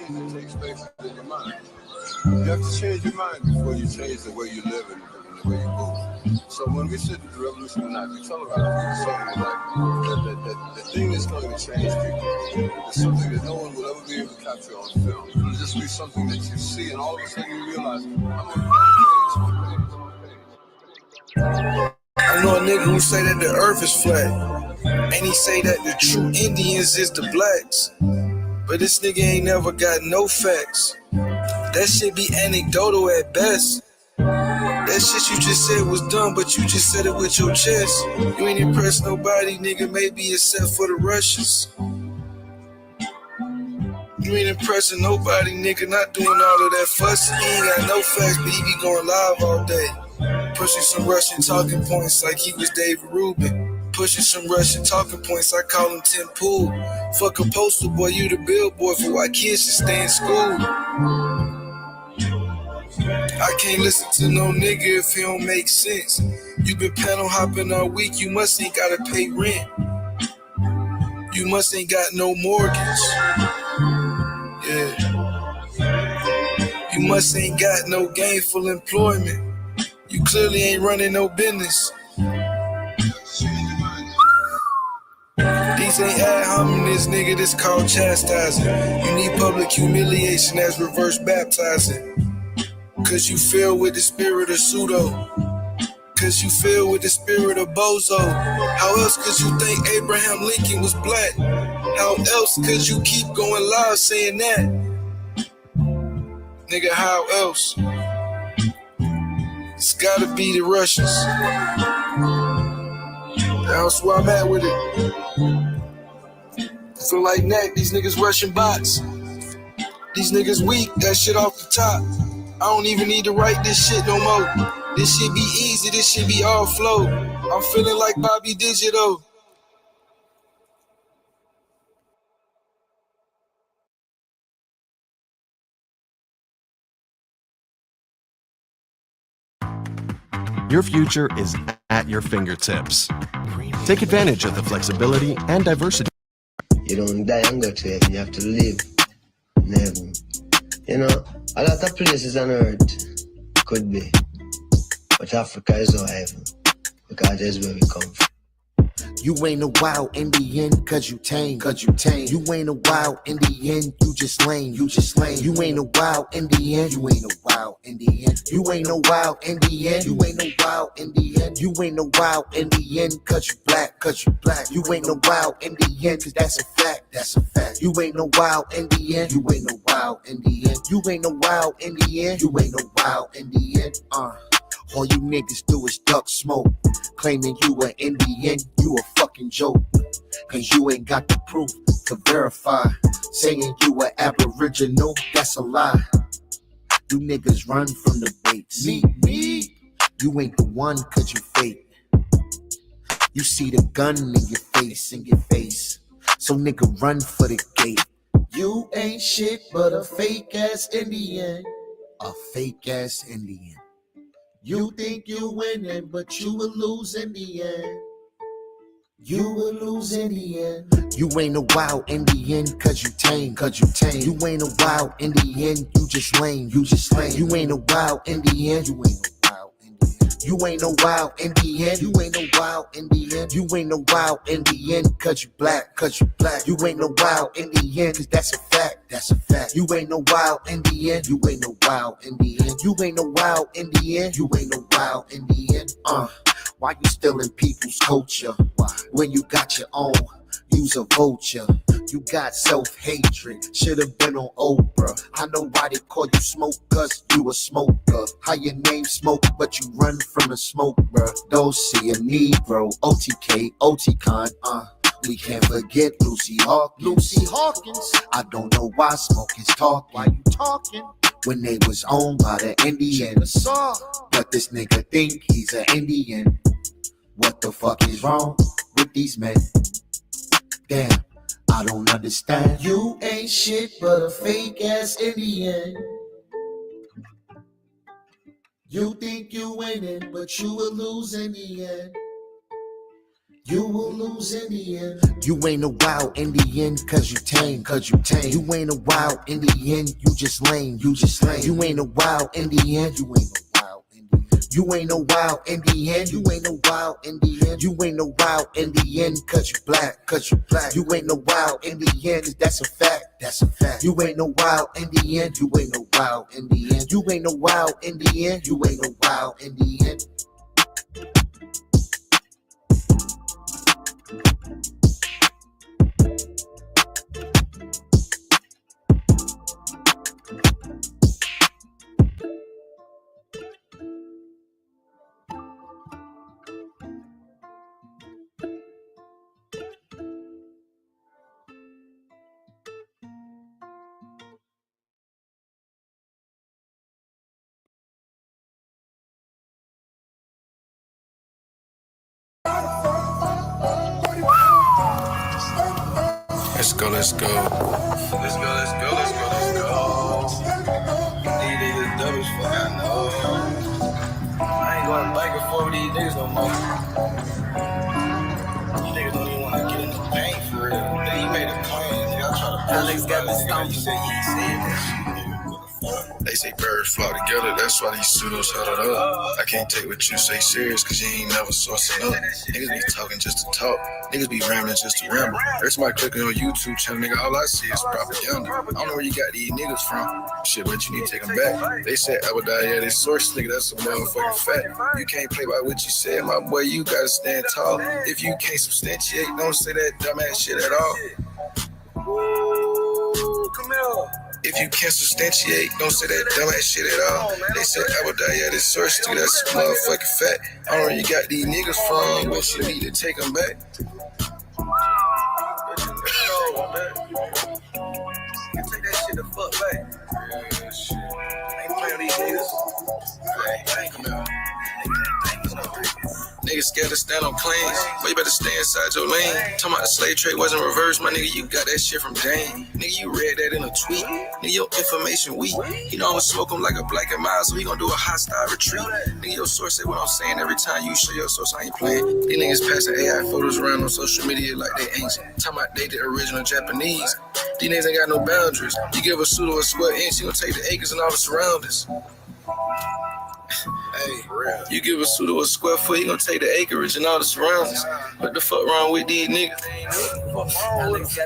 change that takes place in your mind. You have to change your mind before you change the way you live and the way you move. So when we sit at the revolution tonight, we tell about something like the thing that's going to change people. It's something that no one will ever be able to capture on film. It'll just be something that you see, and all of a sudden you realize, I'm on the page. I know a nigga who say that the earth is flat, and he say that the true Indians is the blacks. But this nigga ain't never got no facts. That shit be anecdotal at best. That shit you just said was dumb, but you just said it with your chest. You ain't impressed nobody, nigga, maybe except for the Russians. You ain't impressing nobody, nigga, not doing all of that fuss. He ain't got no facts, but he be going live all day. Pushing some Russian talking points like he was David Rubin. Pushing some Russian talking points, I call him Tim Pool. Fuck a poster boy, you the billboard for why kids should stay in school. I can't listen to no nigga if he don't make sense. You been panel hopping all week, you must ain't gotta pay rent. You must ain't got no mortgage. Yeah. You must ain't got no gainful employment. You clearly ain't running no business. These ain't ad hominems, nigga, this called chastising. You need public humiliation as reverse baptizing. Cause you filled with the spirit of pseudo. Cause you filled with the spirit of bozo. How else could you think Abraham Lincoln was black? How else could you keep going live saying that? Nigga, how else? It's gotta be the Russians. That's where I'm at with it. Feel like that, these niggas Russian bots. These niggas weak, that shit off the top. I don't even need to write this shit no more. This shit be easy, this shit be all flow. I'm feeling like Bobby Digital. Your future is at your fingertips. Take advantage of the flexibility and diversity. You don't die and go to heaven, you have to live in heaven. You know, a lot of places on earth could be, but Africa is our heaven, because that's where we come from. You ain't a wild Indian, cause you tame. You ain't a wild Indian, you just lame. You ain't a wild Indian, you ain't a wild Indian. You ain't no wild Indian, you ain't no wild Indian. You ain't no wild Indian, cause you black. You ain't no wild Indian, cause that's a fact. You ain't no wild Indian, you ain't no wild Indian. You ain't no wild Indian, you ain't no wild Indian. All you niggas do is duck smoke. Claiming you an Indian, you a fucking joke. Cause you ain't got the proof to verify. Saying you a Aboriginal, that's a lie. You niggas run from the bait. Me. You ain't the one cause you fake. You see the gun in your face. So nigga run for the gate. You ain't shit but a fake ass Indian. A fake ass Indian. You think you winning, but you will lose in the end. You will lose in the end. You ain't a wild Indian, cause you tame. You ain't a wild Indian, you just lame. You ain't a wild Indian, you ain't a wild Indian. You ain't no wild Indian, you ain't no wild Indian. You ain't no wild Indian, cause you black. You ain't no wild Indian, cause that's a fact. You ain't no wild Indian, you ain't no wild Indian. You ain't no wild Indian, you ain't no wild Indian. Why you stealing people's culture? When you got your own, you's a vulture. You got self-hatred, should've been on Oprah. I know why they call you smoke, cause you a smoker. How your name smoke, but you run from the smoke, bruh. Don't see a Negro, OTK, OTCon, we can't forget Lucy Hawkins. I don't know why Smoke is talking. Why you talking? When they was owned by the Indians. But this nigga think he's an Indian. What the fuck is wrong with these men? Damn, I don't understand. You ain't shit but a fake ass Indian. You think you winning, but you will lose in the end. You will lose in the end. You ain't a wild Indian, cause you tame, You ain't a wild Indian, you just lame, You ain't a wild Indian, you ain't a wild Indian. You ain't no wild Indian, you ain't no wild Indian. You ain't no wild Indian, cause you black, You ain't no wild Indian, cause that's a fact, You ain't no wild Indian, you ain't no wild Indian. You ain't no wild Indian, you ain't no wild Indian. Let's go. These niggas dumb as fuck, I know. I ain't going back and forth with these niggas no more. These niggas don't even want to get in the paint for real. Nigga, you made a plan. Nigga, I try to Alex got the stomp. You said he ain't said that shit. They say birds flock together, that's why these pseudos huddled up. I can't take what you say serious, cause you ain't never sourcing up. Niggas be talking just to talk, niggas be rambling just to ramble. Every time I click on your YouTube channel, nigga, all I see is propaganda. I don't know where you got these niggas from. Shit, but you need to take them back. They said Aboriginal, yeah, they source, nigga, that's a motherfucking fact. You can't play by what you said, my boy, you gotta stand tall. If you can't substantiate, don't say that dumbass shit at all. Ooh, come here. If you can't substantiate, don't say that dumbass shit at all. They said Aboriginal, yeah, this source, nigga, that's a motherfucking fact. I don't know where you got these niggas from, but you need to take them back. Take that shit the fuck back. Yeah, shit. I ain't playing with these niggas. I ain't coming out. Niggas scared to stand on claims, but you better stay inside your lane. Talking about the slave trade wasn't reversed, my nigga, you got that shit from Jane. Nigga, you read that in a tweet. Nigga, your information weak. He know I'ma smoke him like a black and mild, so he gon' do a hostile retreat. Nigga, your source say what I'm saying every time you show your source, I ain't playing. These niggas passing AI photos around on social media like they ancient. Talking about they the original Japanese. These niggas ain't got no boundaries. You give a pseudo a square inch, he gon' take the acres and all the surroundings. Hey, you give a pseudo a square foot, he gonna take the acreage and all the surroundings. What the fuck wrong with these niggas?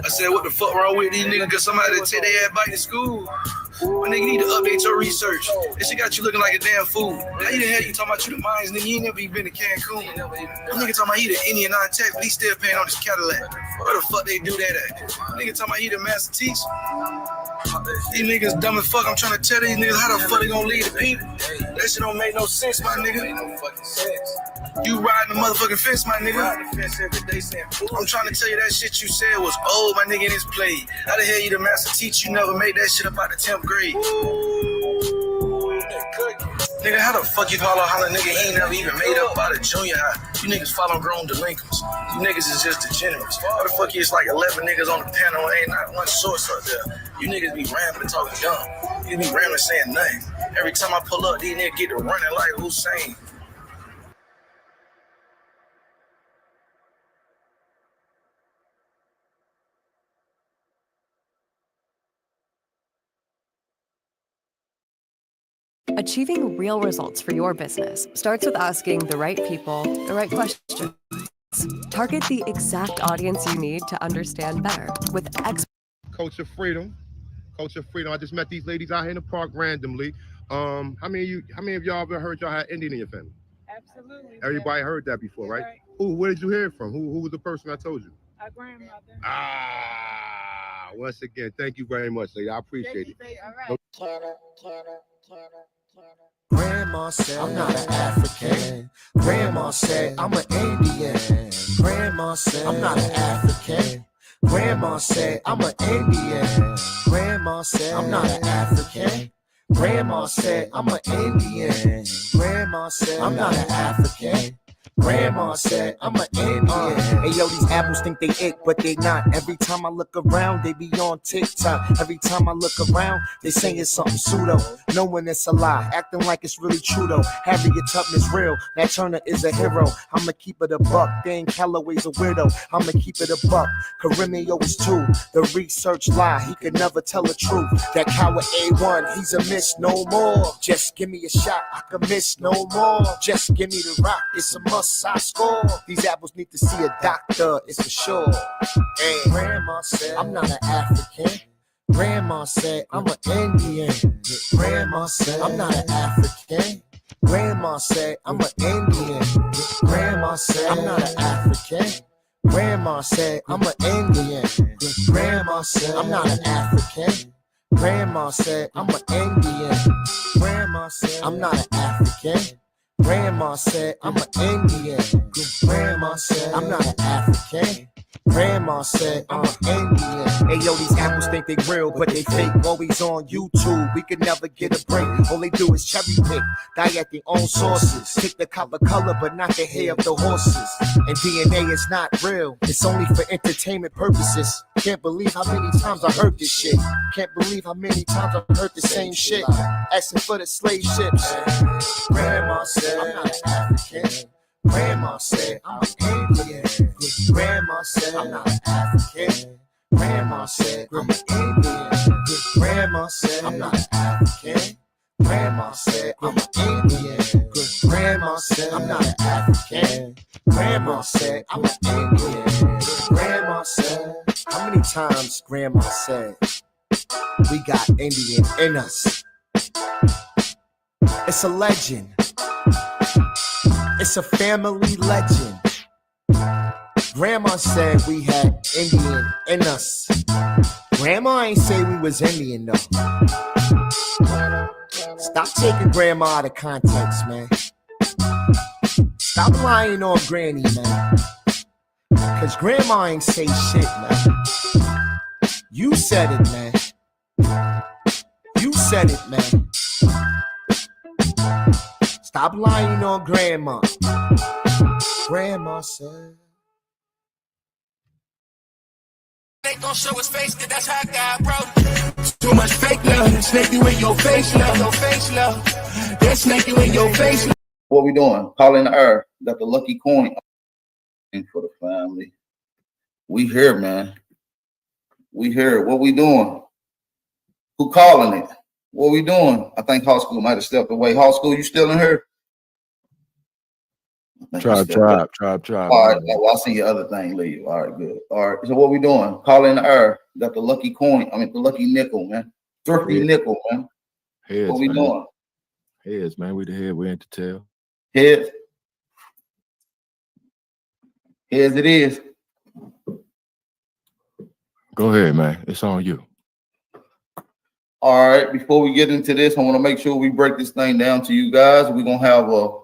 I said, what the fuck wrong with these niggas? Cause somebody that take their ass back to school. My nigga need to update your research. This shit got you looking like a damn fool. How you the hell you talking about you the mines, nigga? You ain't never even been to Cancun. This nigga talking about he the Indian non-tax, but he still paying on his Cadillac. Where the fuck they do that at? Nigga talking about he the master teacher. These niggas dumb as fuck. I'm trying to tell these niggas how the fuck they gonna lead the people. That shit don't make no sense, my nigga. Ain't no fucking sense. You riding the motherfucking fence, my nigga. I'm trying to tell you that shit you said was old, my nigga, and it's played. How the hell you the master teacher? You never made that shit up out the 10th grade. Nigga, how the fuck you call a holler nigga? He ain't never even made up out of junior high. You niggas follow grown delinquents. You niggas is just degenerates. How the fuck is like 11 niggas on the panel and ain't not one source up there? You niggas be rambling talking dumb. You be rambling saying nothing. Every time I pull up, these niggas get to running like Hussein. Achieving real results for your business starts with asking the right people the right questions. Target the exact audience you need to understand better with Culture freedom. I just met these ladies out here in the park randomly. How many of y'all ever heard y'all had Indian in your family? Absolutely. Everybody heard that before, right? Who? Where did you hear it from? Who was the person I told you? Our grandmother. Once again, thank you very much, lady. I appreciate it. All right. Grandma said, I'm not an African. Grandma said, I'm an Indian. Grandma said, I'm not an African. Grandma said, I'm an Indian. Grandma said, I'm not an African. Grandma said, I'm an Indian. Grandma said, I'm not an African. Grandma said, I'm an Indian. Hey yo, these apples think they it, but they not. Every time I look around, they be on TikTok. Every time I look around, they saying something pseudo. Knowing it's a lie, acting like it's really true though. Harriet Tubman's real, Nat Turner is a hero. I'ma keep it a buck, Dan Calloway's a weirdo. I'ma keep it a buck, Karimio is too. The research lie, he could never tell the truth. That coward A1, he's a miss no more. Just give me a shot, I can miss no more. Just give me the rock, it's a must. I score. These apples need to see a doctor, it's for sure. Hey, Grandma said, I'm not an African. Grandma said, I'm an Indian. Grandma said, I'm not an African. Grandma said, I'm an Indian. Grandma said, I'm not an African. Grandma said, I'm an Indian. Grandma said, I'm not an African. Grandma said, I'm an Indian. Grandma said, I'm not an African. Grandma said, I'm an Indian. Grandma said, I'm not an African. Grandma said, I'm an Indian. Hey yo, these apples think they real, but they fake. Always on YouTube, we could never get a break. All they do is cherry pick, die at their own sources. Pick the copper color, but not the hair of the horses. And DNA is not real, it's only for entertainment purposes. Can't believe how many times I heard this shit. Can't believe how many times I heard the same shit. Asking for the slave ships. Grandma said, I'm not an African. Grandma said, I'm an Indian. Grandma said, I'm not an African. Grandma said, I'm an Indian. Grandma said, I'm not an African. Grandma said, I'm an Indian. Grandma said, I'm not an African. Grandma said, I'm an Indian. Grandma said, how many times Grandma said, we got Indian in us? It's a legend. It's a family legend. Grandma said we had Indian in us. Grandma ain't say we was Indian though. Stop taking Grandma out of context, man. Stop lying on Granny, man. Cause Grandma ain't say shit, man. You said it, man. You said it, man. Stop lying on Grandma. Grandma said. They gon' show his face, cause that's how God wrote. Too much fake love, snake you in your face, love, your face, love. That snake you in your face. What we doing? Calling the earth. Got the lucky coin for the family. We here, man. We here. What we doing? Who calling it? What we doing? I think Hall School might have stepped away. Hall School, you still in here? Tribe. All right, well, I see your other thing leave. All right, good. All right, so what we doing? Calling the earth. Got the lucky coin. I mean, the lucky nickel, man. Thrifty nickel, man. Heads, what we doing? Heads, man. We the head. We ain't the tail. Heads. Heads it is. Go ahead, man. It's on you. All right, before we get into this, I want to make sure we break this thing down to you guys. We're going to have a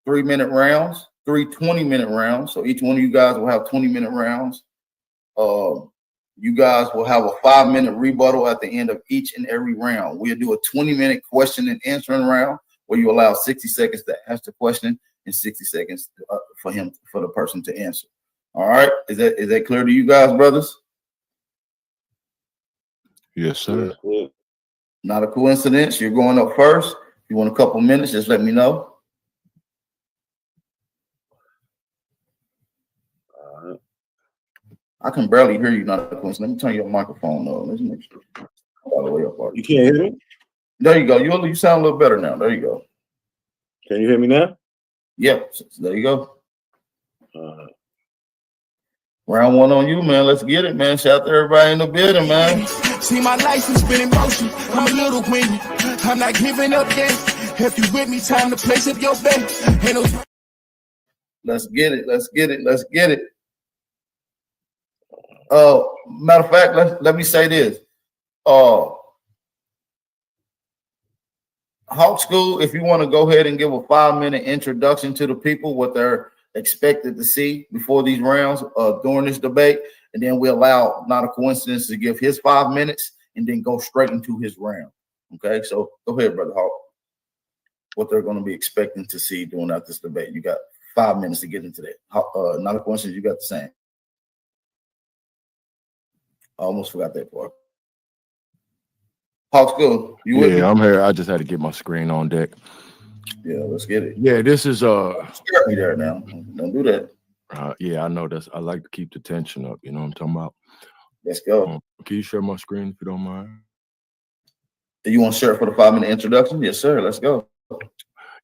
3-minute rounds, 3 20-minute rounds. So each one of you guys will have 20-minute rounds. You guys will have a 5-minute rebuttal at the end of each and every round. We'll do a 20-minute question and answering round where you allow 60 seconds to ask the question and 60 seconds for the person to answer. All right, is that clear to you guys, brothers? Yes, sir. Not a coincidence. You're going up first. If you want a couple minutes, just let me know. I can barely hear you. Not a coincidence. Let me turn your microphone on. Let's make sure. All the way up. You can't hear me? There you go. You sound a little better now. There you go. Can you hear me now? Yeah. There you go. Round one on you, man. Let's get it, man. Shout out to everybody in the building, man. See, my life has been in motion. I'm a little windy. I'm not giving up yet. If you with me, time to place up your bet. Let's get it. Let's get it. Let's get it. Matter of fact, let me say this. Hawk School, if you want to go ahead and give a 5-minute introduction to the people, what they're expected to see before these rounds during this debate, and then we allow Not a Coincidence to give his 5 minutes and then go straight into his round. Okay, so go ahead, Brother Hawk. what they're going to be expecting to see during out this debate. You got 5 minutes to get into that. Not a coincidence, you got the same. I almost forgot that part. Hawks, go. You with me? Yeah, I'm here. I just had to get my screen on deck. Yeah, let's get it. Yeah, this is Scare me there now. Don't do that. Yeah, I know that's. I like to keep the tension up. You know what I'm talking about? Let's go. Can you share my screen if you don't mind? Do you want to share it for the 5-minute introduction? Yes, sir. Let's go.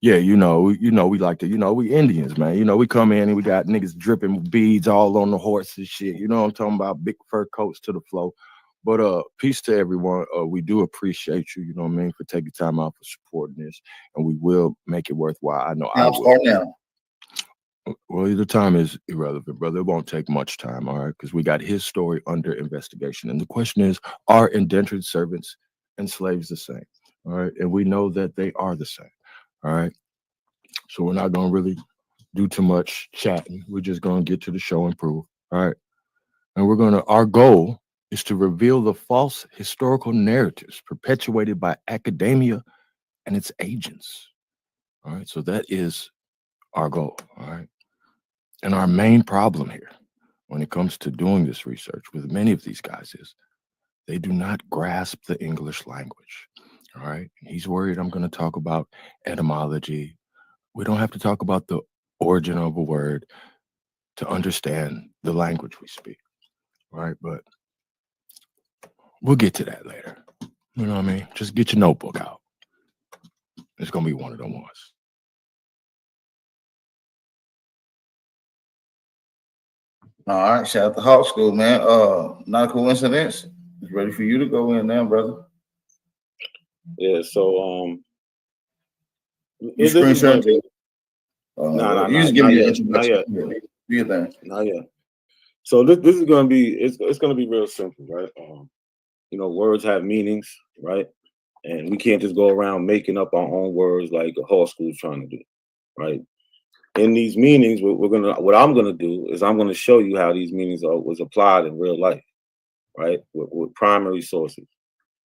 Yeah, we like to, we Indians, man. We come in and we got niggas dripping beads all on the horse and shit. You know what I'm talking about? Big fur coats to the flow. But peace to everyone. We do appreciate you, you know what I mean, for taking time out for supporting this. And we will make it worthwhile. I know I will. Start now. Well, the time is irrelevant, brother. It won't take much time, all right? Because we got his story under investigation. And the question is, are indentured servants and slaves the same? All right. And we know that they are the same. All right. So we're not going to really do too much chatting. We're just going to get to the show and prove. All right. And our goal is to reveal the false historical narratives perpetuated by academia and its agents. All right. So that is our goal. All right. And our main problem here when it comes to doing this research with many of these guys is they do not grasp the English language. All right. He's worried I'm going to talk about etymology. We don't have to talk about the origin of a word to understand the language we speak. All right. But we'll get to that later. You know what I mean? Just get your notebook out. It's going to be one of them ones. All right. Shout out to Hawk School, man. Not a coincidence. It's ready for you to go in now, brother. Yeah, so You screen sharing? No, you just give me the introduction. Not yet. So this is gonna be it's gonna be real simple, right? Words have meanings, right? And we can't just go around making up our own words like a whole school's trying to do, right? In these meanings, what I'm gonna do is I'm gonna show you how these meanings was applied in real life, right? With primary sources.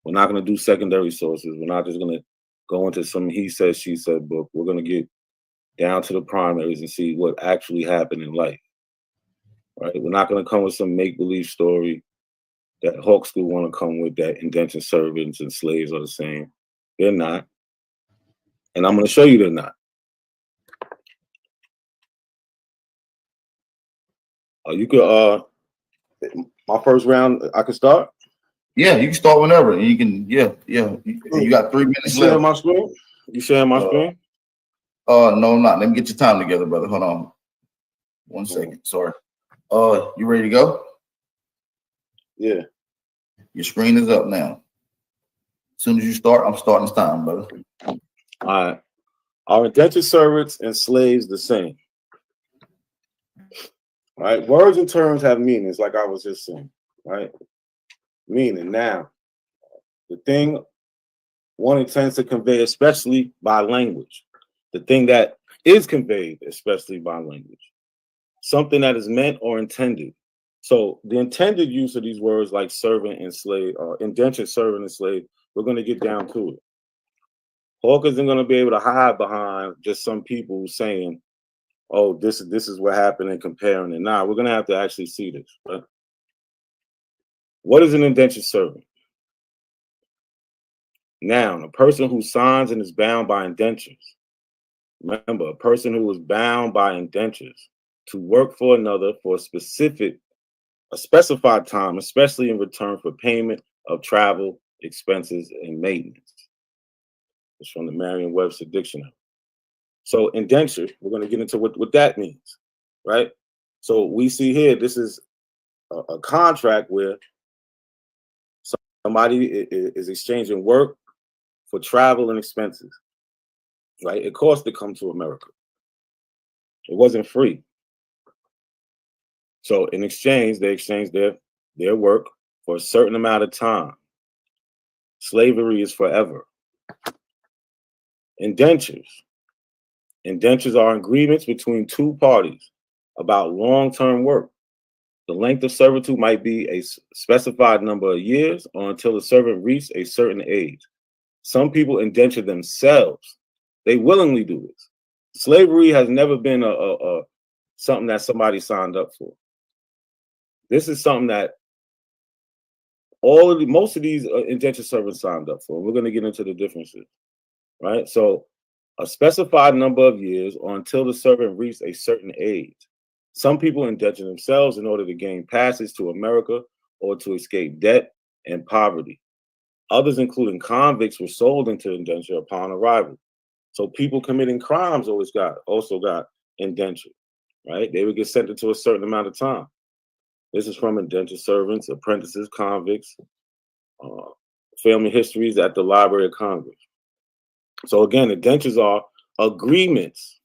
We're not going to do secondary sources. We're not just going to go into some he said, she said book. We're going to get down to the primaries and see what actually happened in life. Right? We're not going to come with some make-believe story that Hawk School want to come with, that indentured servants and slaves are the same. They're not. And I'm going to show you they're not. You could, my first round, I could start? Yeah, you can start whenever. You can, yeah. You got 3 minutes left. My screen? You sharing my screen? No, I'm not. Let me get your time together, brother. Hold on. 1 second. Sorry. You ready to go? Yeah. Your screen is up now. As soon as you start, I'm starting this time, brother. All right. Are indentured servants and slaves the same? All right. Words and terms have meanings, like I was just saying, right? Meaning now, the thing one intends to convey, especially by language, the thing that is conveyed, especially by language, something that is meant or intended. So the intended use of these words like servant and slave, or indentured servant and slave, we're going to get down to it. Hawk isn't going to be able to hide behind just some people saying, oh, this is what happened and comparing it. Nah, we're going to have to actually see this, right? What is an indentured servant? Noun, a person who signs and is bound by indentures. Remember, a person who is bound by indentures to work for another for a specified time, especially in return for payment of travel, expenses, and maintenance. It's from the Merriam-Webster Dictionary. So indenture, we're going to get into what that means, right? So we see here, this is a contract where somebody is exchanging work for travel and expenses, right? It cost to come to America. It wasn't free. So in exchange, they exchanged their work for a certain amount of time. Slavery is forever. Indentures. Indentures are agreements between two parties about long-term work. The length of servitude might be a specified number of years or until the servant reaches a certain age. Some people indenture themselves They willingly do this. Slavery has never been a something that somebody signed up for. This is something that most of these indentured servants signed up for. We're going to get into the differences, right? So, a specified number of years or until the servant reached a certain age. Some people indentured themselves in order to gain passage to America or to escape debt and poverty. Others, including convicts, were sold into indenture upon arrival. So people committing crimes also got indentured, right? They would get sentenced to a certain amount of time. This is from indentured servants, apprentices, convicts, family histories at the Library of Congress. So again, indentures are agreements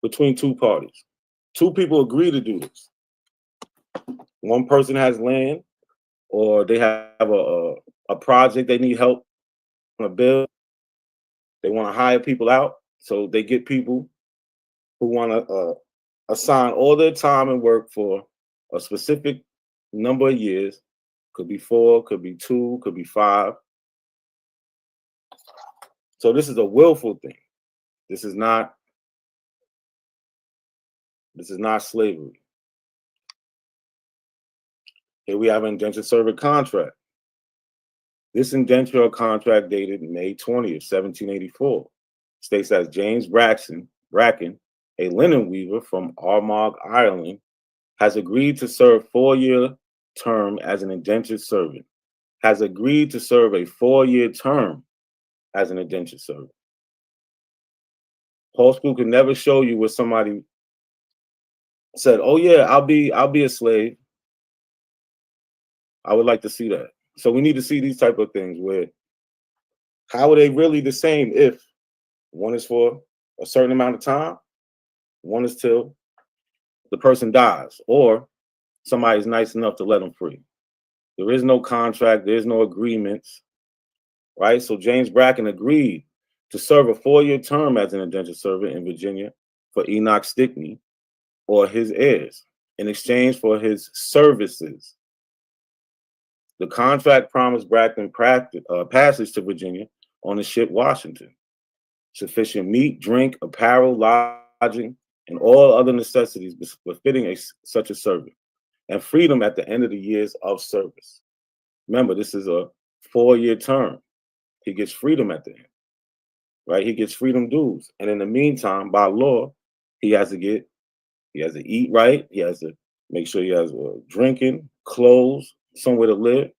between two parties. Two people agree to do this. One person has land, or they have a project they need help on a bill. They want to hire people out, so they get people who want to assign all their time and work for a specific number of years. Could be 4, could be 2, could be 5. So this is a willful thing. This is not slavery. Here we have an indentured servant contract. This indenture or contract dated May 20th, 1784, states that James Bracken, a linen weaver from Armagh, Ireland, has agreed to serve 4-year term as an indentured servant. Has agreed to serve a 4-year term as an indentured servant. Paul School could never show you where somebody said, "Oh yeah, I'll be a slave." I would like to see that. So we need to see these type of things where, how are they really the same if one is for a certain amount of time, one is till the person dies, or somebody's nice enough to let them free. There is no contract, there is no agreements, right? So James Bracken agreed to serve a 4-year term as an indentured servant in Virginia for Enoch Stickney or his heirs in exchange for his services. The contract promised Bracken passage to Virginia on the ship Washington, sufficient meat, drink, apparel, lodging, and all other necessities befitting such a servant, and freedom at the end of the years of service. Remember, this is a 4-year term. He gets freedom at the end, right? He gets freedom dues. And in the meantime, by law, he has to eat right. He has to make sure he has drinking, clothes, somewhere to live.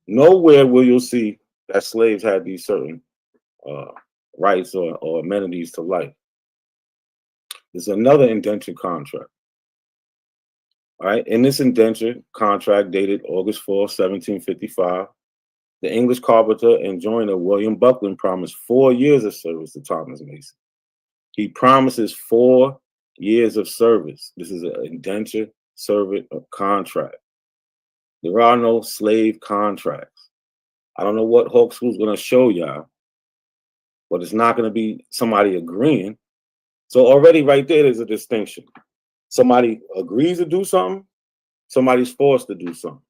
Nowhere will you see that slaves had these certain rights or amenities to life. There's another indentured contract. All right, in this indentured contract dated August 4, 1755, the English carpenter and joiner William Buckland promised 4 years of service to Thomas Mason. He promises 4 years of service. This is an indentured servant contract. There are no slave contracts. I don't know what Hawk School's going to show y'all, but it's not going to be somebody agreeing. So already right there's a distinction. Somebody agrees to do something, somebody's forced to do something.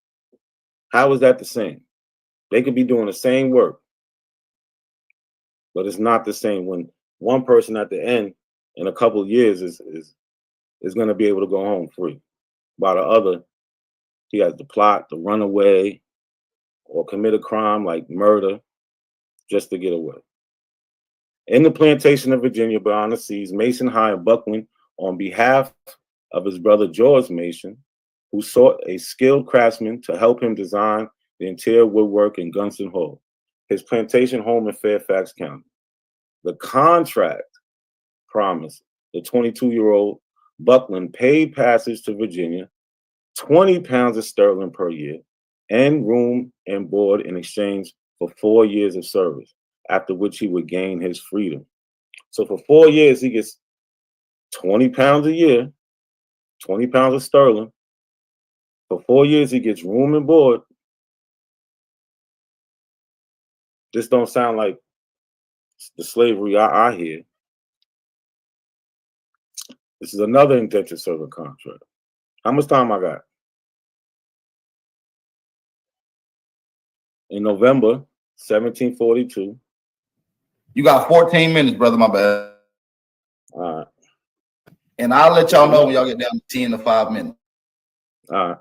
How is that the same? They could be doing the same work, but it's not the same when one person at the end in a couple of years is going to be able to go home free, while the other, he has to plot to run away or commit a crime like murder just to get away. In the plantation of Virginia beyond the seas, Mason hired Buckland on behalf of his brother George Mason, who sought a skilled craftsman to help him design the interior woodwork in Gunston Hall, his plantation home in Fairfax County. The contract promised the 22-year-old Buckland paid passage to Virginia, 20 pounds of sterling per year, and room and board in exchange for 4 years of service, after which he would gain his freedom. So for 4 years, he gets 20 pounds a year, 20 pounds of sterling. For 4 years, he gets room and board. This don't sound like the slavery I hear. This is another indentured servant contract. How much time I got? In November 1742. You got 14 minutes, brother. My bad. All right. And I'll let y'all know when y'all get down to 10 to 5 minutes. All right.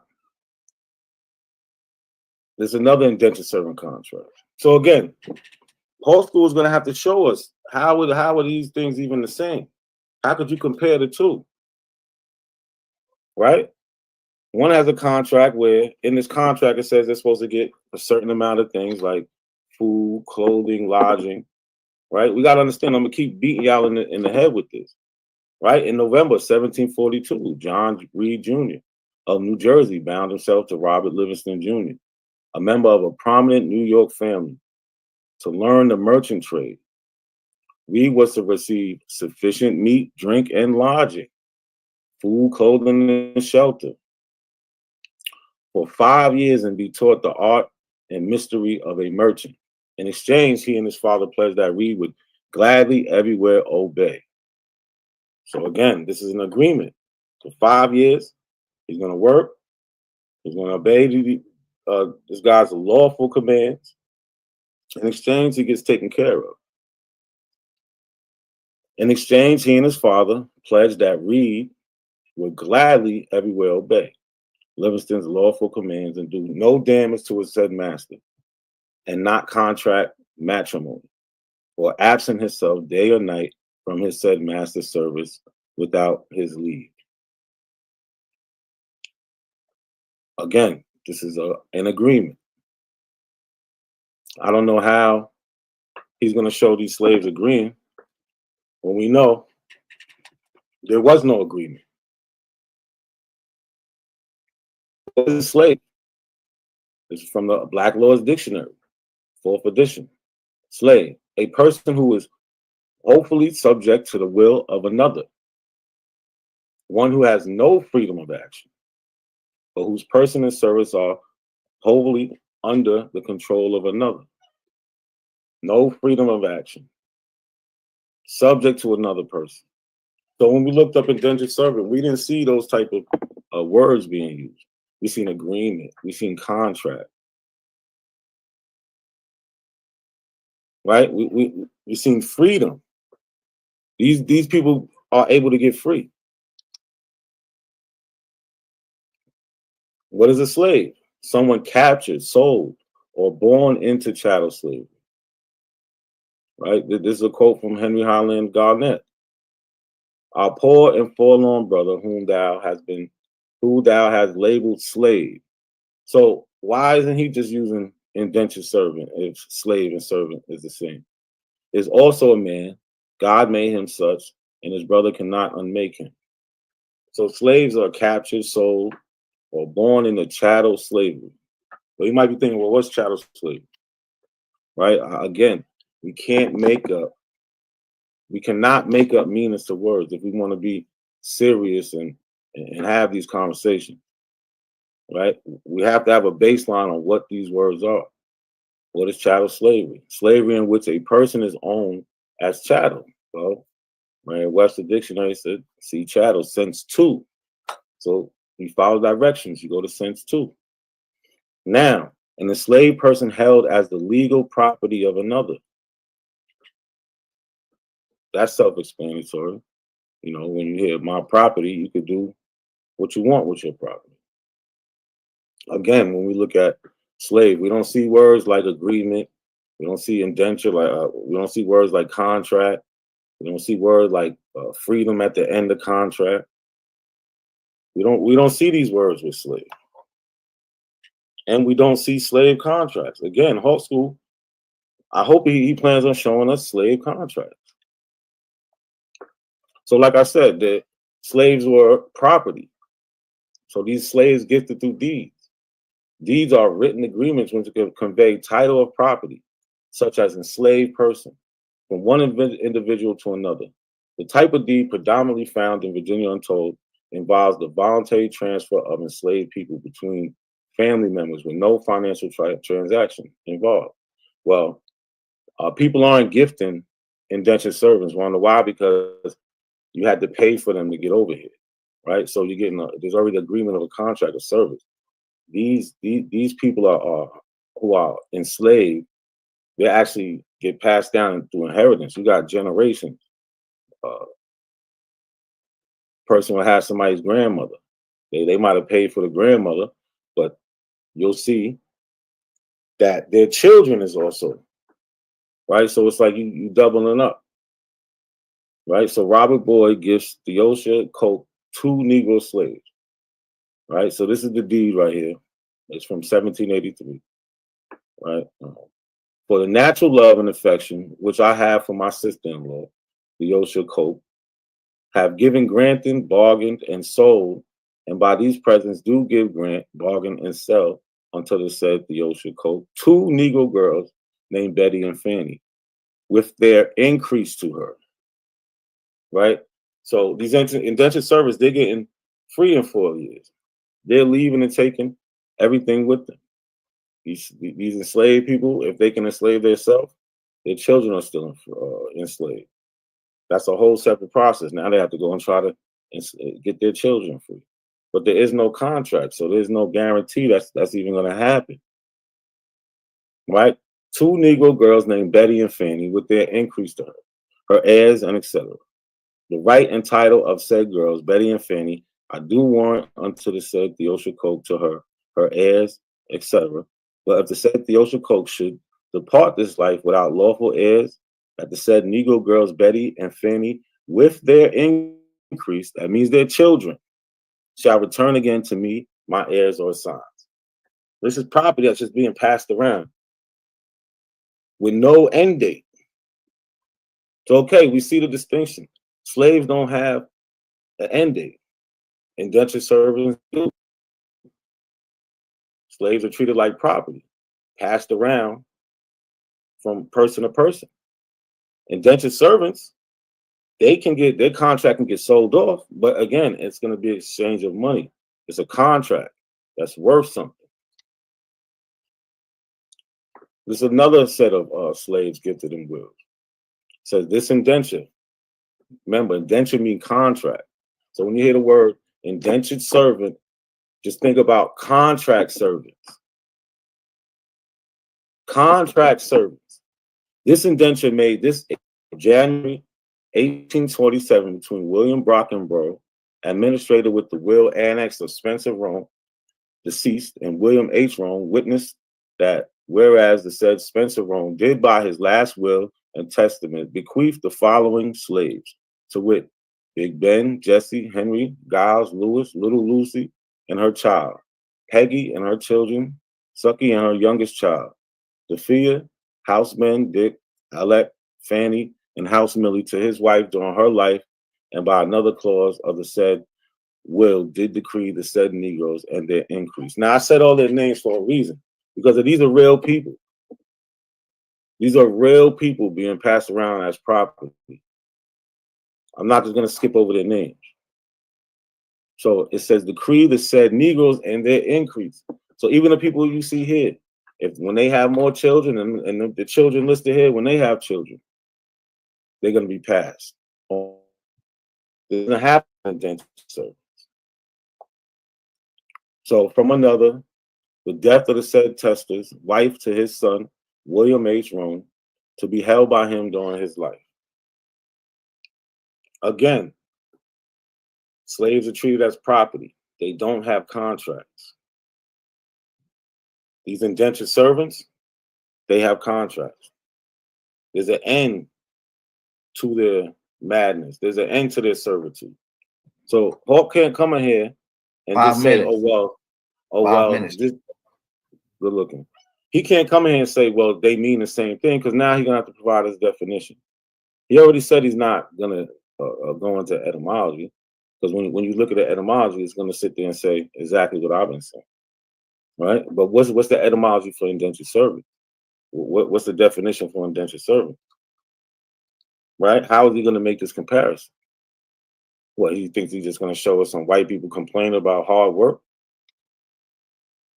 There's another indentured servant contract. So again, whole school is going to have to show us how are these things even the same? How could you compare the two? Right? One has a contract where in this contract it says they're supposed to get a certain amount of things like food, clothing, lodging. Right? We got to understand. I'm gonna keep beating y'all in the head with this. Right? In November 1742, John Reed Jr. of New Jersey bound himself to Robert Livingston Jr., a member of a prominent New York family, to learn the merchant trade. Reed was to receive sufficient meat, drink, and lodging, food, clothing, and shelter for 5 years and be taught the art and mystery of a merchant. In exchange, he and his father pledged that Reed would gladly everywhere obey. So again, this is an agreement. For 5 years, he's going to work. He's going to obey this guy's lawful commands. In exchange, he gets taken care of. In exchange, he and his father pledged that Reed would gladly everywhere obey Livingston's lawful commands and do no damage to his said master, and not contract matrimony, or absent himself day or night from his said master's service without his leave. Again, this is an agreement. I don't know how he's going to show these slaves agreeing when we know there was no agreement. What is a slave? This is from the Black Laws Dictionary, 4th edition. Slave, a person who is hopefully subject to the will of another, one who has no freedom of action, but whose person and service are wholly under the control of another. No freedom of action, subject to another person. So when we looked up indentured servant, we didn't see those type of words being used. We seen agreement, we seen contract, right? We seen freedom. These people are able to get free. What is a slave? Someone captured, sold, or born into chattel slavery. Right? This is a quote from Henry Highland Garnett. Our poor and forlorn brother, who thou hast labeled slave. So why isn't he just using indentured servant if slave and servant is the same? Is also a man. God made him such, and his brother cannot unmake him. So slaves are captured, sold, or born into chattel slavery. Well, you might be thinking, well, what's chattel slavery? Right? Again, we cannot make up meanings to words if we want to be serious and have these conversations. Right? We have to have a baseline on what these words are. What is chattel slavery? Slavery in which a person is owned as chattel. Well, right, Webster Dictionary said, see chattel, sense two. So you follow directions, you go to sense two. Now, an enslaved person held as the legal property of another. That's self-explanatory. You know, when you hear my property, you could do what you want with your property. Again, when we look at slave, we don't see words like agreement. We don't see indenture. We don't see words like contract. We don't see words like freedom at the end of contract. We don't see these words with slave. And we don't see slave contracts. Again, Hawk School, I hope he plans on showing us slave contracts. So like I said, the slaves were property. So these slaves gifted through deeds. Deeds are written agreements which convey title of property, such as enslaved person, from one individual to another. The type of deed predominantly found in Virginia Untold involves the voluntary transfer of enslaved people between family members with no financial transaction involved. Well, people aren't gifting indentured servants. Wonder why? Because you had to pay for them to get over here, right? So you're getting there's already agreement of a contract of service. These people are who are enslaved they actually get passed down through inheritance. You got generations. Person will have somebody's grandmother. They might have paid for the grandmother, but you'll see that their children is also, right? So it's like you doubling up, right? So Robert Boyd gives Theosia Coke 2 Negro slaves, right? So this is the deed right here. It's from 1783, right? For the natural love and affection which I have for my sister-in-law, Theosia Coke, have given, granted, bargained, and sold, and by these presents do give, grant, bargain, and sell unto the said Theosia Coke 2 Negro girls named Betty and Fanny, with their increase to her. Right? So these indentured servants, they're getting free in 4 years. They're leaving and taking everything with them. These enslaved people, if they can enslave themselves, their children are still enslaved. That's a whole separate process. Now they have to go and try to get their children free. But there is no contract, so there's no guarantee that's even going to happen. Right? 2 Negro girls named Betty and Fanny with their increase to her heirs, and etc. The right and title of said girls, Betty and Fanny, I do warrant unto the said Theosia Coke to her heirs, etc. But if the said Theosia Coke should depart this life without lawful heirs, that the said Negro girls Betty and Fanny, with their increase, that means their children, shall return again to me, my heirs or assigns. This is property that's just being passed around with no end date. So, okay, we see the distinction. Slaves don't have an end date. Indentured servants do. Slaves are treated like property, passed around from person to person. Indentured servants, they can get, their contract can get sold off, but again, it's going to be exchange of money. It's a contract that's worth something. There's another set of slaves gifted in wills. It says this indenture. Remember, indenture means contract. So when you hear the word indentured servant, just think about contract servants. Contract servants. This indenture made this January 1827 between William Brockenbrough, administrator with the will annex of Spencer Rome, deceased, and William H. Rome, witnessed that whereas the said Spencer Rome did by his last will and testament bequeath the following slaves, to wit, Big Ben, Jesse, Henry, Giles, Lewis, Little Lucy, and her child, Peggy and her children, Sucky and her youngest child, Sophia, Houseman, Dick, Alec, Fanny, and House Millie to his wife during her life, and by another clause of the said will did decree the said Negroes and their increase. Now, I said all their names for a reason, because these are real people. These are real people being passed around as property. I'm not just going to skip over their names. So it says, decree the said Negroes and their increase. So even the people you see here, when they have more children and the children listed here, when they have children, they're going to be passed on. They're going to have indentured servants. So from another, the death of the said tester's wife to his son, William H. Rome, to be held by him during his life. Again, slaves are treated as property. They don't have contracts. These indentured servants, they have contracts. There's an end to their madness. There's an end to their servitude. So Hawk can't come in here and just say, oh, well, this, good looking. He can't come in here and say, well, they mean the same thing, because now he's going to have to provide his definition. He already said he's not going to go into etymology, because when you look at the etymology, it's going to sit there and say exactly what I've been saying, right? But what's the etymology for indentured servant? What's the definition for indentured servant? Right? How is he going to make this comparison? What, he thinks he's just going to show us some white people complain about hard work?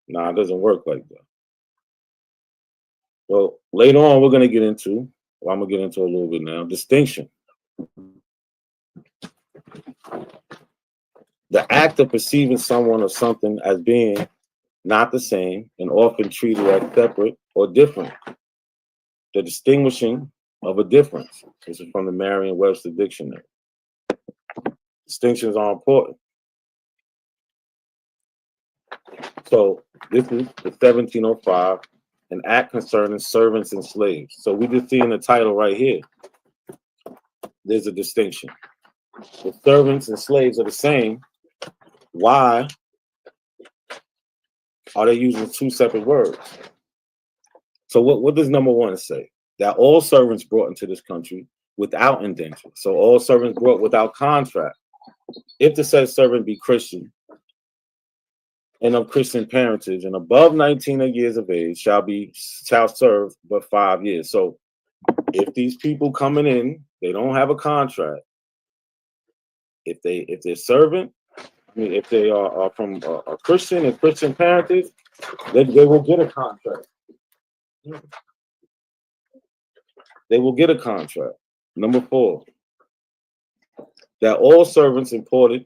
Nah, it doesn't work like that. Well, later on, we're going to get into, well, I'm going to get into a little bit now, distinction. The act of perceiving someone or something as being not the same and often treated as separate or different. the distinguishing of a difference. This is from the Merriam-Webster Dictionary. Distinctions are important. So this is the 1705, an act concerning servants and slaves. So we just see in the title right here, there's a distinction. The servants and slaves are the same. Why are they using two separate words? So what does number one say? That all servants brought into this country without indenture. So all servants brought without contract. If the said servant be Christian and of Christian parentage and above 19 years of age shall serve but 5 years. So if these people coming in, they don't have a contract. If they're servant, I mean, if they are from a Christian and Christian parentage, they will get a contract. They will get a contract. Number 4, that all servants imported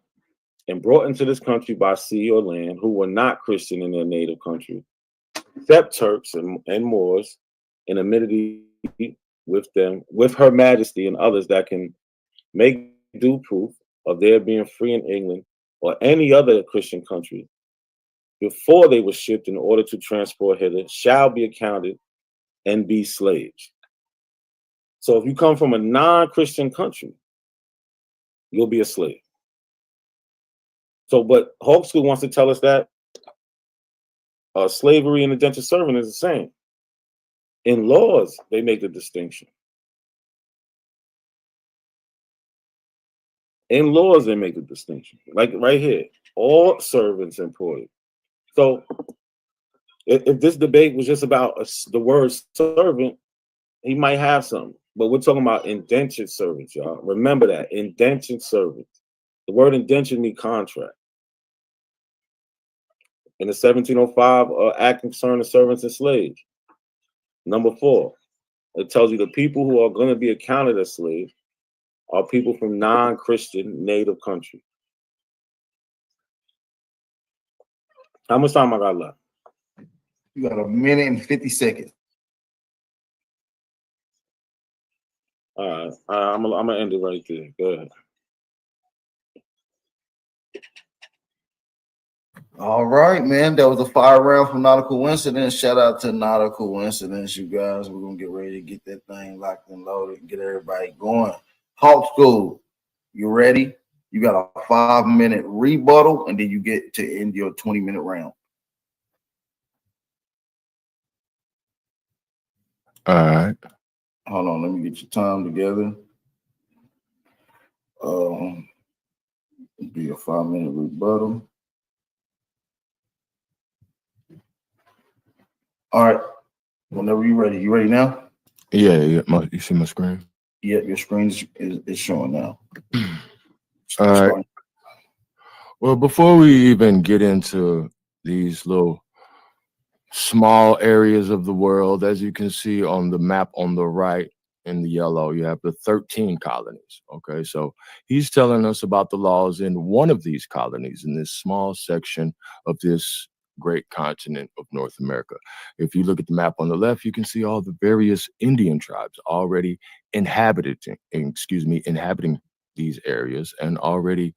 and brought into this country by sea or land who were not Christian in their native country, except Turks and Moors, in amity with them, with Her Majesty and others that can make due proof of their being free in England or any other Christian country, before they were shipped in order to transport hither, shall be accounted and be slaves. So if you come from a non-Christian country, you'll be a slave. So, but Hawk School wants to tell us that slavery and indentured servant is the same. In laws, they make the distinction. In laws, they make the distinction. Like right here, all servants imported. So if this debate was just about the word servant, he might have some. But we're talking about indentured servants, y'all. Remember that, indentured servants. The word indentured means contract. In the 1705 Act concerning servants and slaves. Number 4, it tells you the people who are going to be accounted as slaves are people from non-Christian native country. How much time I got left? You got 1 minute and 50 seconds. All right, I'm gonna end it right there. Go ahead. All right, man. That was a fire round from Not a Coincidence. Shout out to Not a Coincidence, you guys. We're gonna get ready to get that thing locked and loaded and get everybody going. Hawk School, you ready? You got a 5-minute rebuttal, and then you get to end your 20-minute round. All right. Hold on, let me get your time together. Be a 5-minute rebuttal. All right. Whenever you're ready. You ready now? Yeah. You see my screen? Yeah, your screen is showing now. All right. Well, before we even get into these little small areas of the world, as you can see on the map on the right in the yellow, you have the 13 colonies. Okay, so he's telling us about the laws in one of these colonies in this small section of this great continent of North America. If you look at the map on the left, you can see all the various Indian tribes already inhabiting these areas and already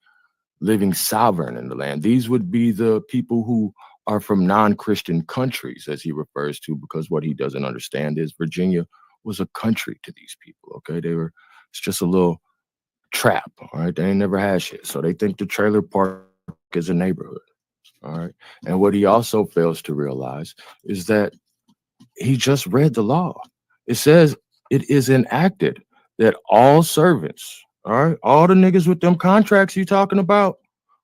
living sovereign in the land. These would be the people who are from non-Christian countries, as he refers to, because what he doesn't understand is Virginia was a country to these people. Okay, it's just a little trap. All right, they ain't never had shit, so they think the trailer park is a neighborhood. All right, and what he also fails to realize is that he just read the law. It says it is enacted that all servants, all right, all the niggas with them contracts you talking about,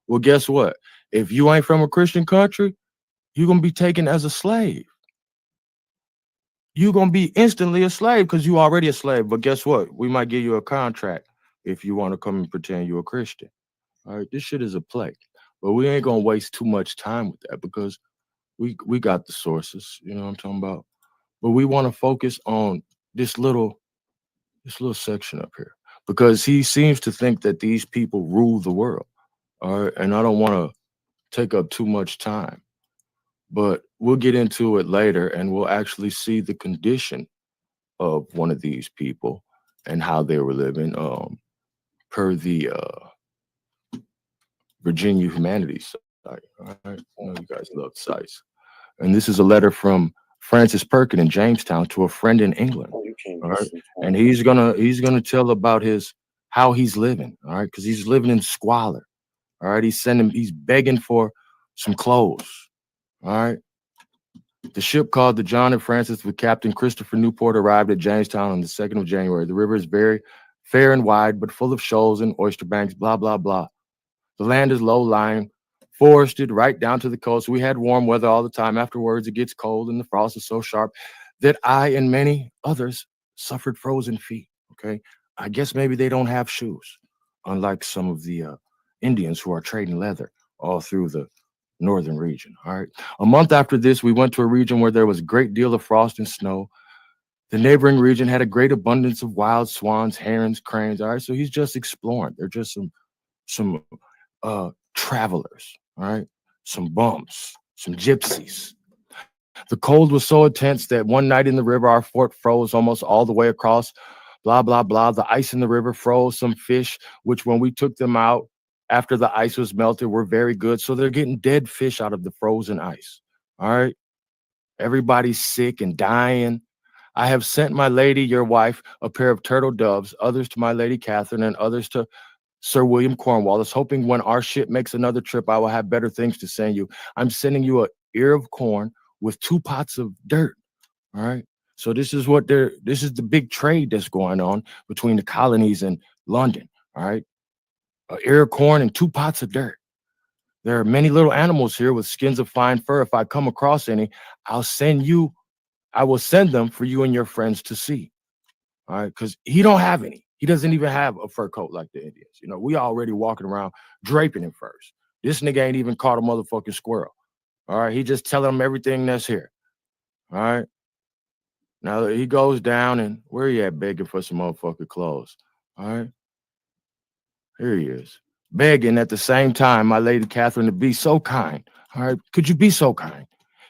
well, guess what? If you ain't from a Christian country, you're gonna be taken as a slave. You're gonna be instantly a slave because you already a slave. But guess what? We might give you a contract if you want to come and pretend you're a Christian. All right, this shit is a play. But we ain't gonna waste too much time with that because we got the sources, you know what I'm talking about? But we want to focus on this little section up here because he seems to think that these people rule the world. All right, and I don't want to take up too much time, but we'll get into it later and we'll actually see the condition of one of these people and how they were living, per the Virginia Humanities site. All right, I know you guys love sites. And this is a letter from Francis Perkin in Jamestown to a friend in England. Oh, you can't All be right, so and he's gonna tell about how he's living. All right, because he's living in squalor. All right, he's begging for some clothes. All right. The ship called the John and Francis with Captain Christopher Newport arrived at Jamestown on the 2nd of January. The river is very fair and wide, but full of shoals and oyster banks, blah, blah, blah. The land is low-lying, forested right down to the coast. We had warm weather all the time. Afterwards, it gets cold and the frost is so sharp that I and many others suffered frozen feet, okay? I guess maybe they don't have shoes, unlike some of the Indians who are trading leather all through the northern region, all right? A month after this, we went to a region where there was a great deal of frost and snow. The neighboring region had a great abundance of wild swans, herons, cranes, all right? So he's just exploring. They're just some travelers, all right? Some bums, some gypsies. The cold was so intense that one night in the river, our fort froze almost all the way across, blah, blah, blah. The ice in the river froze some fish, which when we took them out after the ice was melted were very good. So they're getting dead fish out of the frozen ice, all right? Everybody's sick and dying. I have sent my lady, your wife, a pair of turtle doves, others to my lady Catherine, and others to Sir William Cornwallis, hoping when our ship makes another trip, I will have better things to send you. I'm sending you an ear of corn with 2 pots of dirt. All right. So this is the big trade that's going on between the colonies and London. All right. An ear of corn and 2 pots of dirt. There are many little animals here with skins of fine fur. If I come across any, I will send them for you and your friends to see. All right. Because he don't have any. He doesn't even have a fur coat like the Indians. You know, we already walking around draping in furs. This nigga ain't even caught a motherfucking squirrel. All right. He just telling them everything that's here. All right. Now he goes down and where he at begging for some motherfucking clothes. All right. Here he is. Begging at the same time, my lady Catherine, to be so kind. All right. Could you be so kind?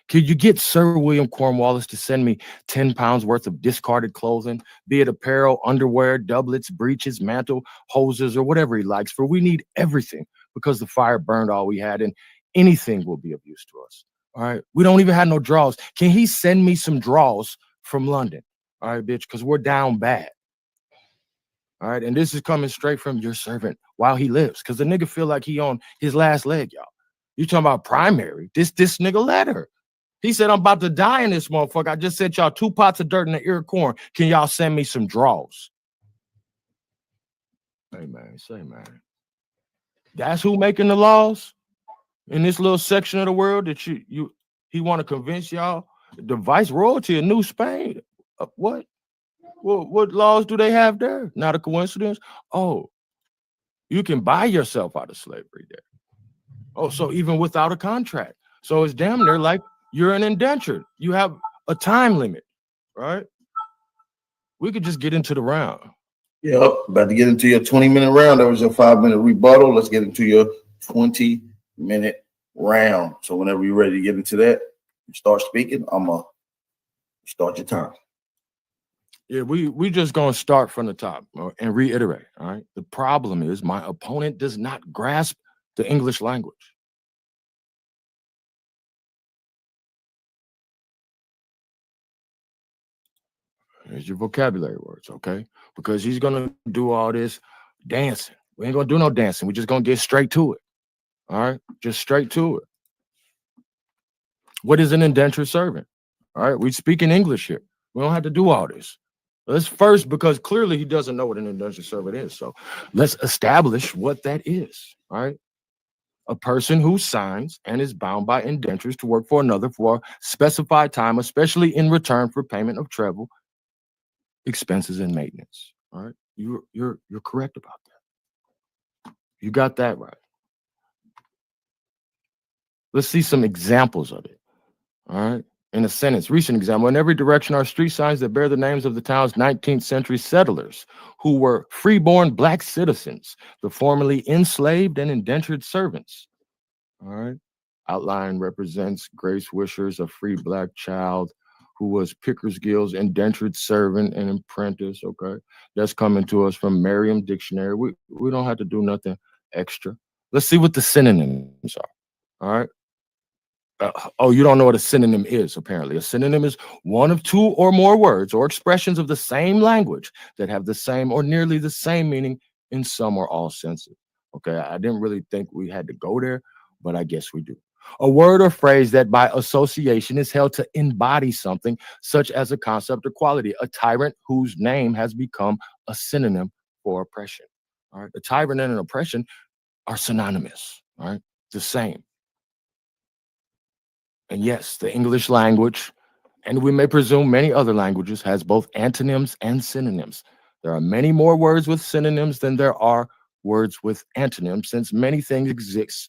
Could you get Sir William Cornwallis to send me 10 pounds worth of discarded clothing, be it apparel, underwear, doublets, breeches, mantle, hoses, or whatever he likes, for we need everything because the fire burned all we had and anything will be of use to us. All right. We don't even have no draws. Can he send me some draws from London? All right, bitch, because we're down bad. All right. And this is coming straight from your servant while he lives, because the nigga feel like he on his last leg, y'all. You talking about primary. This nigga letter. He said, I'm about to die in this motherfucker. I just sent y'all 2 pots of dirt and an ear of corn. Can y'all send me some draws? Hey, man, say, man. That's who making the laws in this little section of the world that he want to convince y'all? The viceroyalty of New Spain. What? Well, what laws do they have there? Not a coincidence. Oh, you can buy yourself out of slavery there. Oh, so even without a contract. So it's damn near like you're an indentured. You have a time limit, right? We could just get into the round. Yep, about to get into your 20-minute round. That was your 5-minute rebuttal. Let's get into your 20-minute round. So whenever you're ready to get into that, you start speaking. I'm gonna start your time. Yeah, we just gonna start from the top and reiterate. All right. The problem is my opponent does not grasp the English language. Here's your vocabulary words, okay? Because he's gonna do all this dancing. We ain't gonna do no dancing. We're just gonna get straight to it. All right, just straight to it. What is an indentured servant? All right, we speak in English here. We don't have to do all this. Let's first, because clearly he doesn't know what an indentured servant is. So let's establish what that is. All right. A person who signs and is bound by indentures to work for another for a specified time, especially in return for payment of travel, expenses, and maintenance. All right. You're correct about that. You got that right. Let's see some examples of it. All right. In a sentence, recent example, in every direction are street signs that bear the names of the town's 19th century settlers who were freeborn black citizens, the formerly enslaved and indentured servants. All right. Outline represents Grace Wishers, a free black child who was Pickersgill's indentured servant and apprentice. Okay, that's coming to us from Merriam Dictionary. We don't have to do nothing extra. Let's see what the synonyms are. All right. Oh, you don't know what a synonym is, apparently. A synonym is one of two or more words or expressions of the same language that have the same or nearly the same meaning in some or all senses. Okay, I didn't really think we had to go there, but I guess we do. A word or phrase that by association is held to embody something, such as a concept or quality. A tyrant whose name has become a synonym for oppression. All right, a tyrant and an oppression are synonymous. All right, the same. And yes, the English language, and we may presume many other languages, has both antonyms and synonyms. There are many more words with synonyms than there are words with antonyms, since many things exist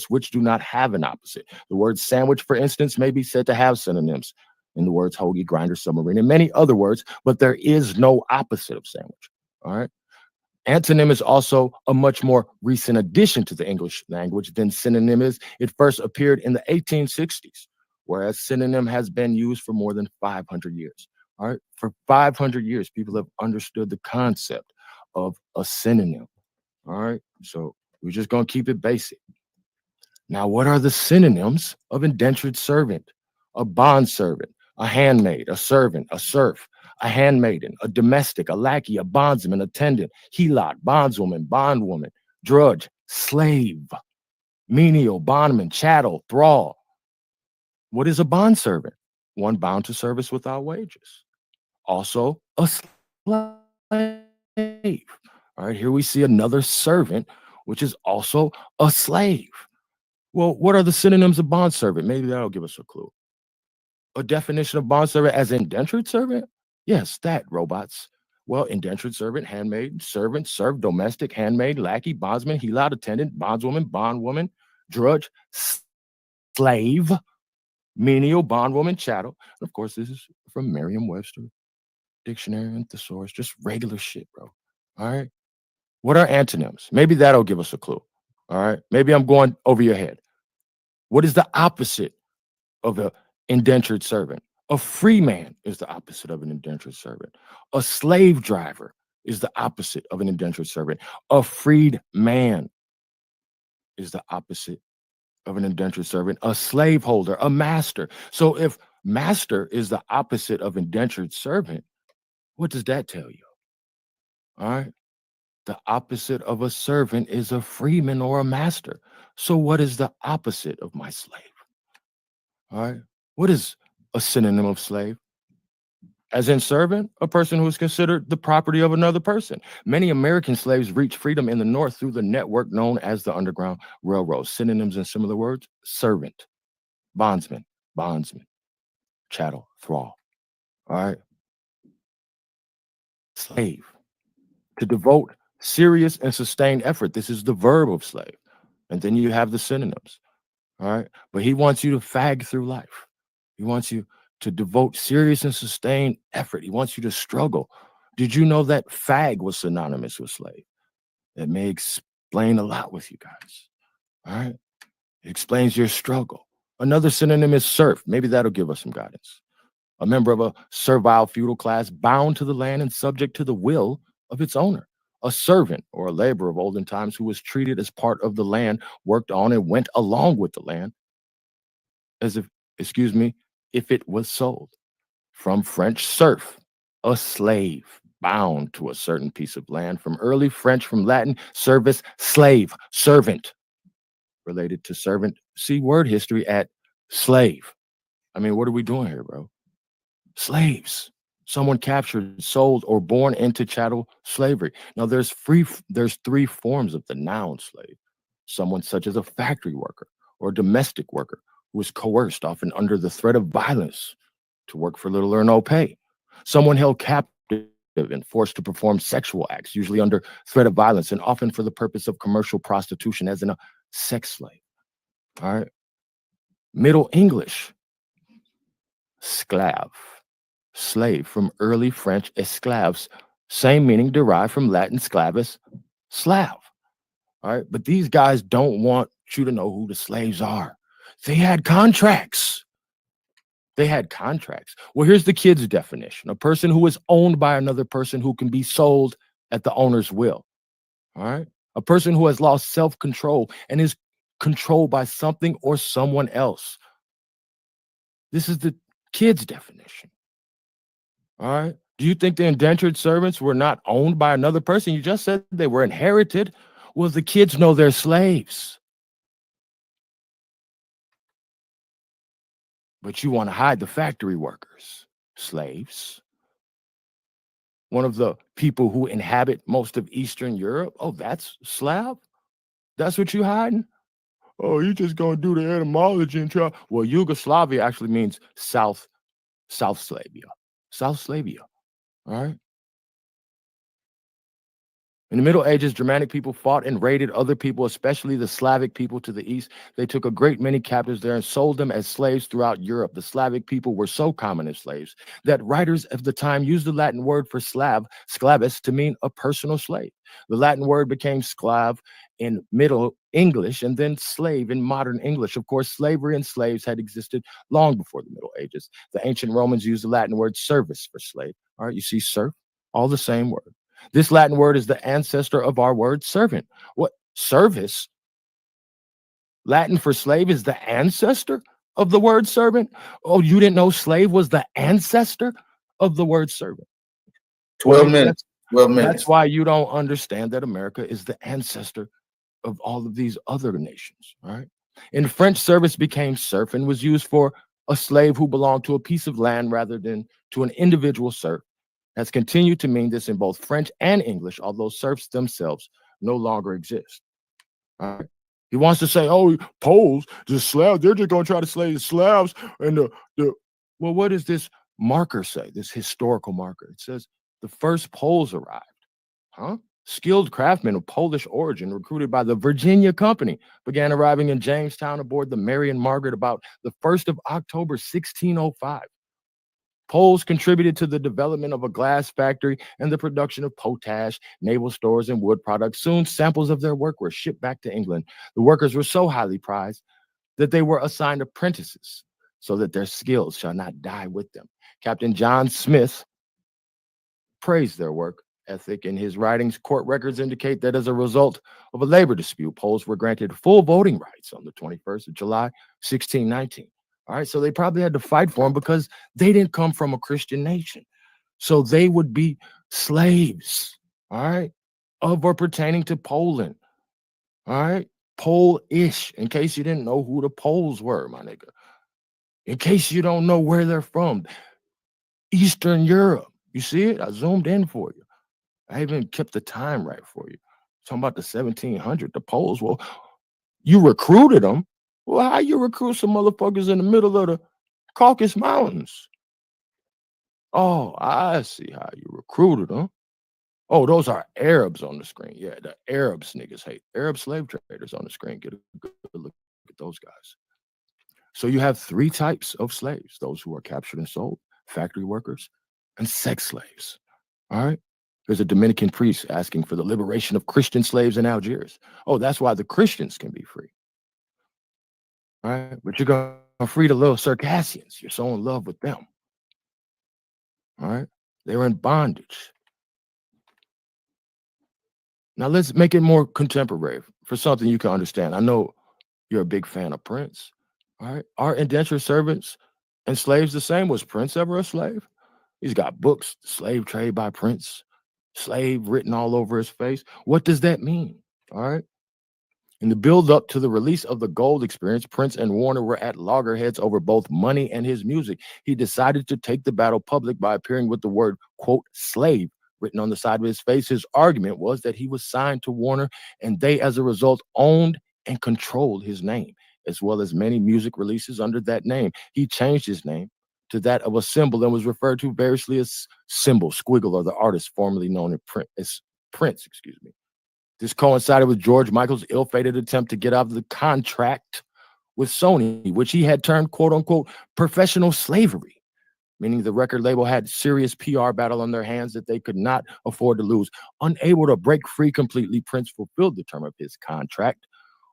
which do not have an opposite. The word sandwich, for instance, may be said to have synonyms in the words hoagie, grinder, submarine, and many other words, but there is no opposite of sandwich. All right. Antonym is also a much more recent addition to the English language than synonym is. It first appeared in the 1860s, whereas synonym has been used for more than 500 years. All right, for 500 years, people have understood the concept of a synonym. All right, so we're just going to keep it basic. Now, what are the synonyms of indentured servant? A bondservant, a handmaid, a servant, a serf, a handmaiden, a domestic, a lackey, a bondsman, attendant, helot, bondswoman, bondwoman, drudge, slave, menial, bondman, chattel, thrall. What is a bondservant? One bound to service without wages. Also, a slave. All right, here we see another servant, which is also a slave. Well, what are the synonyms of bondservant? Maybe that'll give us a clue. A definition of bondservant as indentured servant? Yes, that, robots. Well, indentured servant, handmaid, servant, serf, domestic, handmaid, lackey, bondsman, helot, attendant, bondswoman, bondwoman, drudge, slave, menial, bondwoman, chattel. And of course, this is from Merriam-Webster Dictionary and thesaurus, just regular shit, bro. All right. What are antonyms? Maybe that'll give us a clue. All right. Maybe I'm going over your head. What is the opposite of an indentured servant? A free man is the opposite of an indentured servant. A slave driver is the opposite of an indentured servant. A freed man is the opposite of an indentured servant. A slaveholder, a master. So if master is the opposite of indentured servant, what does that tell you? All right. The opposite of a servant is a freeman or a master. So what is the opposite of my slave? All right. What is a synonym of slave? As in servant, a person who is considered the property of another person. Many American slaves reached freedom in the North through the network known as the Underground Railroad. Synonyms and similar words: servant, bondsman, chattel, thrall. All right. Slave, to devote serious and sustained effort. This is the verb of slave. And then you have the synonyms. All right. But he wants you to fag through life. He wants you to devote serious and sustained effort. He wants you to struggle. Did you know that fag was synonymous with slave? That may explain a lot with you guys. All right. It explains your struggle. Another synonym is serf. Maybe that'll give us some guidance. A member of a servile feudal class bound to the land and subject to the will of its owner. A servant or a laborer of olden times who was treated as part of the land, worked on and went along with the land as if, if it was sold. From French serf, a slave bound to a certain piece of land. From early French, from Latin, service, slave, servant. Related to servant, see word history at slave. I mean, what are we doing here, bro? Slaves. Someone captured, sold, or born into chattel slavery. Now, there's three forms of the noun slave. Someone such as a factory worker or a domestic worker who is coerced, often under the threat of violence, to work for little or no pay. Someone held captive and forced to perform sexual acts, usually under threat of violence and often for the purpose of commercial prostitution, as in a sex slave. All right. Middle English, sclave. Slave, from early French esclaves, same meaning, derived from Latin sclavus, slave. All right, but these guys don't want you to know who the slaves are. They had contracts. They had contracts. Well, here's the kid's definition: a person who is owned by another person who can be sold at the owner's will. All right. A person who has lost self-control and is controlled by something or someone else. This is the kid's definition. All right. Do you think the indentured servants were not owned by another person? You just said they were inherited. Well, the kids know they're slaves. But you want to hide the factory workers, slaves. One of the people who inhabit most of Eastern Europe. Oh, that's Slav? That's what you hiding? Oh, you just gonna do the etymology and try. Well, Yugoslavia actually means South Slavia. South Slavia. All right. In the Middle Ages, Germanic people fought and raided other people, especially the Slavic people to the east. They took a great many captives there and sold them as slaves throughout Europe. The Slavic people were so common as slaves that writers of the time used the Latin word for Slav, sklavus, to mean a personal slave. The Latin word became sklav in Middle English and then slave in modern English. Of course, slavery and slaves had existed long before the Middle Ages. The ancient Romans used the Latin word servus for slave. All right, you see serf, all the same word. This Latin word is the ancestor of our word servant. What? Service? Latin for slave is the ancestor of the word servant? Oh, you didn't know slave was the ancestor of the word servant? 12 minutes. 12 minutes. That's why you don't understand that America is the ancestor of all of these other nations, right? In French, service became serf and was used for a slave who belonged to a piece of land rather than to an individual serf. Has continued to mean this in both French and English, although serfs themselves no longer exist. All right. He wants to say, oh, Poles, the Slavs, they're just going to try to slay the Slavs. And well, what does this marker say, this historical marker? It says the first Poles arrived. Huh? Skilled craftsmen of Polish origin, recruited by the Virginia Company, began arriving in Jamestown aboard the Mary and Margaret about the 1st of October, 1605. Poles contributed to the development of a glass factory and the production of potash, naval stores, and wood products. Soon, samples of their work were shipped back to England. The workers were so highly prized that they were assigned apprentices so that their skills shall not die with them. Captain John Smith praised their work ethic in his writings. Court records indicate that as a result of a labor dispute, Poles were granted full voting rights on the 21st of July, 1619. All right, so they probably had to fight for them because they didn't come from a Christian nation. So they would be slaves, all right, of or pertaining to Poland, all right, Polish, in case you didn't know who the Poles were, my nigga. In case you don't know where they're from, Eastern Europe. You see it? I zoomed in for you. I even kept the time right for you. Talking about the 1700, the Poles. Well, you recruited them. Well, how you recruit some motherfuckers in the middle of the Caucasus Mountains? Oh, I see how you recruited them. Oh, those are Arabs on the screen. Yeah, the Arabs niggas hate. Arab slave traders on the screen. Get a good look at those guys. So you have three types of slaves: those who are captured and sold, factory workers, and sex slaves. All right. There's a Dominican priest asking for the liberation of Christian slaves in Algiers. Oh, that's why the Christians can be free. All right. But you're going to free the little Circassians. You're so in love with them. All right. They were in bondage. Now let's make it more contemporary for something you can understand. I know you're a big fan of Prince. All right. Are indentured servants and slaves the same? Was Prince ever a slave? He's got books, Slave Trade by Prince, slave written all over his face. What does that mean? All right. In the build up to the release of the Gold Experience, Prince and Warner were at loggerheads over both money and his music. He decided to take the battle public by appearing with the word, quote, slave written on the side of his face. His argument was that he was signed to Warner and they, as a result, owned and controlled his name, as well as many music releases under that name. He changed his name to that of a symbol and was referred to variously as Symbol, Squiggle, or the artist formerly known as Prince. This coincided with George Michael's ill-fated attempt to get out of the contract with Sony, which he had termed, quote unquote, professional slavery, meaning the record label had serious PR battle on their hands that they could not afford to lose. Unable to break free completely, Prince fulfilled the term of his contract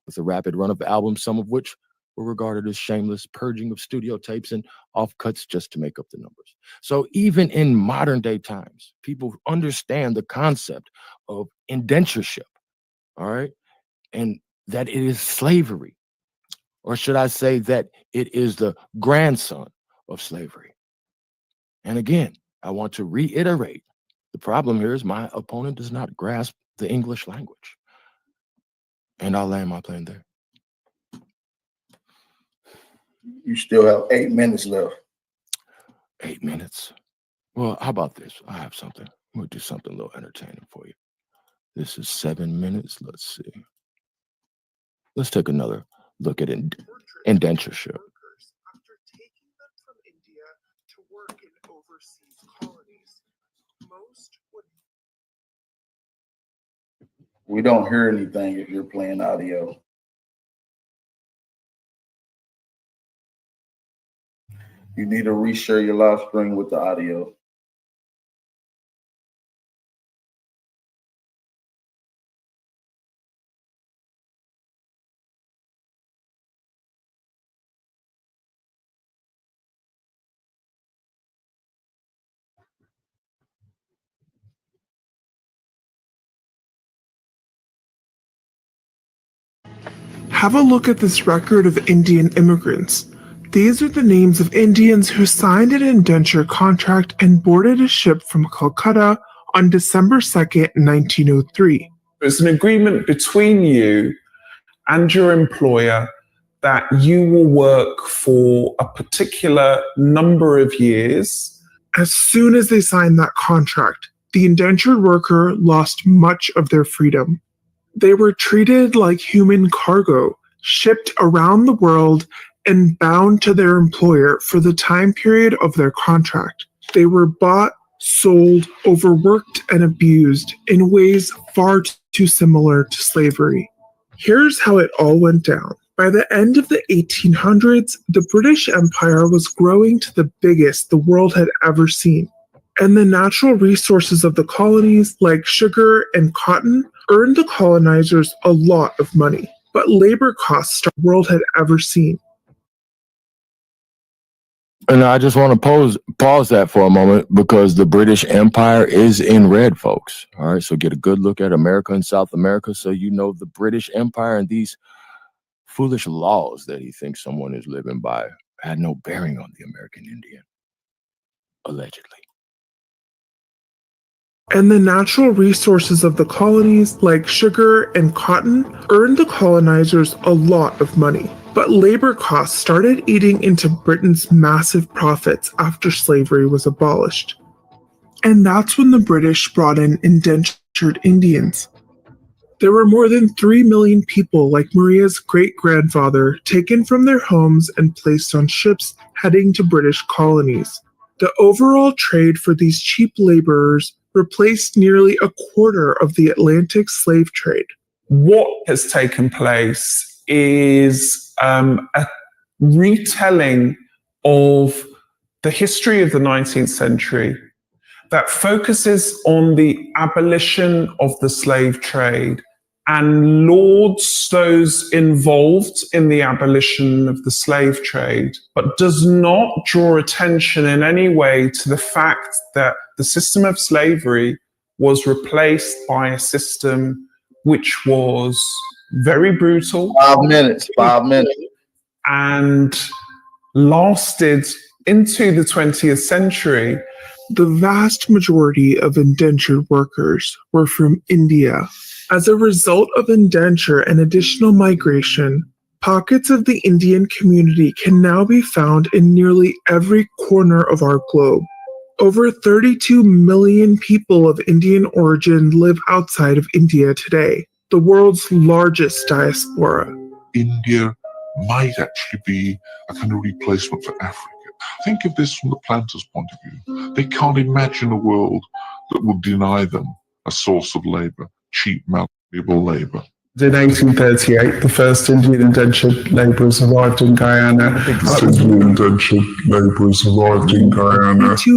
with a rapid run of albums, some of which were regarded as shameless purging of studio tapes and offcuts just to make up the numbers. So even in modern day times, people understand the concept of indentureship, all right? And that it is slavery, or should I say that it is the grandson of slavery. And again, I want to reiterate, the problem here is my opponent does not grasp the English language. And I'll land my plane there. You still have 8 minutes left. 8 minutes. Well, how about this? I have something. We'll do something a little entertaining for you. This is 7 minutes. Let's see. Let's take another look at indentureship. After taking them from India to work in overseas colonies, most would. We don't hear anything if you're playing audio. You need to reshare your live stream with the audio. Have a look at this record of Indian immigrants. These are the names of Indians who signed an indenture contract and boarded a ship from Calcutta on December 2nd, 1903. It's an agreement between you and your employer that you will work for a particular number of years. As soon as they signed that contract, the indentured worker lost much of their freedom. They were treated like human cargo, shipped around the world and bound to their employer for the time period of their contract. They were bought, sold, overworked, and abused in ways far too similar to slavery. Here's how it all went down. By the end of the 1800s, the British Empire was growing to the biggest the world had ever seen. And the natural resources of the colonies, like sugar and cotton, earned the colonizers a lot of money. But labor costs the world had ever seen. And I just want to pause that for a moment, because the British Empire is in red, folks. All right, so get a good look at America and South America so you know the British Empire and these foolish laws that he thinks someone is living by had no bearing on the American Indian, allegedly. And the natural resources of the colonies, like sugar and cotton, earned the colonizers a lot of money. But labor costs started eating into Britain's massive profits after slavery was abolished. And that's when the British brought in indentured Indians. There were more than 3 million people like Maria's great-grandfather taken from their homes and placed on ships heading to British colonies. The overall trade for these cheap laborers replaced nearly a quarter of the Atlantic slave trade. What has taken place is a retelling of the history of the 19th century that focuses on the abolition of the slave trade and lauds those involved in the abolition of the slave trade, but does not draw attention in any way to the fact that the system of slavery was replaced by a system which was very brutal. 5 minutes, 5 minutes. And lasted into the 20th century. The vast majority of indentured workers were from India. As a result of indenture and additional migration, pockets of the Indian community can now be found in nearly every corner of our globe. Over 32 million people of Indian origin live outside of India today, the world's largest diaspora. India might actually be a kind of replacement for Africa. Think of this from the planters' point of view. They can't imagine a world that would deny them a source of labor, cheap, malleable labor. In 1838, the first Indian indentured laborers arrived in Guyana. 32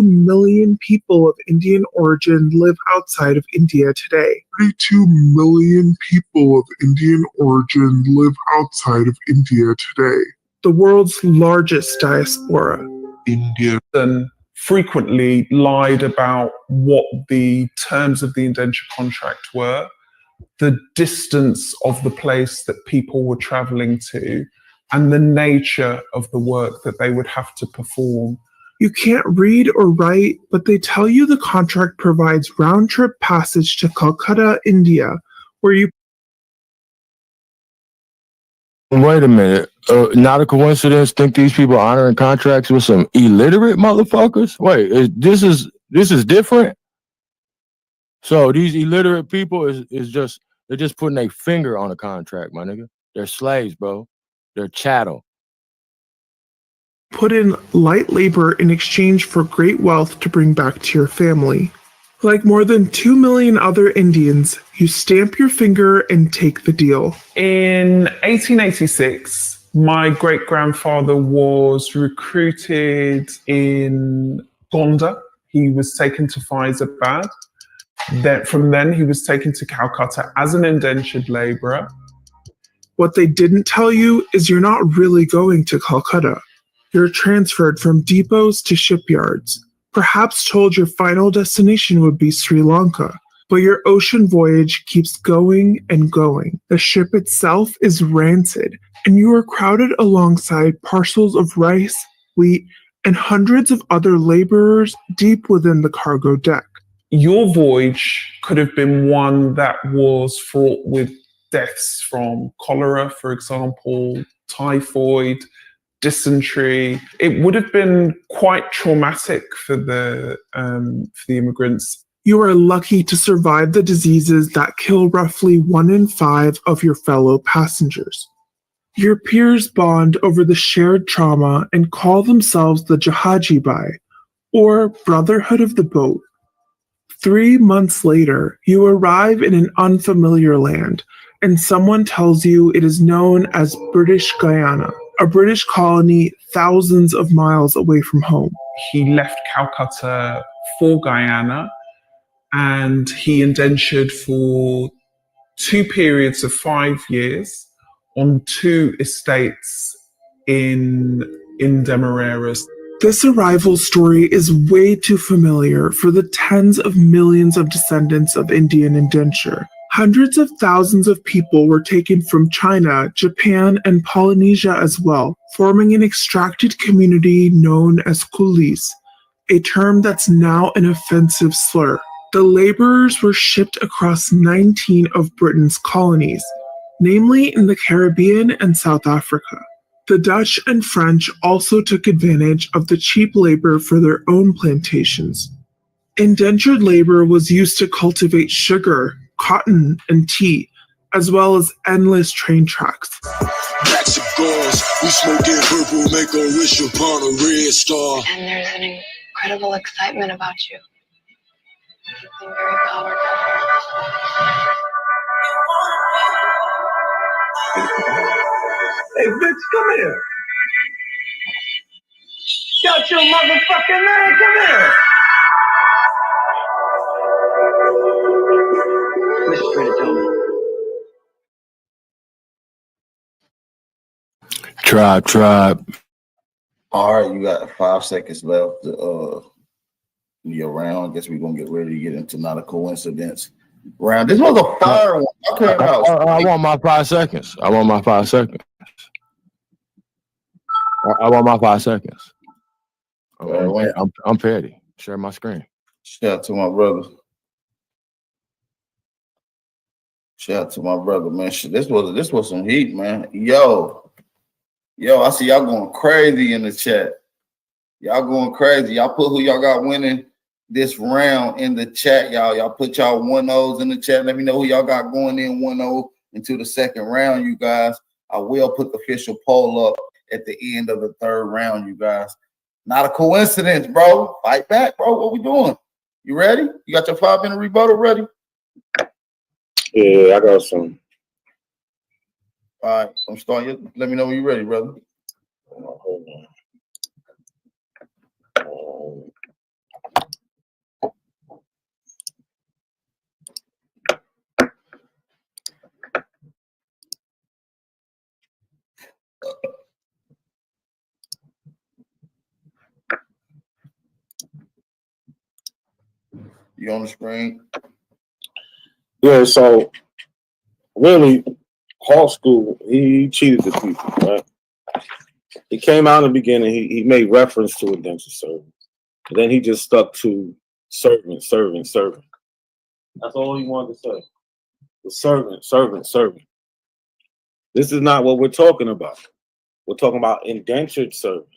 million people of Indian origin live outside of India today. 32 million people of Indian origin live outside of India today. the world's largest diaspora. India And frequently lied about what the terms of the indenture contract were, the distance of the place that people were traveling to, and the nature of the work that they would have to perform. You can't read or write, but they tell you the contract provides round-trip passage to Calcutta, India, where you... Wait a minute. Not a coincidence. Think these people honoring contracts with some illiterate motherfuckers? Wait, this is different. So these illiterate people is just they're just putting a finger on a contract, my nigga. They're slaves, bro. They're chattel. Put in light labor in exchange for great wealth to bring back to your family. Like more than 2 million other Indians, you stamp your finger and take the deal. In 1886, my great-grandfather was recruited in Gonda. He was taken to Faizabad. From then, he was taken to Calcutta as an indentured laborer. What they didn't tell you is you're not really going to Calcutta. You're transferred from depots to shipyards, perhaps told your final destination would be Sri Lanka. But your ocean voyage keeps going and going. The ship itself is rancid, and you are crowded alongside parcels of rice, wheat, and hundreds of other laborers deep within the cargo deck. Your voyage could have been one that was fraught with deaths from cholera, for example, typhoid, dysentery. It would have been quite traumatic for the immigrants. You are lucky to survive the diseases that kill roughly 1 in 5 of your fellow passengers. Your peers bond over the shared trauma and call themselves the Jahaji Bai, or Brotherhood of the Boat. 3 months later, you arrive in an unfamiliar land, and someone tells you it is known as British Guyana, a British colony thousands of miles away from home. He left Calcutta for Guyana, and he indentured for 2 periods of 5 years on 2 estates in Demerara. This arrival story is way too familiar for the tens of millions of descendants of Indian indenture. Hundreds of thousands of people were taken from China, Japan, and Polynesia as well, forming an extracted community known as coolies, a term that's now an offensive slur. The laborers were shipped across 19 of Britain's colonies, namely in the Caribbean and South Africa. The Dutch and French also took advantage of the cheap labor for their own plantations. Indentured labor was used to cultivate sugar, cotton, and tea, as well as endless train tracks. Black cigars, we smoking purple, make a wish upon a red star. And there's an incredible excitement about you. Something very powerful. Hey, bitch, come here. Shut your motherfucking man, come here. Mr. Predator. Tribe. All right, you got 5 seconds left to your round. I guess we're gonna get ready to get into not a coincidence round. This was a fire one. I want my 5 seconds. I want my 5 seconds. I want my 5 seconds. I'm petty. Share my screen. Shout out to my brother. Shout out to my brother, man. This was some heat, man. Yo, I see y'all going crazy in the chat. Y'all going crazy. Y'all put who y'all got winning this round in the chat, y'all. Y'all put y'all 1-0s in the chat. Let me know who y'all got going in 1-0 into the second round, you guys. I will put the official poll up at the end of the third round, you guys. Not a coincidence, bro. Fight back, bro. What we doing? You ready? You got your 5-minute rebuttal ready? Yeah, I got some. All right, I'm starting. Let me know when you're ready, brother. Hold on. You on the screen? Yeah, so really, Hall School, he cheated the people, right? He came out in the beginning, he made reference to indentured servants. And then he just stuck to servant. That's all he wanted to say. The servant. This is not what we're talking about. We're talking about indentured servants.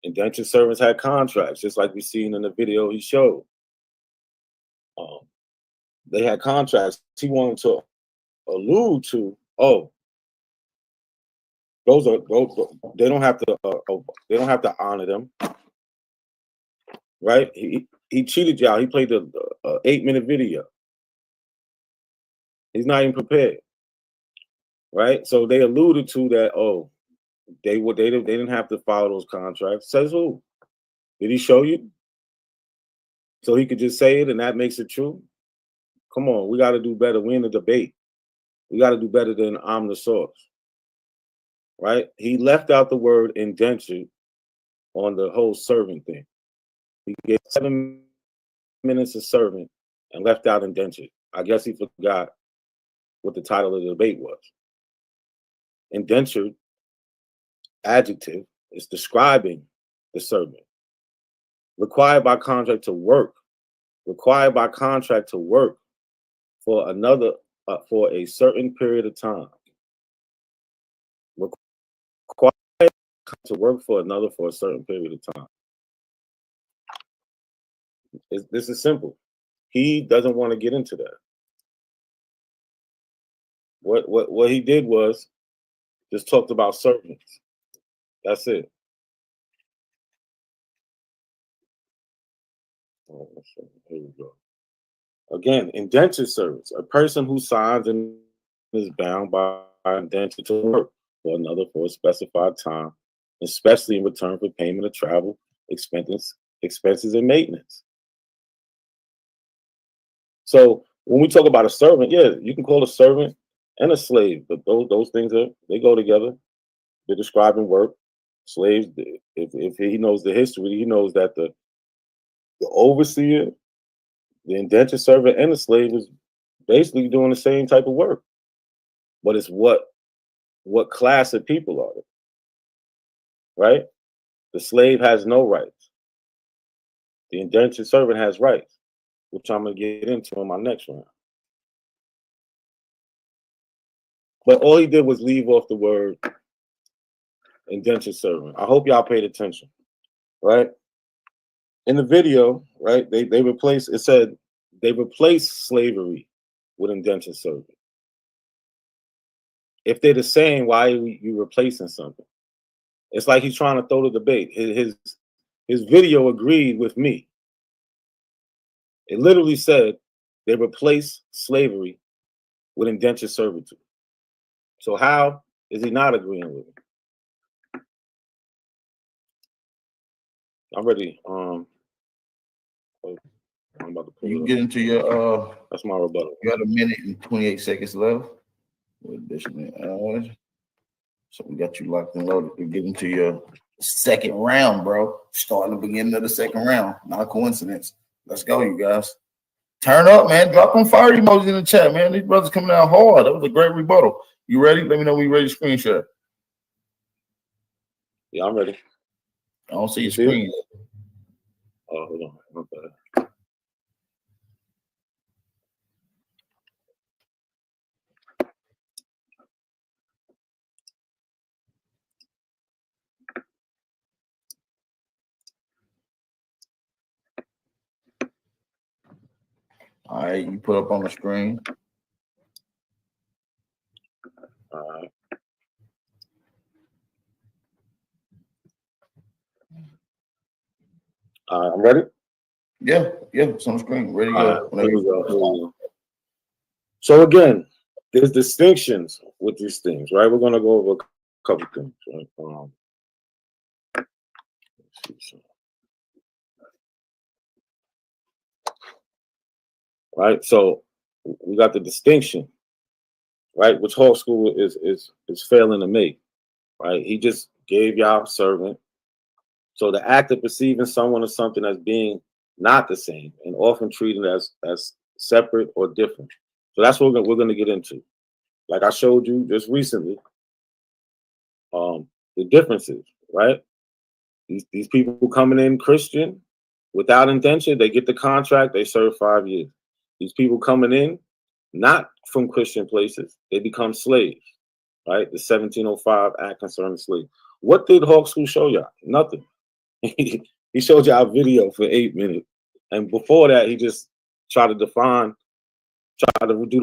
Indentured servants had contracts, just like we seen in the video he showed. They had contracts. He wanted to allude to, those they don't have to honor them, right? He cheated y'all. He played the 8-minute video. He's not even prepared, right? So they alluded to that. They didn't have to follow those contracts. Says who? Did he show you? So he could just say it and that makes it true? Come on, we got to do better. We're in the debate. We got to do better than I'm the source, right? He left out the word indentured on the whole servant thing. He gave 7 minutes of servant and left out indentured. I guess he forgot what the title of the debate was. Indentured, adjective, is describing the servant. Required by contract to work. Required by contract to work for another, for a certain period of time. Required to work for another for a certain period of time. This is simple. He doesn't want to get into that. What he did was just talked about servants. That's it. Here we go. Again, indentured servants, a person who signs and is bound by indenture to work for another for a specified time, especially in return for payment of travel expenses and maintenance. So when we talk about a servant, yeah, you can call a servant and a slave, but those things they go together. They're describing work. Slaves, if he knows the history, he knows that the overseer, the indentured servant, and the slave is basically doing the same type of work. But it's what class of people are they? Right? The slave has no rights. The indentured servant has rights, which I'm going to get into in my next round. But all he did was leave off the word indentured servant. I hope y'all paid attention, right? In the video, right, they replaced, it said they replaced slavery with indentured servant. If they're the same, why are you replacing something? It's like he's trying to throw the debate. His video agreed with me. It literally said they replaced slavery with indentured servitude. So how is he not agreeing with it? I'm ready. I'm about to pull You get into your that's my rebuttal. You got 1 minute and 28 seconds left. So we got you locked and loaded. We get into your second round, bro. Starting the beginning of the second round. Not a coincidence. Let's go, you guys. Turn up, man. Drop them fire emojis in the chat, man. These brothers coming out hard. That was a great rebuttal. You ready? Let me know when you're ready to screen share. Yeah, I'm ready. I don't see your screen. Oh, hold on. My bad. All right, you put up on the screen. All right. I'm ready? Yeah, it's on the screen. Ready to go. Here we go. So again, there's distinctions with these things, right? We're gonna go over a couple things, right? Right, so we got the distinction, right, which Hall School is failing to make, right? He just gave y'all servant. So the act of perceiving someone or something as being not the same, and often treated as separate or different. So that's what we're going to get into. Like I showed you just recently, the differences, right? These people coming in Christian without indenture, they get the contract, they serve 5 years. These people coming in not from Christian places, they become slaves, right? The 1705 Act concerning slaves. What did Hawk School show y'all? Nothing. He showed y'all a video for 8 minutes. And before that, he just tried to do the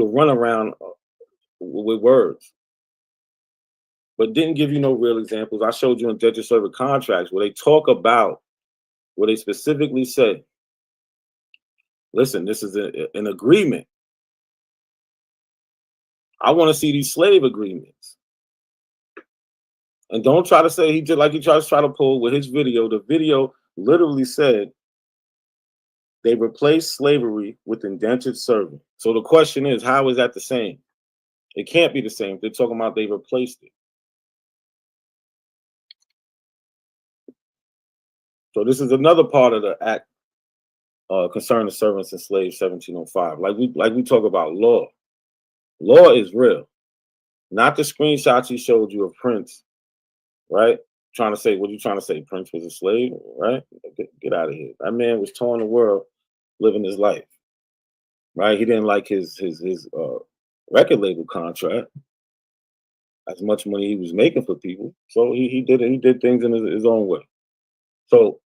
runaround with words, but didn't give you no real examples. I showed you indentured servant contracts where they talk about, where they specifically say, listen, this is an agreement. I want to see these slave agreements. And don't try to say he tries to try to pull with his video. The video literally said they replaced slavery with indentured servant. So the question is, how is that the same? It can't be the same. They're talking about they replaced it. So this is another part of the act concerning servants and slaves, 1705. Like we talk about law. Law is real. Not the screenshots he showed you of Prince, right? Trying to say, what are you trying to say? Prince was a slave, right? Get out of here. That man was touring the world, living his life, right? He didn't like his record label contract, as much money he was making for people. So he did things in his own way. So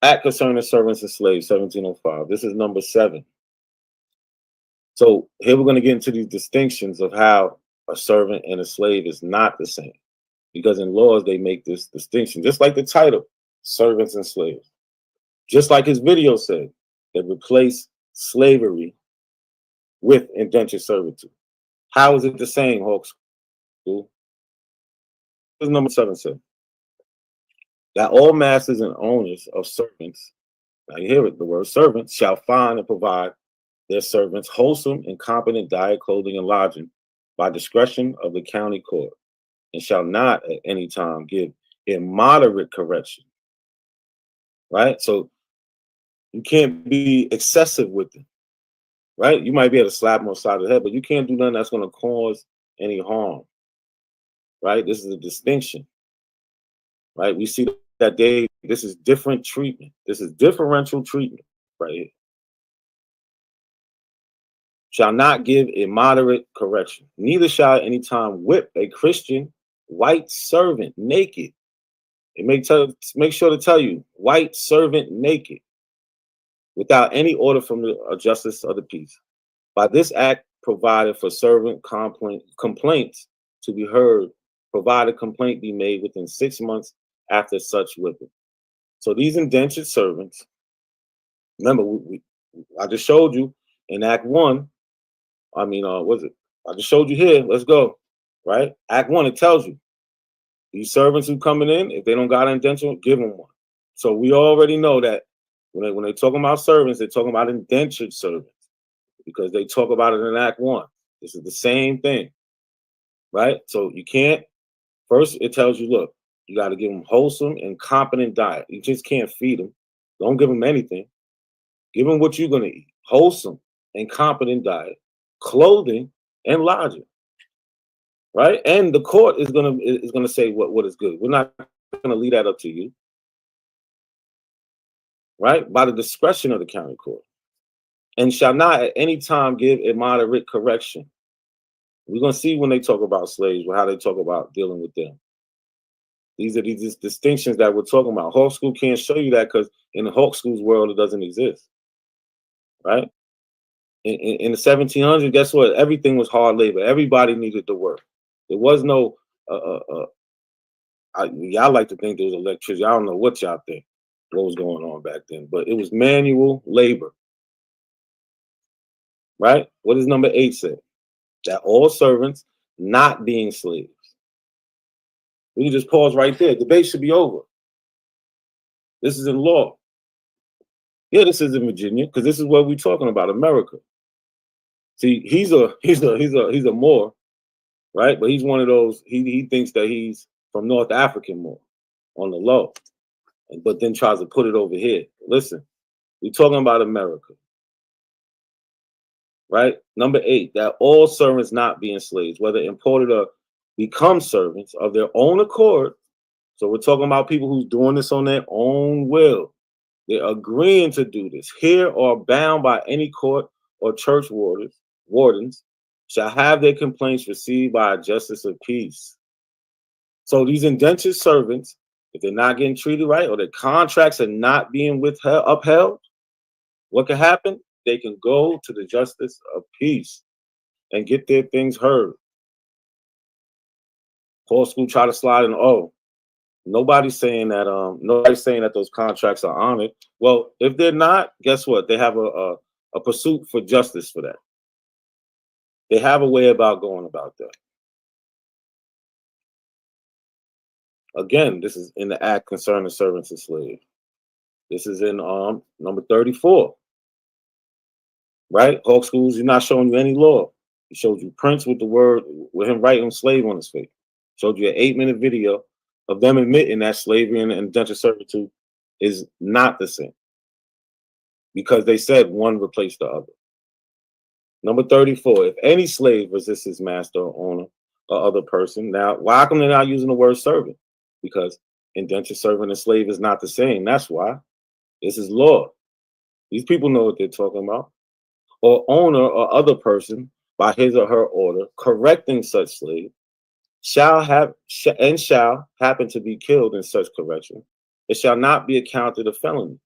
Act concerning servants and slaves, 1705. This is number 7. So here we're going to get into these distinctions of how a servant and a slave is not the same. Because in laws, they make this distinction, just like the title, servants and slaves. Just like his video said, they replace slavery with indentured servitude. How is it the same, Hawk School? This is number 7 said. That all masters and owners of servants, now you hear it, the word servants, shall find and provide their servants wholesome and competent diet, clothing, and lodging by discretion of the county court, and shall not at any time give immoderate correction. Right? So you can't be excessive with them. Right? You might be able to slap them on the side of the head, but you can't do nothing that's going to cause any harm. Right? This is a distinction. Right? We see that this is different treatment. This is differential treatment right here. Shall not give immoderate correction. Neither shall at any time whip a Christian white servant naked. It make sure to tell you, white servant naked, without any order from the justice of the peace. By this act provided for servant complaints to be heard, provided complaint be made within 6 months after such whipping. So these indentured servants, remember, I just showed you in Act 1, I just showed you here, let's go, right? Act 1, it tells you, these servants who coming in, if they don't got an indenture, give them one. So we already know that when they talking about servants, they're talking about indentured servants because they talk about it in Act 1. This is the same thing, right? So you can't, first it tells you, look, you got to give them wholesome and competent diet. You just can't feed them. Don't give them anything. Give them what you're going to eat. Wholesome and competent diet, clothing, and lodging. Right? And the court is gonna say what is good. We're not gonna leave that up to you. Right? By the discretion of the county court. And shall not at any time give immoderate correction. We're gonna see when they talk about slaves, how they talk about dealing with them. These are these distinctions that we're talking about. Hawk School can't show you that because in the Hawk School's world, it doesn't exist. Right? In the 1700s, guess what? Everything was hard labor. Everybody needed to work. There was no, y'all like to think there was electricity. I don't know what y'all think, what was going on back then, but it was manual labor. Right? What does number 8 say? That all servants not being slaves. We can just pause right there. Debate should be over. This is in law. Yeah, this is in Virginia because this is what we're talking about, America. See, he's a Moor, right? But he's one of those. He thinks that he's from North African Moor on the low, but then tries to put it over here. Listen, We're talking about America. Right? Number 8, that all servants not be enslaved, whether imported or become servants of their own accord. So we're talking about people who's doing this on their own will. They're agreeing to do this here or bound by any court or church wardens shall have their complaints received by a justice of peace. So these indentured servants, if they're not getting treated right or their contracts are not being upheld, what can happen? They can go to the justice of peace and get their things heard. Paul School try to slide in, nobody's saying that those contracts are honored. Well, if they're not, guess what? They have a pursuit for justice for that. They have a way about going about that. Again, this is in the act concerning servants and slaves. This is in number 34. Right? Hawk Schools, he's not showing you any law. He showed you prints with him writing slave on his face. Showed you an 8-minute video of them admitting that slavery and indentured servitude is not the same. Because they said one replaced the other. Number 34, if any slave resists his master or owner or other person. Now, why come they're not using the word servant? Because indentured servant and slave is not the same. That's why. This is law. These people know what they're talking about. Or owner or other person by his or her order correcting such slave shall happen to be killed in such correction. It shall not be accounted a felony,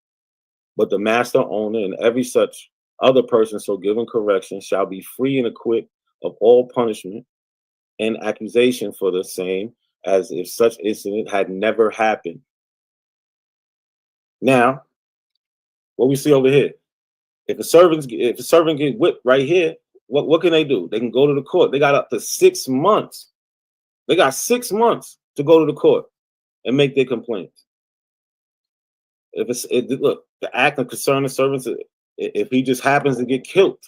but the master, owner, and every such other person so given correction shall be free and acquit of all punishment and accusation for the same, as if such incident had never happened. Now, what we see over here, if a servant get whipped right here, what can they do? They can go to the court. They got up to 6 months. They got 6 months to go to the court and make their complaints. Look, the act of concerning servants, if he just happens to get killed,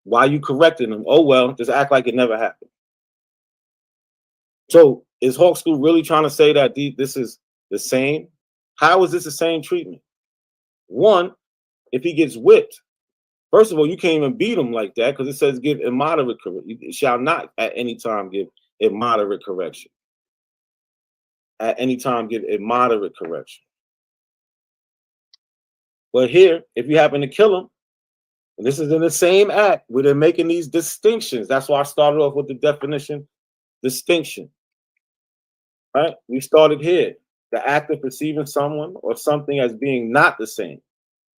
why are you correcting him? Oh, well, just act like it never happened. So is Hawk School really trying to say that this is the same? How is this the same treatment? One, if he gets whipped, first of all, you can't even beat him like that because it says give immoderate correction. You shall not at any time give immoderate correction. At any time give immoderate correction. But here, if you happen to kill him, and this is in the same act where they're making these distinctions. That's why I started off with the definition, distinction. Right? We started here. The act of perceiving someone or something as being not the same,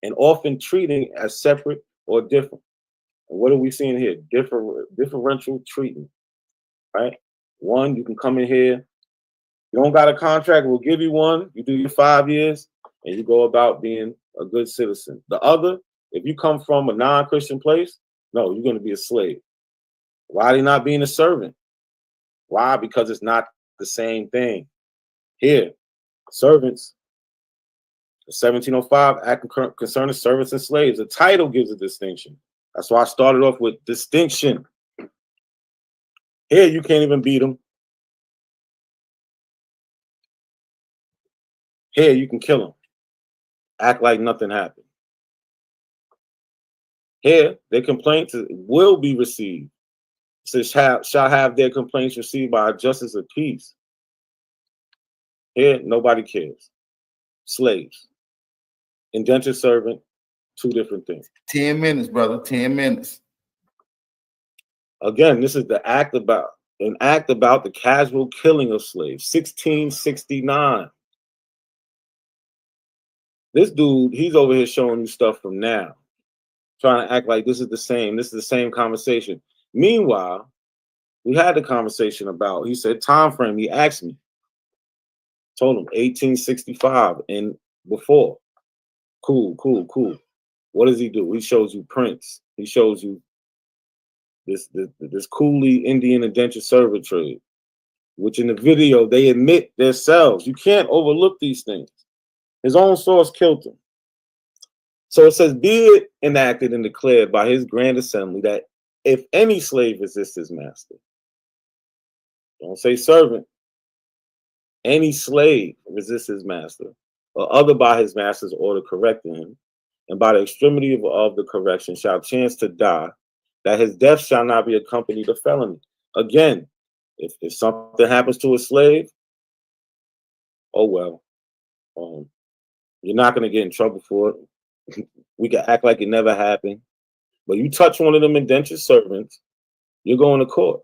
and often treating as separate or different. And what are we seeing here? Differential treatment. Right? One, you can come in here. You don't got a contract, we'll give you one. You do your 5 years, and you go about being a good citizen. The other, if you come from a non-Christian place, no, you're going to be a slave. Why are they not being a servant? Why? Because it's not the same thing. Here, servants, the 1705 Act concerning servants and slaves, the title gives a distinction. That's why I started off with distinction. Here, you can't even beat them. Here, you can kill them. Act like nothing happened. Here, their complaints will be received. It says, shall have their complaints received by a justice of peace. Here, nobody cares. Slaves. Indentured servant, 2 different things. 10 minutes, brother, 10 minutes. Again, this is an act about the casual killing of slaves, 1669. This dude, he's over here showing you stuff from now, trying to act like this is the same conversation. Meanwhile, we had the conversation about, he said, time frame, he asked me, told him 1865 and before. Cool. What does he do? He shows you prints. He shows you this coolie Indian indentured servant trade, which in the video, they admit themselves. You can't overlook these things. His own source killed him. So it says, be it enacted and declared by his grand assembly that if any slave resists his master, don't say servant, any slave resists his master, or other by his master's order correcting him, and by the extremity of the correction shall chance to die, that his death shall not be accompanied of felony. Again, if something happens to a slave, oh well, you're not going to get in trouble for it. We can act like it never happened. But you touch one of them indentured servants, you're going to court.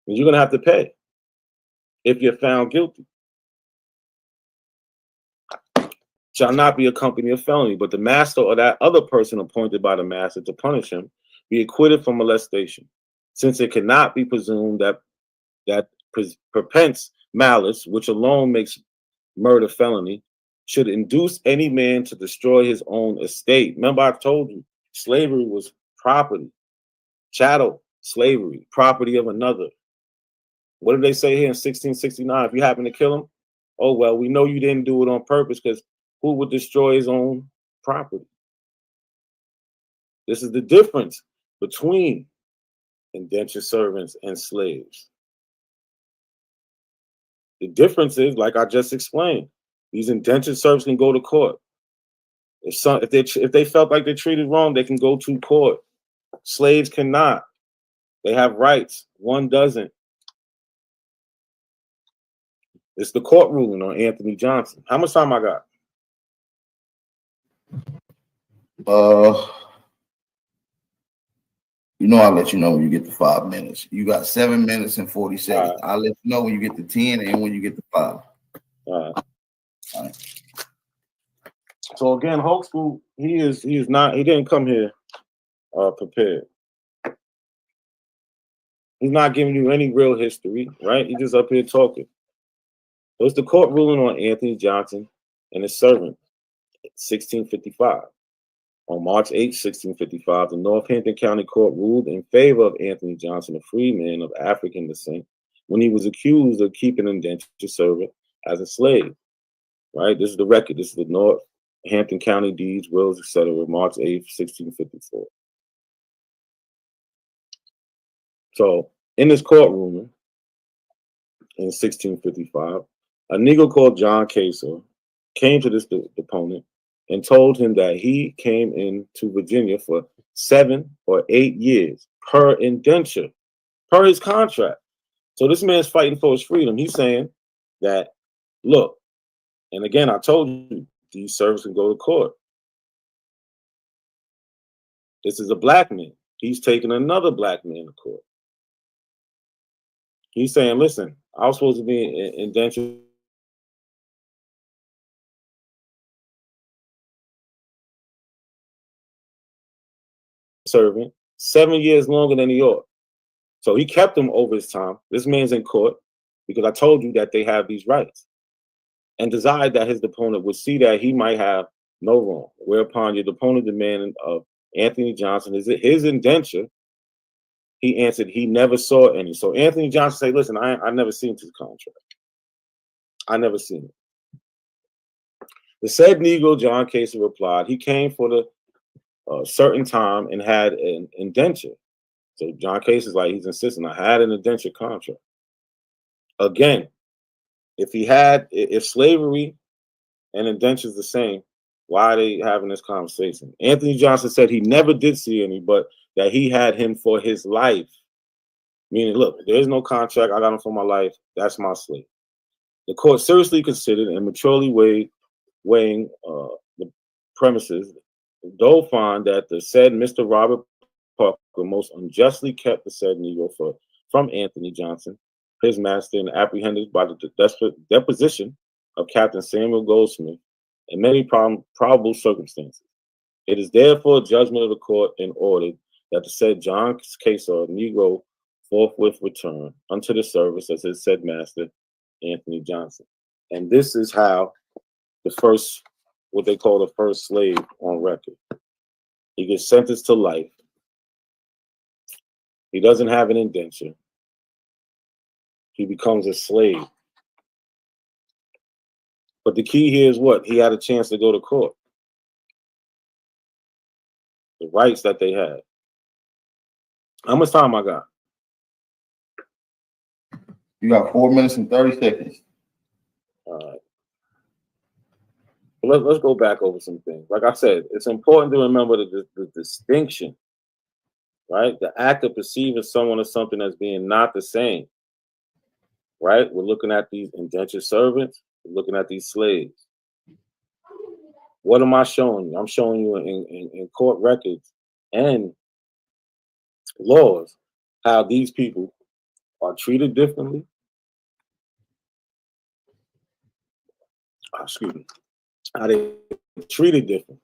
And you're going to have to pay if you're found guilty. Shall not be accompanied of felony, but the master or that other person appointed by the master to punish him be acquitted from molestation, since it cannot be presumed that prepense malice, which alone makes murder felony, should induce any man to destroy his own estate. Remember, I told you, slavery was property, chattel slavery, property of another. What did they say here in 1669? If you happen to kill him, oh well, we know you didn't do it on purpose, because who would destroy his own property? This is the difference between indentured servants and slaves. The difference is, like I just explained, these indentured servants can go to court. If they felt like they're treated wrong, they can go to court. Slaves cannot. They have rights. One doesn't. It's the court ruling on Anthony Johnson. How much time I got? You know, I'll let you know when you get to 5 minutes. You got 7 minutes and 40 seconds. Right. I'll let you know when you get to 10 and when you get to 5. All right. So again, Hulk School, he didn't come here prepared. He's not giving you any real history, right? He's just up here talking. So it's the court ruling on Anthony Johnson and his servant, 1655. On March 8, 1655, the Northampton County Court ruled in favor of Anthony Johnson, a free man of African descent, when he was accused of keeping an indentured servant as a slave. Right? This is the record. This is the Northampton County deeds, wills, etc., March 8, 1654. So in this court ruling in 1655, a Negro called John Kaser came to this deponent and told him that he came into Virginia for 7 or 8 years per indenture, per his contract. So this man's fighting for his freedom. He's saying that, look, and again, I told you, these servants can go to court. This is a black man. He's taking another black man to court. He's saying, listen, I was supposed to be in indenture servant 7 years longer than he ought. So he kept him over his time. This man's in court because I told you that they have these rights, and desired that his deponent would see that he might have no wrong. Whereupon your deponent demanded of Anthony Johnson, is it his indenture? He answered he never saw any. So Anthony Johnson said, listen, I never seen his contract. I never seen it. The said Negro, John Casey, replied, he came for the certain time and had an indenture. So John Case is like, he's insisting, I had an indenture contract. Again, if slavery and indenture is the same, why are they having this conversation? Anthony Johnson said he never did see any, but that he had him for his life. Meaning, look, there is no contract, I got him for my life, that's my slave. The court seriously considered and maturely weighing the premises, though find that the said Mr. Robert Parker most unjustly kept the said Negro from Anthony Johnson, his master, and apprehended by the deposition of Captain Samuel Goldsmith in many probable circumstances. It is therefore a judgment of the court and ordered that the said John Case or Negro forthwith return unto the service as his said master, Anthony Johnson. And this is how the first, what they call the first slave on record. He gets sentenced to life. He doesn't have an indenture. He becomes a slave. But the key here is what? He had a chance to go to court. The rights that they had. How much time I got? You got 4 minutes and 30 seconds. All right. let's go back over some things. Like I said, it's important to remember the distinction, right? The act of perceiving someone or something as being not the same, right? We're looking at these indentured servants. We're looking at these slaves. What am I showing you? I'm showing you in court records and laws how these people are treated differently. Excuse me. How they treated different,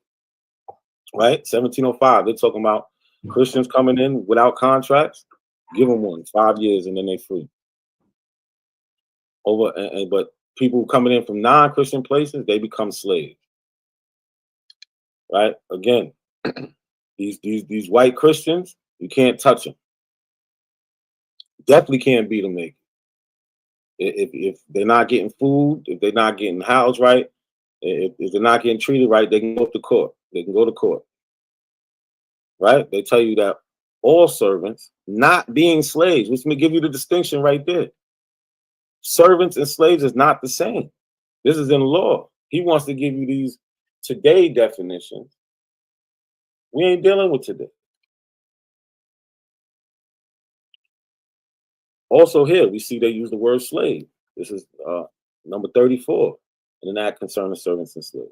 right? 1705, they're talking about Christians coming in without contracts, give them one, 5 years, and then they free. But people coming in from non-Christian places, they become slaves, right? Again, these white Christians, you can't touch them. Definitely can't beat them naked. If they're not getting food, if they're not getting housed right, if they're not getting treated right, they can go to court. They can go to court, right? They tell you that all servants, not being slaves, which may give you the distinction right there. Servants and slaves is not the same. This is in law. He wants to give you these today definitions. We ain't dealing with today. Also here, we see they use the word slave. This is number 34 in an act concerning servants and slaves.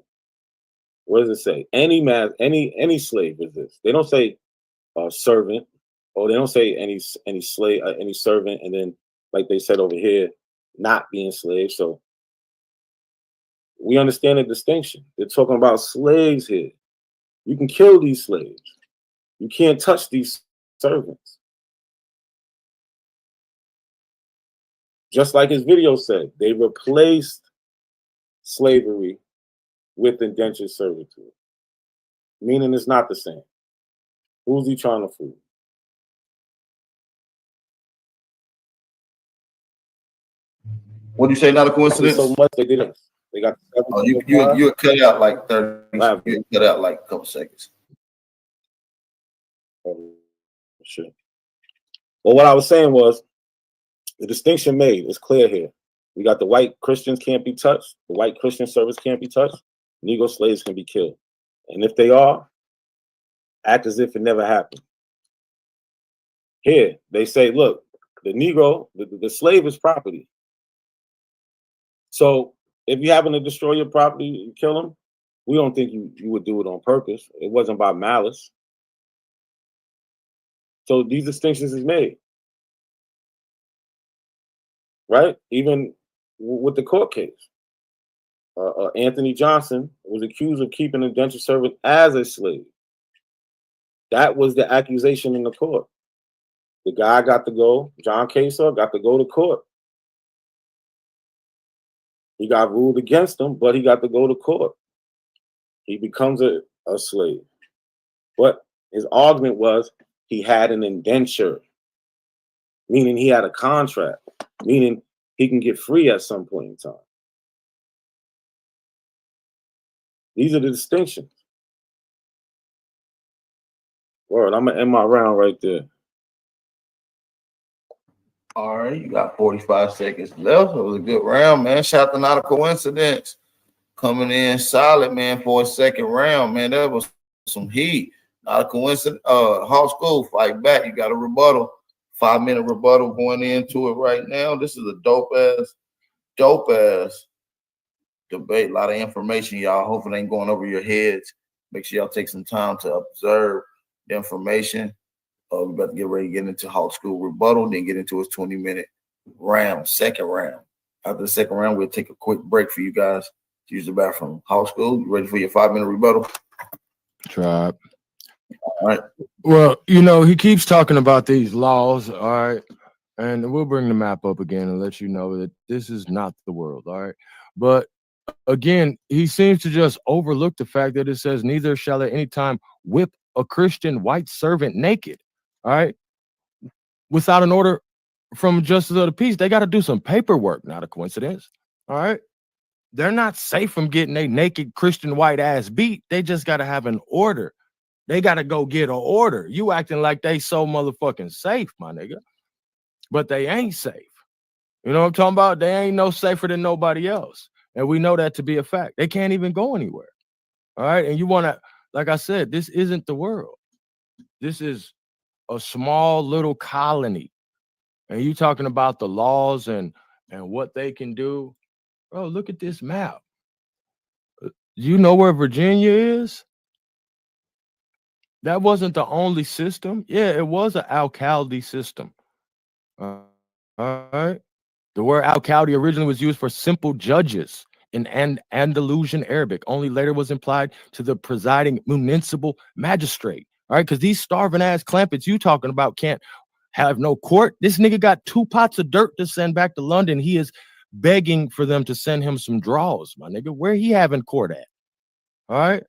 What does it say? Any slave is this. They don't say servant, or they don't say any slave, any servant, and then like they said over here, not being slaves. So we understand the distinction. They're talking about slaves here. You can kill these slaves. You can't touch these servants. Just like his video said, they replaced slavery with indentured servitude, meaning it's not the same. Who's he trying to fool? What do you say? Not a coincidence? So much they did it. They got. Oh, you cut out like 30. You cut out like a couple seconds. Oh, sure. Well, what I was saying was the distinction made is clear here. We got the white Christians can't be touched. The white Christian servants can't be touched. Negro slaves can be killed. And if they are, act as if it never happened. Here, they say, look, the Negro, the slave is property. So if you happen to destroy your property and kill him, we don't think you would do it on purpose. It wasn't by malice. So these distinctions is made. Right? Even with the court case. Anthony Johnson was accused of keeping an indentured servant as a slave. That was the accusation in the court. The guy got to go, John Kasor got to go to court. He got ruled against him, but he got to go to court. He becomes a slave. But his argument was he had an indenture, meaning he had a contract, meaning he can get free at some point in time. These are the distinctions. Word, I'm gonna end my round right there. All right, you got 45 seconds left. It was a good round, man. Shout out to Not a Coincidence. Coming in solid, man, for a second round, man. That was some heat. Not a coincidence. Hawk School, fight back. You got a rebuttal. 5-minute rebuttal going into it right now. This is a dope ass debate. A lot of information, y'all. Hopefully it ain't going over your heads. Make sure y'all take some time to observe the information. We're about to get ready to get into Hawk School rebuttal, then get into his 20-minute round, second round. After the second round, we'll take a quick break for you guys to use the bathroom. Hawk School, you ready for your 5-minute rebuttal? Tribe. All right. Well, you know, he keeps talking about these laws, all right? And we'll bring the map up again and let you know that this is not the world, all right? But again, he seems to just overlook the fact that it says, neither shall at any time whip a Christian white servant naked, all right? Without an order from justice of the peace. They got to do some paperwork, not a coincidence, all right? They're not safe from getting a naked Christian white ass beat. They just got to have an order. They got to go get an order. You acting like they so motherfucking safe, my nigga. But they ain't safe. You know what I'm talking about? They ain't no safer than nobody else. And we know that to be a fact. They can't even go anywhere. All right. And you want to, like I said, this isn't the world. This is a small little colony. And you talking about the laws and what they can do. Bro, look at this map. You know where Virginia is? That wasn't the only system. Yeah, it was an alcalde system. All right. The word alcalde originally was used for simple judges in Andalusian Arabic, only later was implied to the presiding municipal magistrate. All right, because these starving ass clampets you talking about can't have no court. This nigga got 2 pots of dirt to send back to London. He is begging for them to send him some draws, my nigga. Where he having court at? All right.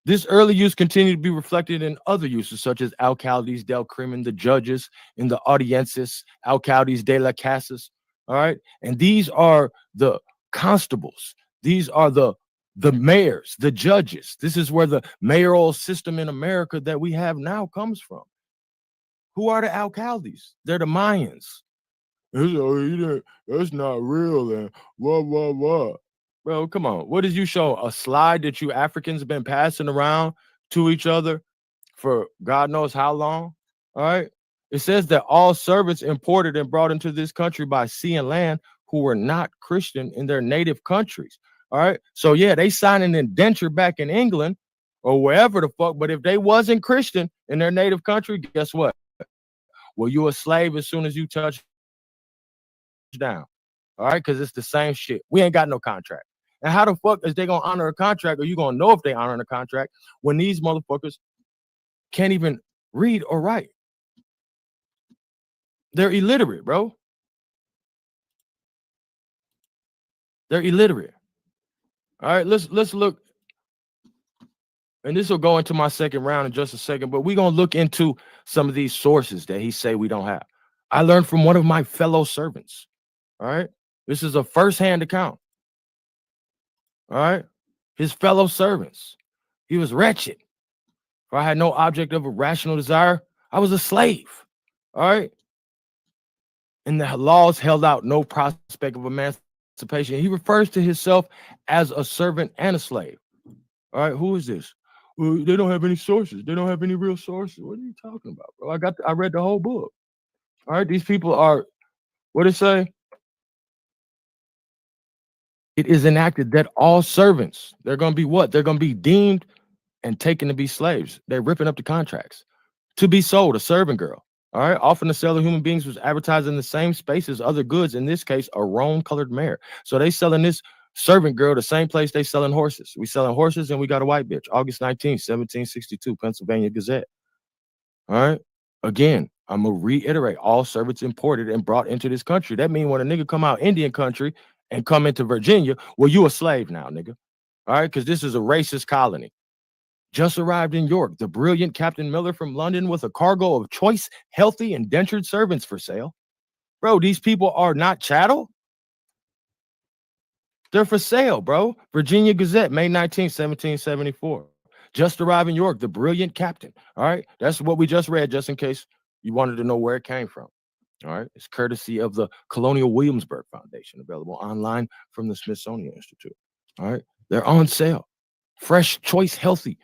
This early use continued to be reflected in other uses, such as alcaldes del crimen, the judges, in the audiences, alcaldes de la casas. All right. And these are the constables. These are the mayors, the judges. This is where the mayoral system in America that we have now comes from. Who are the alcaldes? They're the Mayans. That's not real. And what? Bro, come on. What did you show? A slide that you Africans have been passing around to each other for God knows how long? All right. It says that all servants imported and brought into this country by sea and land who were not Christian in their native countries. All right. So, yeah, they signed an indenture back in England or wherever the fuck. But if they wasn't Christian in their native country, guess what? Well, you a slave as soon as you touch down. All right. Because it's the same shit. We ain't got no contract. And how the fuck is they gonna honor a contract, or you gonna know if they honor a contract when these motherfuckers can't even read or write? They're illiterate, bro. They're illiterate. All right, let's look, and this will go into my second round in just a second, but we're gonna look into some of these sources that he say we don't have. I learned from one of my fellow servants. All right, this is a first-hand account. All right, his fellow servants. He was wretched. For I had no object of a rational desire. I was a slave. All right. And the laws held out no prospect of emancipation. He refers to himself as a servant and a slave. All right. Who is this? Well, they don't have any sources. They don't have any real sources. What are you talking about, bro? I read the whole book. All right. These people are, what did it say? It is enacted that all servants, they're going to be what? They're going to be deemed and taken to be slaves. They're ripping up the contracts. To be sold, a servant girl. All right. Often the sale of human beings was advertised in the same space as other goods. In this case, a roan-colored mare. So they selling this servant girl the same place they selling horses. We selling horses and we got a white bitch. August 19th, 1762, Pennsylvania Gazette. All right. Again, I'm going to reiterate, all servants imported and brought into this country. That means when a nigga come out Indian country and come into Virginia, well, you a slave now, nigga. All right. Because this is a racist colony. Just arrived in York, the brilliant Captain Miller from London with a cargo of choice, healthy, indentured servants for sale. Bro, these people are not chattel. They're for sale, bro. Virginia Gazette, May 19th, 1774. Just arrived in York, the brilliant captain. All right. That's what we just read, just in case you wanted to know where it came from. All right. It's courtesy of the Colonial Williamsburg Foundation, available online from the Smithsonian Institute. All right. They're on sale. Fresh, choice, healthy.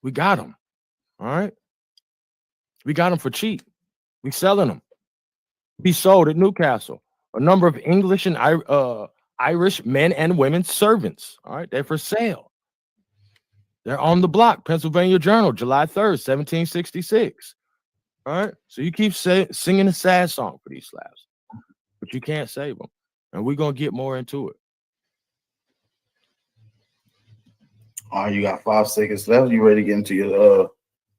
We got them. All right. We got them for cheap. We selling them. Be sold at Newcastle. A number of English and Irish men and women servants. All right. They're for sale. They're on the block. Pennsylvania Journal, July 3rd, 1766. All right. So you keep singing a sad song for these slabs, but you can't save them. And we're going to get more into it. All right, you got 5 seconds left. You ready to get into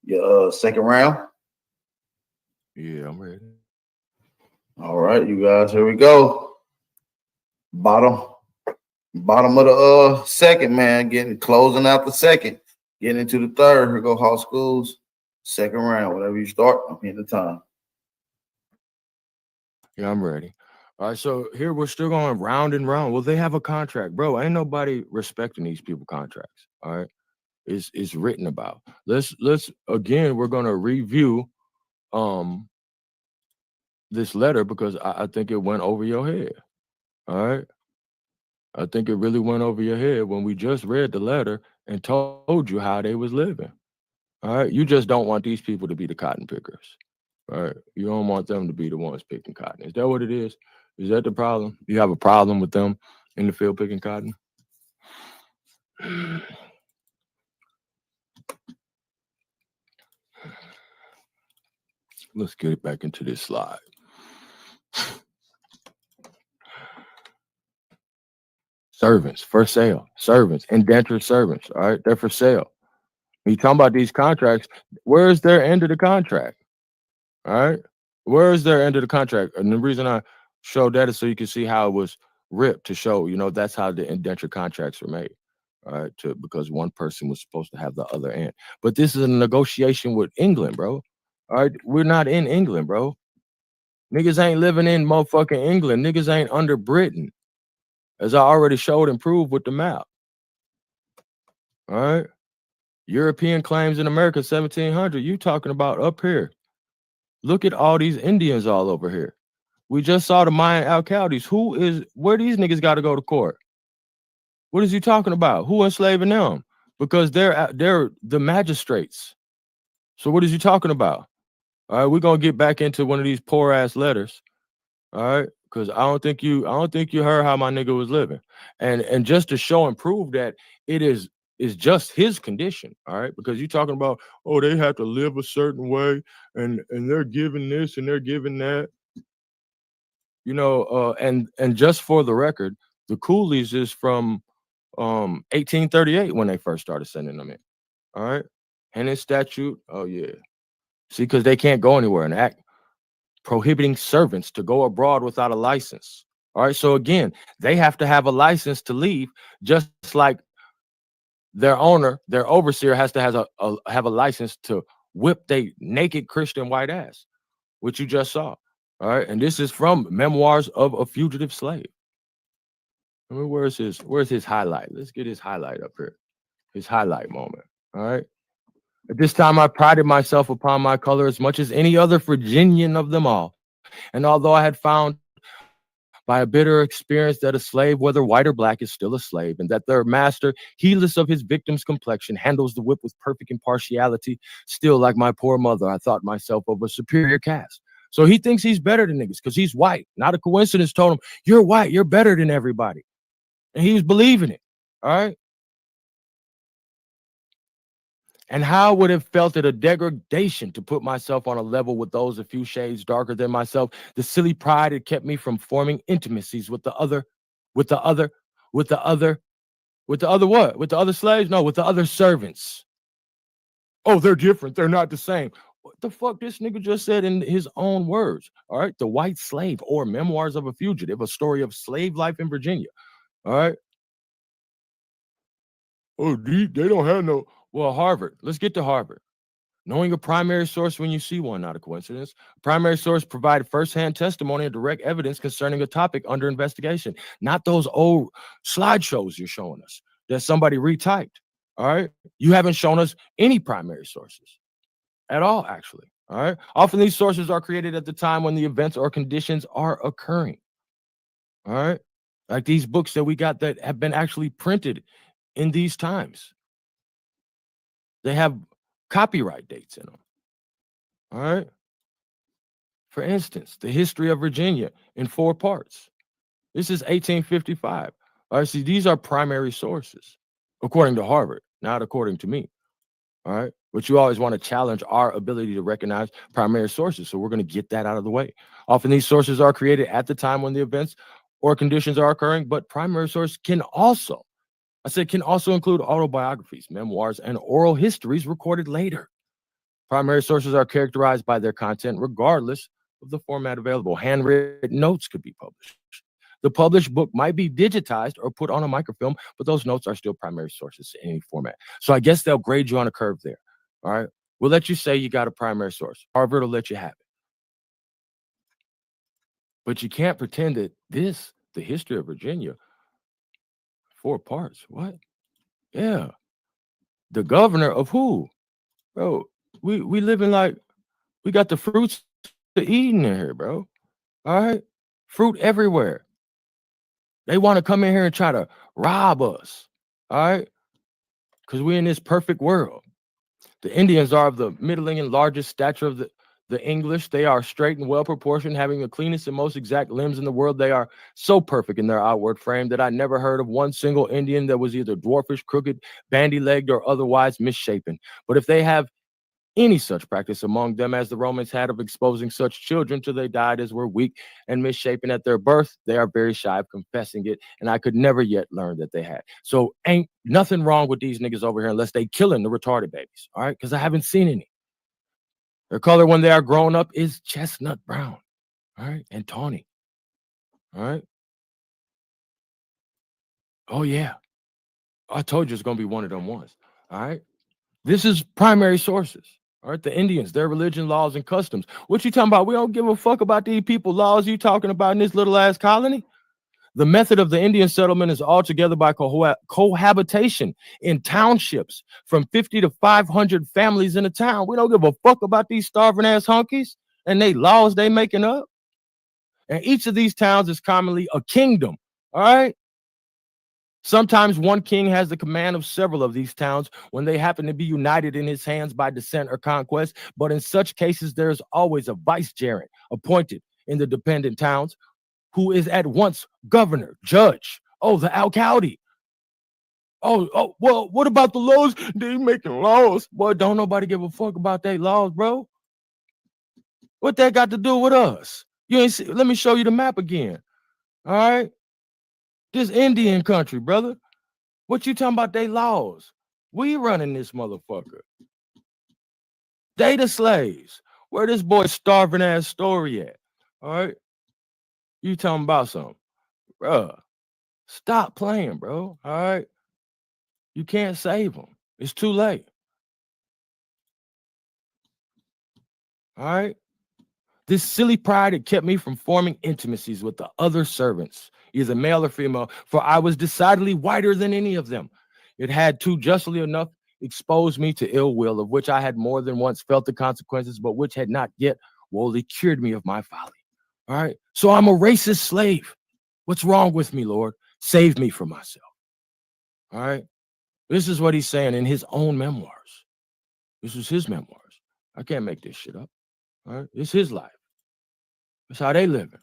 your second round? Yeah, I'm ready. All right, you guys, here we go. Bottom of the second, man. Closing out the second. Getting into the third. Here go Hall Schools. Second round. Whenever you start, I'm hitting the time. Yeah, I'm ready. All right, so here we're still going round and round. Well, they have a contract, bro. Ain't nobody respecting these people contracts. All right, it's written about. Let's again. We're gonna review this letter because I think it went over your head. All right. I think it really went over your head when we just read the letter and told you how they was living. All right. You just don't want these people to be the cotton pickers. All right. You don't want them to be the ones picking cotton. Is that what it is? Is that the problem? You have a problem with them in the field picking cotton? Let's get back into this slide. Servants for sale. Servants, indentured servants. All right. They're for sale. When you talking about these contracts, where's their end of the contract? All right. Where's their end of the contract? And the reason I showed that is so you can see how it was ripped to show, that's how the indentured contracts were made. All right. Because one person was supposed to have the other end. But this is a negotiation with England, bro. All right. We're not in England, bro. Niggas ain't living in motherfucking England. Niggas ain't under Britain. As I already showed and proved with the map. All right. European claims in America, 1700. You talking about up here. Look at all these Indians all over here. We just saw the Mayan Alcaldes. Where these niggas got to go to court? What is he talking about? Who enslaving them? Because they're the magistrates. So what is he talking about? All right, we're gonna get back into one of these poor ass letters. All right, because I don't think you heard how my nigga was living, and just to show and prove that it is just his condition. All right, because you're talking about, oh, they have to live a certain way, and they're giving this and they're giving that. And just for the record, the coolies is from 1838 when they first started sending them in. All right, and his statute. Oh yeah, see, because they can't go anywhere. An act prohibiting servants to go abroad without a license. All right, so again, they have to have a license to leave, just like their owner, their overseer, has to have a license to whip they naked Christian white ass, which you just saw. All right, and this is from Memoirs of a Fugitive Slave. I mean, where's his highlight? Let's get his highlight up here. His highlight moment. All right. At this time, I prided myself upon my color as much as any other Virginian of them all. And although I had found by a bitter experience that a slave, whether white or black, is still a slave, and that their master, heedless of his victim's complexion, handles the whip with perfect impartiality, still, like my poor mother, I thought myself of a superior caste. So he thinks he's better than niggas because he's white. Not a coincidence told him, you're white, you're better than everybody. And he was believing it. All right. And how would have felt it a degradation to put myself on a level with those a few shades darker than myself? The silly pride had kept me from forming intimacies with the other slaves? No, with the other servants. Oh, they're different. They're not the same. What the fuck this nigga just said in his own words? All right. The White Slave, or Memoirs of a Fugitive, a story of slave life in Virginia. All right. Oh, they don't have no. Well, Harvard. Let's get to Harvard. Knowing a primary source when you see one, not a coincidence. A primary source provided firsthand testimony and direct evidence concerning a topic under investigation, not those old slideshows you're showing us that somebody retyped. All right. You haven't shown us any primary sources at all, actually. All right. Often these sources are created at the time when the events or conditions are occurring. All right. Like these books that we got that have been actually printed in these times. They have copyright dates in them. All right. For instance, the history of Virginia in 4 parts. This is 1855. All right. See, these are primary sources, according to Harvard, not according to me. All right. But you always want to challenge our ability to recognize primary sources. So we're going to get that out of the way. Often these sources are created at the time when the events or conditions are occurring, but primary source can also include autobiographies, memoirs, and oral histories recorded later. Primary sources are characterized by their content regardless of the format available. Handwritten notes could be published. The published book might be digitized or put on a microfilm, but those notes are still primary sources in any format. So I guess they'll grade you on a curve there. All right. We'll let you say you got a primary source. Harvard will let you have it. But you can't pretend that the history of Virginia, 4 parts. What? Yeah. The governor of who? Bro, we living like we got the fruits of Eden in here, bro. All right. Fruit everywhere. They want to come in here and try to rob us, all right? Because we're in this perfect world. The Indians are of the middling and largest stature of the English. They are straight and well proportioned, having the cleanest and most exact limbs in the world. They are so perfect in their outward frame that I never heard of one single Indian that was either dwarfish, crooked, bandy-legged, or otherwise misshapen. But if they have any such practice among them as the Romans had of exposing such children till they died as were weak and misshapen at their birth, they are very shy of confessing it, and I could never yet learn that they had. So ain't nothing wrong with these niggas over here unless they killing the retarded babies, all right? Because I haven't seen any. Their color when they are grown up is chestnut brown, all right, and tawny, all right? Oh, yeah. I told you it's going to be one of them ones, all right? This is primary sources. All right, the Indians, their religion, laws, and customs. What you talking about? We don't give a fuck about these people laws you talking about in this little ass colony. The method of the Indian settlement is altogether by cohabitation in townships from 50 to 500 families in a town. We don't give a fuck about these starving ass honkies and they laws they making up. And each of these towns is commonly a kingdom. All right. Sometimes one king has the command of several of these towns when they happen to be united in his hands by descent or conquest. But in such cases, there is always a vicegerent appointed in the dependent towns who is at once governor, judge, the alcalde. Well, what about the laws? They making laws. Boy, don't nobody give a fuck about their laws, bro. What that got to do with us? You ain't see, let me show you the map again. All right. This Indian country, brother. What you talking about? They laws. We running this motherfucker. They the slaves. Where this boy starving ass story at? All right. You talking about something, bruh. Stop playing, bro. All right. You can't save them. It's too late. All right. This silly pride had kept me from forming intimacies with the other servants, either male or female, for I was decidedly whiter than any of them. It had too justly enough exposed me to ill will, of which I had more than once felt the consequences, but which had not yet wholly cured me of my folly. All right. So I'm a racist slave. What's wrong with me, Lord? Save me from myself. All right. This is what he's saying in his own memoirs. This is his memoirs. I can't make this shit up. All right. It's his life. That's how they living.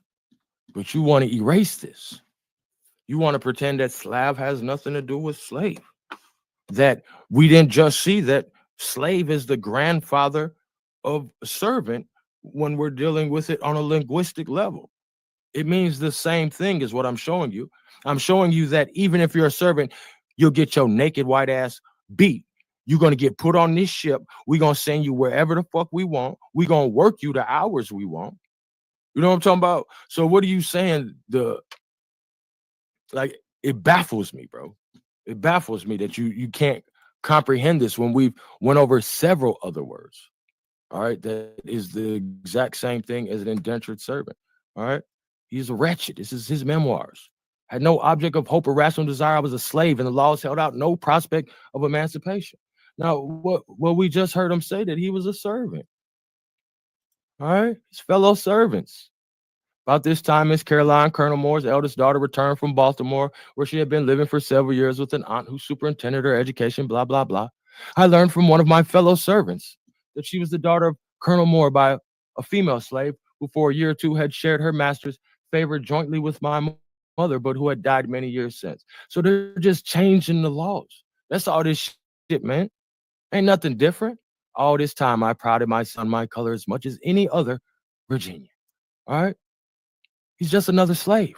But you want to erase this. You want to pretend that slave has nothing to do with slave. That we didn't just see that slave is the grandfather of servant when we're dealing with it on a linguistic level. It means the same thing as what I'm showing you. I'm showing you that even if you're a servant, you'll get your naked white ass beat. You're going to get put on this ship. We're going to send you wherever the fuck we want. We're going to work you the hours we want. You know what I'm talking about? So what are you saying? It baffles me, bro. It baffles me that you can't comprehend this when we've went over several other words. All right. That is the exact same thing as an indentured servant. All right. He's wretched. This is his memoirs. Had no object of hope or rational desire. I was a slave, and the laws held out no prospect of emancipation. Now, what we just heard him say that he was a servant. All right. His fellow servants. About this time, Miss Caroline, Colonel Moore's eldest daughter, returned from Baltimore, where she had been living for several years with an aunt who superintended her education, blah, blah, blah. I learned from one of my fellow servants that she was the daughter of Colonel Moore by a female slave who for a year or two had shared her master's favor jointly with my mother, but who had died many years since. So they're just changing the laws. That's all this shit, man. Ain't nothing different. All this time, I prided my son, my color, as much as any other Virginian. All right? He's just another slave,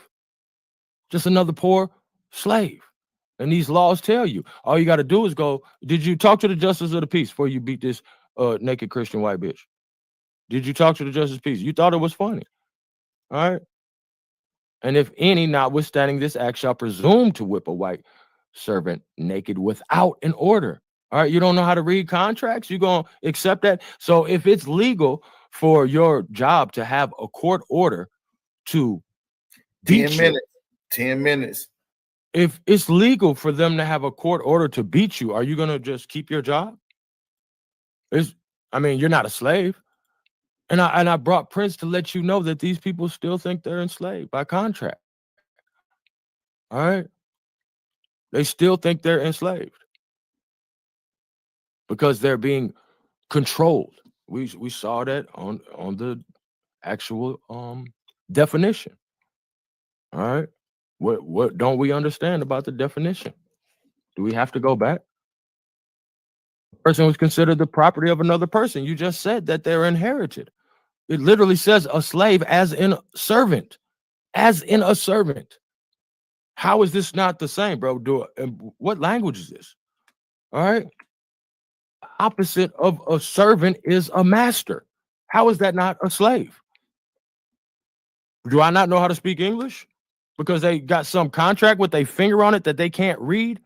just another poor slave. And these laws tell you, all you got to do is go, did you talk to the justice of the peace before you beat this naked Christian white bitch? Did you talk to the justice of peace? You thought it was funny. All right. And if any, notwithstanding this act, shall presume to whip a white servant naked without an order. All right. You don't know how to read contracts. You're going to accept that. So if it's legal for your job to have a court order to beat 10 minutes. 10 minutes. If it's legal for them to have a court order to beat you, are you going to just keep your job? You're not a slave. And I brought Prince to let you know that these people still think they're enslaved by contract. All right. They still think they're enslaved because they're being controlled. We saw that on the actual definition. All right. What don't we understand about the definition? Do we have to go back? A person was considered the property of another person. You just said that they're inherited. It literally says a slave as in a servant. As in a servant. How is this not the same, bro? And what language is this? All right. Opposite of a servant is a master. How is that not a slave? Do I not know how to speak English? Because they got some contract with a finger on it that they can't read?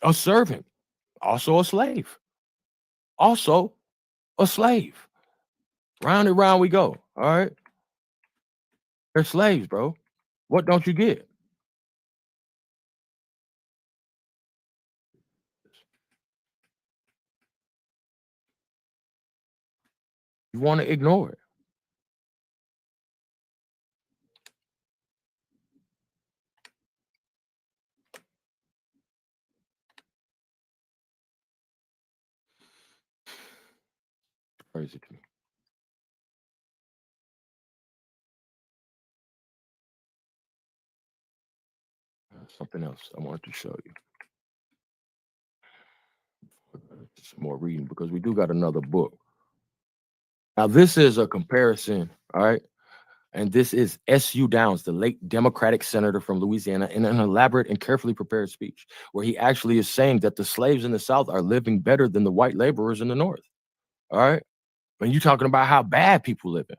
A servant, also a slave. Also a slave. Round and round we go. All right. They're slaves, bro. What don't you get? You want to ignore it. Crazy to me. Something else I wanted to show you. Some more reading because we do got another book. Now, this is a comparison, all right? And this is S.U. Downs, the late Democratic senator from Louisiana, in an elaborate and carefully prepared speech where he actually is saying that the slaves in the South are living better than the white laborers in the North. All right. When you're talking about how bad people live in.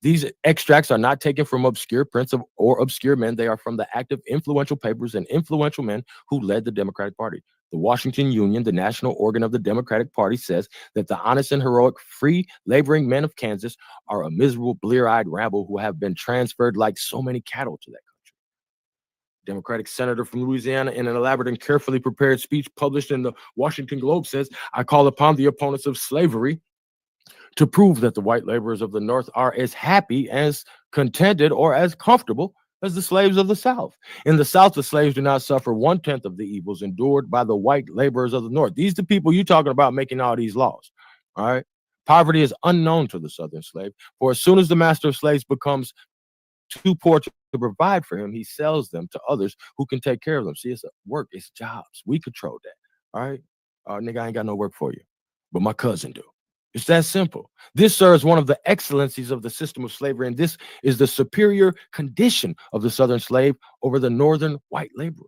These extracts are not taken from obscure prints or obscure men. They are from the active, influential papers and influential men who led the Democratic Party. The Washington Union, the national organ of the Democratic Party, says that the honest and heroic, free, laboring men of Kansas are a miserable, blear-eyed rabble who have been transferred like so many cattle to that country. Democratic senator from Louisiana, in an elaborate and carefully prepared speech published in the Washington Globe, says, I call upon the opponents of slavery to prove that the white laborers of the North are as happy, as contented, or as comfortable as the slaves of the South. In the South, the slaves do not suffer 1/10 of the evils endured by the white laborers of the North. These are the people you're talking about making all these laws. All right. Poverty is unknown to the Southern slave, for as soon as the master of slaves becomes too poor to provide for him, he sells them to others who can take care of them. See, it's work, it's jobs. We control that. All right. Nigga, I ain't got no work for you, but my cousin do. It's that simple. This serves one of the excellencies of the system of slavery, and this is the superior condition of the Southern slave over the Northern white laborer.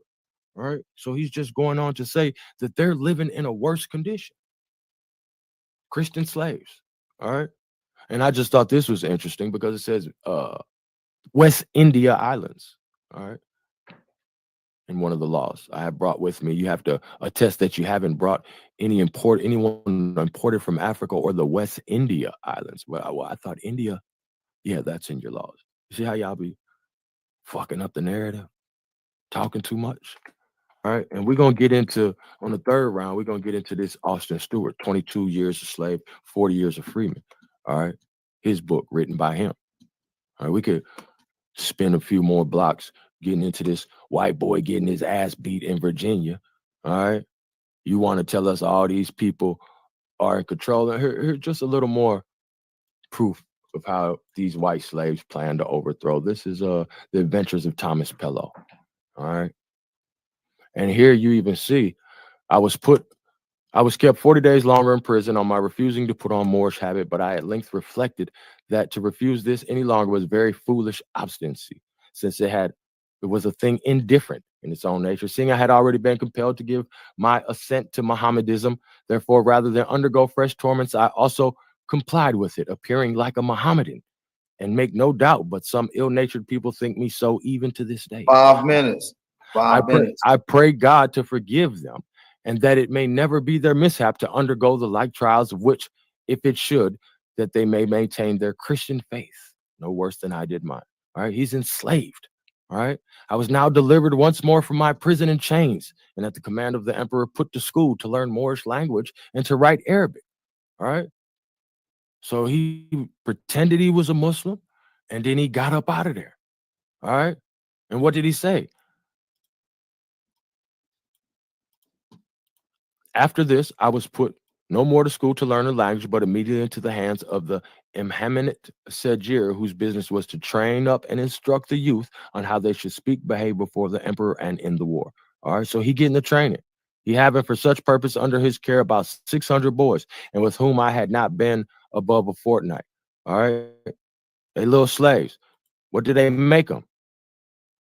All right. So he's just going on to say that they're living in a worse condition. Christian slaves. All right. And I just thought this was interesting because it says West India Islands. All right. In one of the laws I have brought with me, you have to attest that you haven't brought anyone imported from Africa or the West India Islands. Well, I thought India, yeah, that's in your laws. You see how y'all be fucking up the narrative, talking too much. All right, and we're gonna get into on the third round. We're gonna get into this Austin Stewart, 22 years a slave, 40 years of freeman. All right, his book written by him. All right, we could spend a few more blocks getting into this white boy getting his ass beat in Virginia. All right. You want to tell us all these people are in control? And here's just a little more proof of how these white slaves plan to overthrow. This is the adventures of Thomas Pellow. All right. And here you even see I was kept 40 days longer in prison on my refusing to put on Moorish habit, but I at length reflected that to refuse this any longer was very foolish obstinacy, since it was a thing indifferent in its own nature, seeing I had already been compelled to give my assent to Mohammedism. Therefore, rather than undergo fresh torments, I also complied with it, appearing like a Mohammedan, and make no doubt, but some ill-natured people think me so even to this day. 5 minutes. I pray God to forgive them, and that it may never be their mishap to undergo the like trials of which, if it should, that they may maintain their Christian faith no worse than I did mine. All right, he's enslaved. All right, I was now delivered once more from my prison in chains, and at the command of the emperor put to school to learn Moorish language and to write Arabic. All right, so he pretended he was a Muslim, and then he got up out of there. All right. And what did he say? After this, I was put no more to school to learn a language, but immediately into the hands of the Imhaminate Sajir, whose business was to train up and instruct the youth on how they should speak, behave before the emperor and in the war. All right. So he getting the training. He having for such purpose under his care about 600 boys, and with whom I had not been above a fortnight. All right. They little slaves. What did they make them?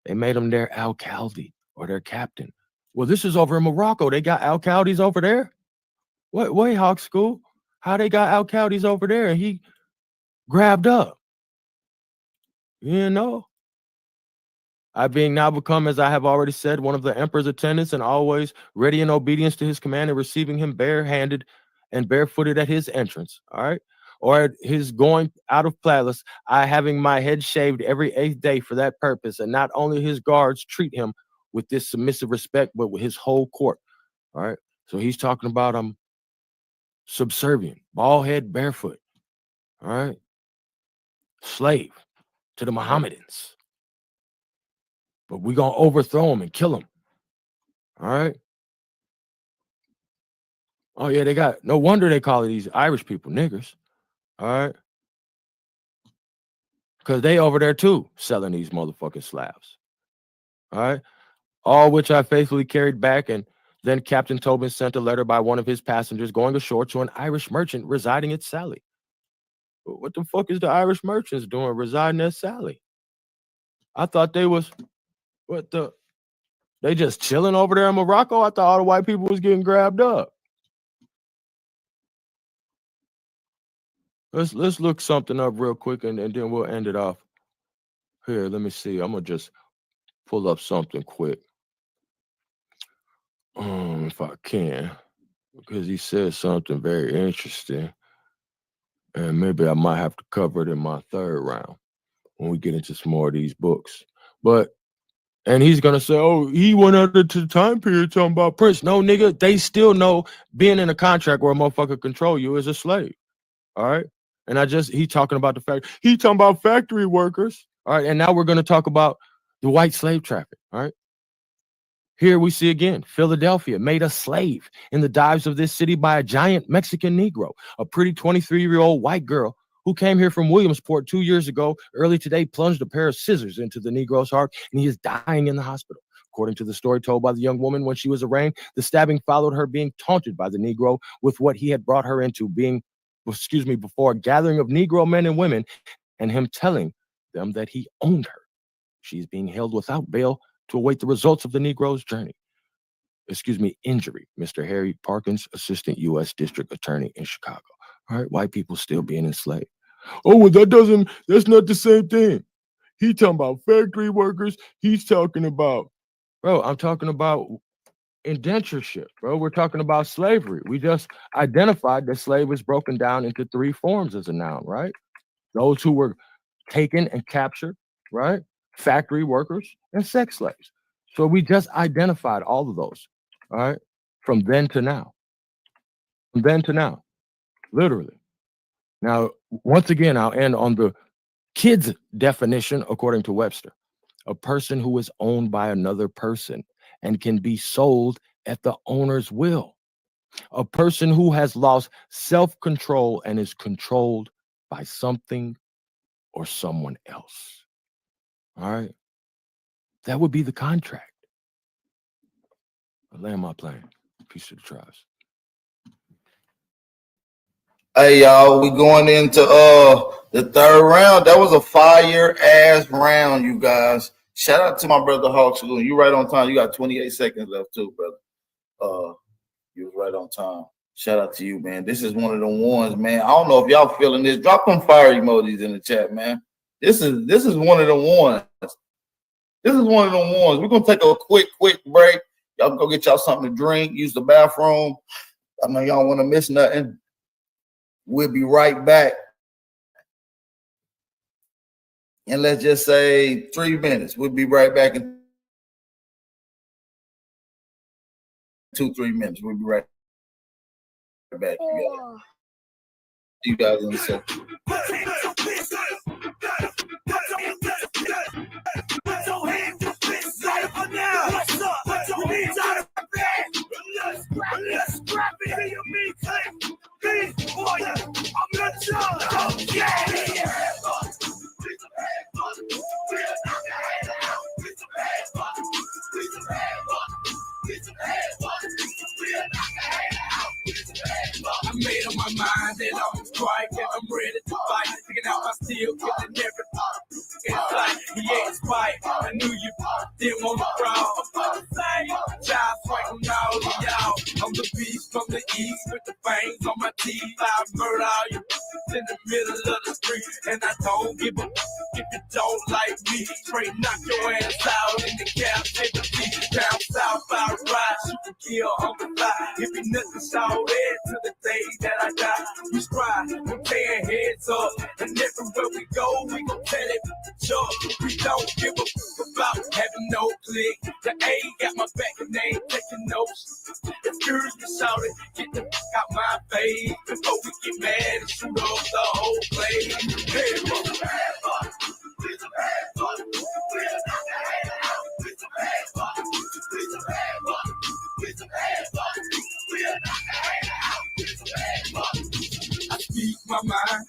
They made them their alcalde or their captain. Well, this is over in Morocco. They got alcaldes over there. What way, Hawk School? How they got alcaldes over there? And he grabbed up. You know? I being now become, as I have already said, one of the emperor's attendants, and always ready in obedience to his command, and receiving him barehanded and barefooted at his entrance. All right. Or at his going out of palace, I having my head shaved every 8th day for that purpose, and not only his guards treat him with this submissive respect, but with his whole court. All right. So he's talking about subservient, bald head, barefoot. All right. Slave to the Mohammedans. But we're going to overthrow them and kill them. All right. Oh, yeah, they got, no wonder they call these Irish people niggers. All right. Because they over there too, selling these motherfucking slabs. All right. All which I faithfully carried back, and then Captain Tobin sent a letter by one of his passengers going ashore to an Irish merchant residing at Sally. What the fuck is the Irish merchants doing residing at Sally? I thought they was, they just chilling over there in Morocco? I thought all the white people was getting grabbed up. Let's look something up real quick, and then we'll end it off. Here, let me see. I'm going to just pull up something quick. If I can, because he said something very interesting, and maybe I might have to cover it in my third round when we get into some more of these books. And he's gonna say, oh, he went out to the time period talking about Prince. No, nigga, they still know being in a contract where a motherfucker control you is a slave. All right. And he talking about the fact, he talking about factory workers. All right. And now we're gonna talk about the white slave traffic. All right. Here we see again, Philadelphia made a slave in the dives of this city by a giant Mexican Negro, a pretty 23-year-old white girl who came here from Williamsport 2 years ago. Early today, plunged a pair of scissors into the Negro's heart, and he is dying in the hospital. According to the story told by the young woman when she was arraigned, the stabbing followed her being taunted by the Negro with what he had brought her into, before a gathering of Negro men and women, and him telling them that he owned her. She is being held without bail to await the results of the Negro's injury. Mr. Harry Parkins, Assistant U.S. District Attorney in Chicago. All right, white people still being enslaved. Oh, well, that's not the same thing. He talking about factory workers. He's talking about, bro, I'm talking about indentureship, bro. We're talking about slavery. We just identified that slave is broken down into 3 forms as a noun, right? Those who were taken and captured, right? Factory workers and sex slaves. So we just identified all of those, all right? From then to now. From then to now, literally. Now, once again, I'll end on the kids' definition according to Webster. A person who is owned by another person and can be sold at the owner's will. A person who has lost self-control and is controlled by something or someone else. All right. That would be the contract. I land my plane. Peace to the tribes. Hey y'all, we going into the third round. That was a fire-ass round, you guys. Shout out to my brother Hawks. You right on time. You got 28 seconds left too, brother. You was right on time. Shout out to you, man. This is one of the ones, man. I don't know if y'all feeling this. Drop them fire emojis in the chat, man. This is one of the ones. This is one of the ones. We're gonna take a quick break. Y'all go get y'all something to drink, use the bathroom. I know y'all want to miss nothing. We'll be right back. And let's just say 3 minutes. We'll be right back in 2-3 minutes. We'll be right back. You guys in a second. spite. I knew you didn't want to crawl. Child swing on all of y'all. I'm the beast from the east with the fangs on my teeth. I murder all you in the middle of the street, and I don't give a if you don't like me. Straight knock your ass out in the captivity. Down south, I ride, shoot and kill on the fly. If you nothing, shout it to the day that I die. We strive, we're tearing heads up, and everywhere we go, we gon' tell it with the chuck. We don't give a fuck about having no click. The A got my back and they ain't taking notes. Excuse me, shout it, get the fuck out my face before we get mad and shoot up the whole place. Hey, we're some bad bucks. We're some bad bucks. We're not the hate out. We're some bad bucks. We're some bad bucks. We're some bad bucks. We're not the hate out. We're some bad bucks. I speak my mind.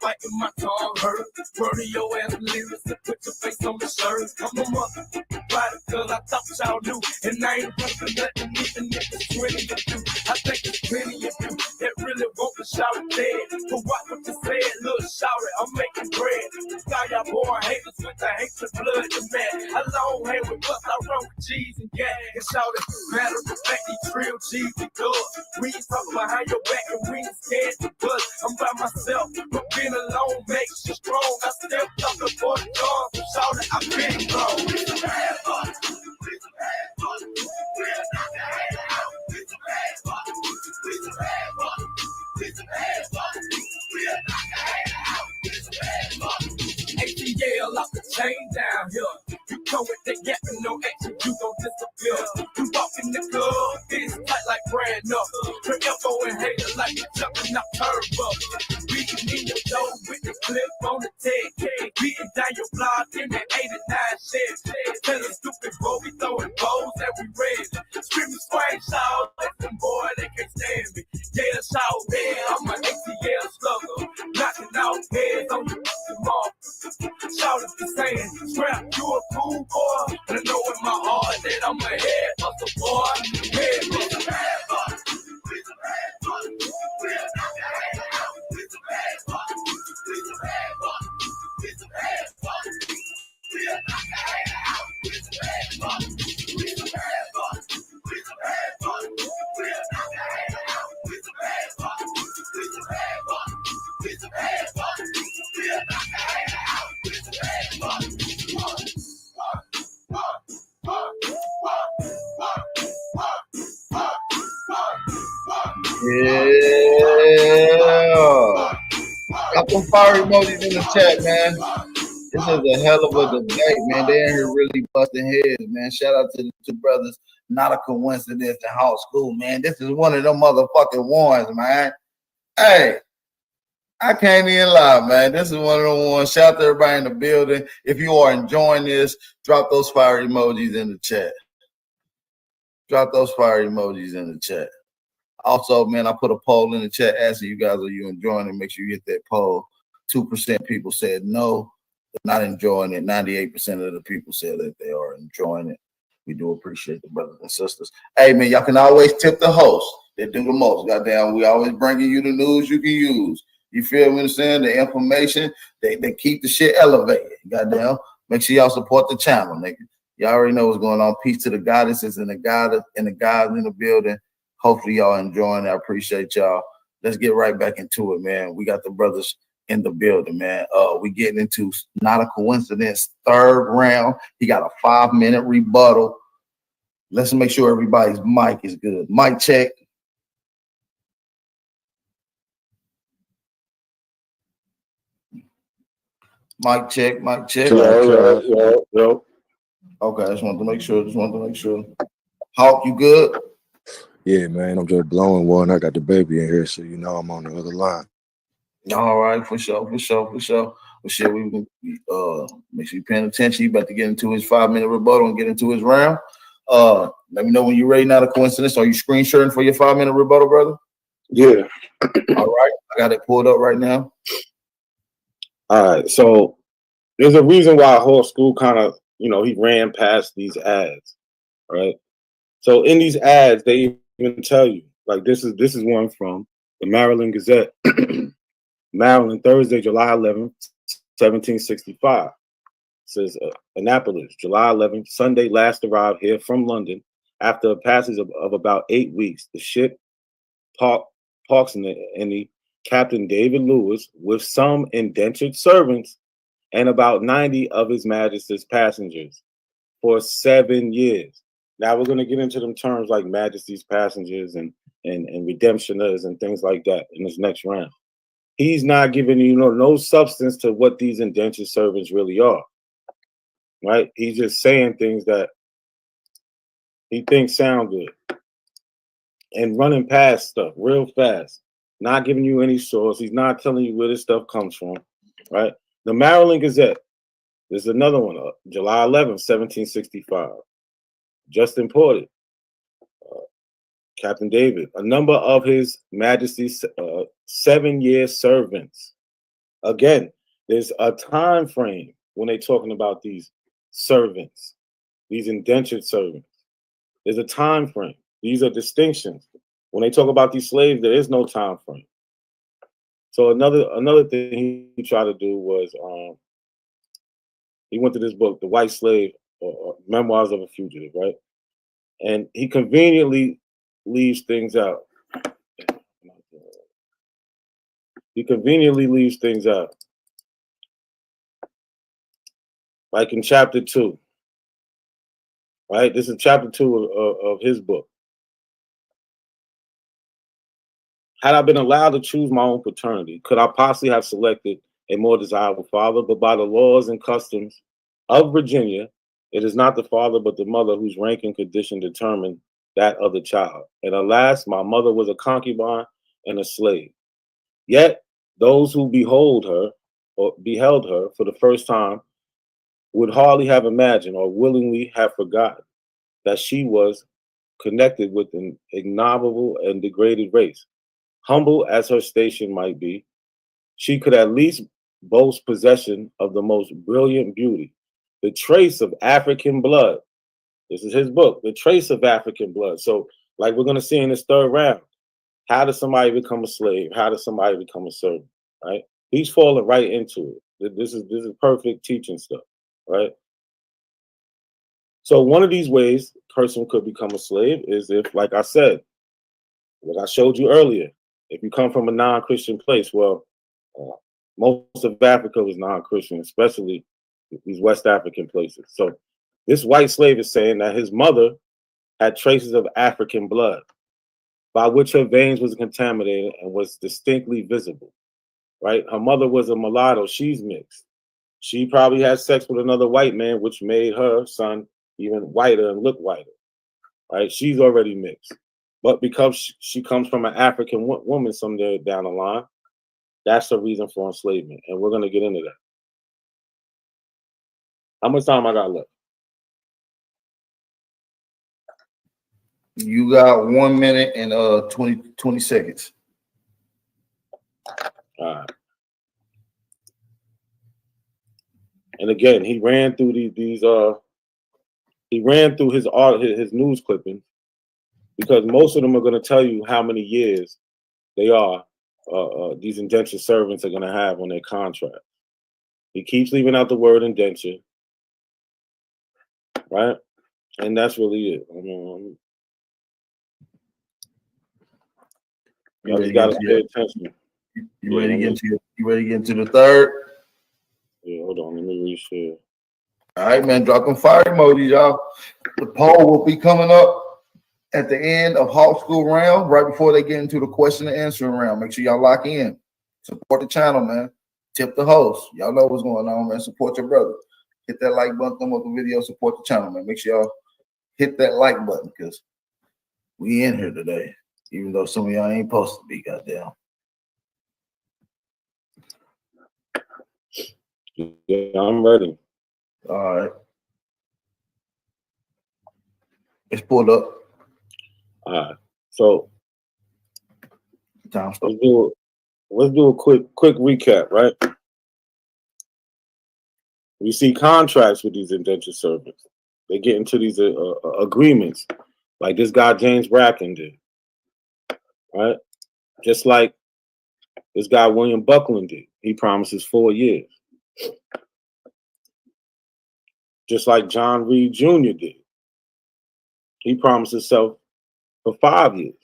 Biting my tongue hurt. Rodeo and lyrics to put your face on the shirt. I'm a mother rider cause I thought y'all knew. And I ain't running nothing even if it's 20 of you. I think it's plenty of you that really want to shout it dead. But watch what you said, look, shout it, I'm making bread. Got y'all born haters with the hatred, blood and mad. I long hang with us, I run with G's and gas. And shout it, matter of fact, these trill G's and good. We ain't talking behind your back and we ain't scared to bust. I'm by myself, but being alone makes you strong. I stepped up before the dawn, so shout it, I've been grown. We're some bad bucks. We're some bad bucks. We're not the hate out. We're some bad bucks. We're some bad bucks. We're some bad bucks. We're not the hate out. We're some bad bucks. ATL off the chain down here. You come with that gap and no action, you gon' disappear. You walk in the club, it's tight like brand up. Your elbow and hater like you jumping out turbo. Beating in your door with the clip on the tag. Beating down your block in that 89 shed. Tell a stupid boy we throwing bows that we red. Screaming swing shout, listen boy, they can't stand me. Yeah, shout, man, I'm an ATL slugger. Knocking out heads on your mouth. Shout if you're saying, strap, you a cool boy. And I know in my heart that I'm a head hustle boy. Head hustle, bad boy. We're some bad boys. We're not the hate out. We're some bad boys. We're some bad boys. We're some bad boys. We're not the hate out. We're some bad boys. We're some bad boys. We're some bad boys. We're not the hate out. We're some bad boys. We're some bad boys. We're some bad boys. We're not the hate out. We're some bad boys. Yeah. Got some fire emojis in the chat, man. This is a hell of a debate, man. They in here really busting heads, man. Shout out to the two brothers. Not a coincidence in Hawk School, man. This is one of them motherfucking ones, man. Hey, I can't even lie, man. This is one of the ones. Shout out to everybody in the building. If you are enjoying this, drop those fire emojis in the chat. Drop those fire emojis in the chat. Also, man, I put a poll in the chat asking you guys, are you enjoying it? Make sure you hit that poll. 2% people said no, they're not enjoying it. 98% of the people said that they are enjoying it. We do appreciate the brothers and sisters. Hey, man, y'all can always tip the host. They do the most. Goddamn, we always bringing you the news you can use. You feel what I'm saying? The information, they keep the shit elevated. Goddamn, make sure y'all support the channel, nigga. Y'all already know what's going on. Peace to the goddesses and the gods in the building. Hopefully y'all enjoying it. I appreciate y'all. Let's get right back into it, man. We got the brothers in the building, man. We getting into not a coincidence. Third round. He got a 5-minute rebuttal. Let's make sure everybody's mic is good. Mic check. Mic check. Mic check. Yo. Okay, I just wanted to make sure. Hawk, you good? Yeah, man, I'm just blowing one. I got the baby in here, so you know I'm on the other line. All right, for sure. Well, shit, we make sure you're paying attention. You about to get into his 5-minute rebuttal and get into his round. Let me know when you're ready. Not a coincidence. Are you screen sharing for your 5-minute rebuttal, brother? Yeah. All right, I got it pulled up right now. All right, so there's a reason why Hawk School kind of, he ran past these ads, right? So in these ads, they even tell you, like this is one from the Maryland Gazette, Maryland, Thursday, July 11th, 1765. says Annapolis, July 11th, Sunday last arrived here from London after a passage of about 8 weeks. The ship parks in the Captain David Lewis with some indentured servants and about 90 of His Majesty's passengers for 7 years. Now we're going to get into them terms like Majesty's passengers and redemptioners and things like that in this next round. He's not giving you no substance to what these indentured servants really are, right? He's just saying things that he thinks sound good and running past stuff real fast, not giving you any source. He's not telling you where this stuff comes from, right? The Maryland Gazette, there's another one, July 11th, 1765, just imported. Captain David, a number of His Majesty's 7-year servants. Again, there's a time frame when they're talking about these servants, these indentured servants. There's a time frame. These are distinctions. When they talk about these slaves, there is no time frame. So another thing he tried to do was he went to this book, The White Slave, Memoirs of a Fugitive, right? And he conveniently leaves things out. He conveniently leaves things out. Like in chapter 2, right? This is chapter 2 of his book. Had I been allowed to choose my own paternity, could I possibly have selected a more desirable father? But by the laws and customs of Virginia, it is not the father but the mother whose rank and condition determine that of the child. And alas, my mother was a concubine and a slave. Yet those who beheld her for the first time would hardly have imagined or willingly have forgotten that she was connected with an ignoble and degraded race. Humble as her station might be, she could at least boast possession of the most brilliant beauty, the trace of African blood. This is his book, The Trace of African Blood. So, like we're going to see in this third round, how does somebody become a slave? How does somebody become a servant? Right? He's falling right into it. This is perfect teaching stuff, right? So one of these ways a person could become a slave is if, like I said, what I showed you earlier, if you come from a non-Christian place, well, most of Africa was non-Christian, especially these West African places. So this white slave is saying that his mother had traces of African blood, by which her veins was contaminated and was distinctly visible, right? Her mother was a mulatto. She's mixed. She probably had sex with another white man, which made her son even whiter and look whiter, right? She's already mixed. But because she comes from an African woman someday down the line, that's the reason for enslavement. And we're going to get into that. How much time I got left? You got 1 minute and 20 seconds. All right. And again, he ran through he ran through his news clippings, because most of them are going to tell you how many years these indentured servants are going to have on their contract. He keeps leaving out the word indenture, right? And that's really it. You just got to pay attention. You ready to get into the third? Yeah, hold on. Let me reshare. All right, man. Drop them fire emojis, y'all. The poll will be coming up at the end of Hawk School round, right before they get into the question and answering round. Make sure y'all lock in. Support the channel, man. Tip the host. Y'all know what's going on, man. Support your brother. Hit that like button, thumb up the video, support the channel, man. Make sure y'all hit that like button, because we in here today, even though some of y'all ain't supposed to be, goddamn. Yeah, I'm ready. All right. It's pulled up. All right. So let's do a quick recap, right? We see contracts with these indentured servants. They get into these agreements, like this guy James Bracken did, right? Just like this guy William Buckland did. He promises 4 years. just like John Reed Jr. did. He promised himself for 5 years.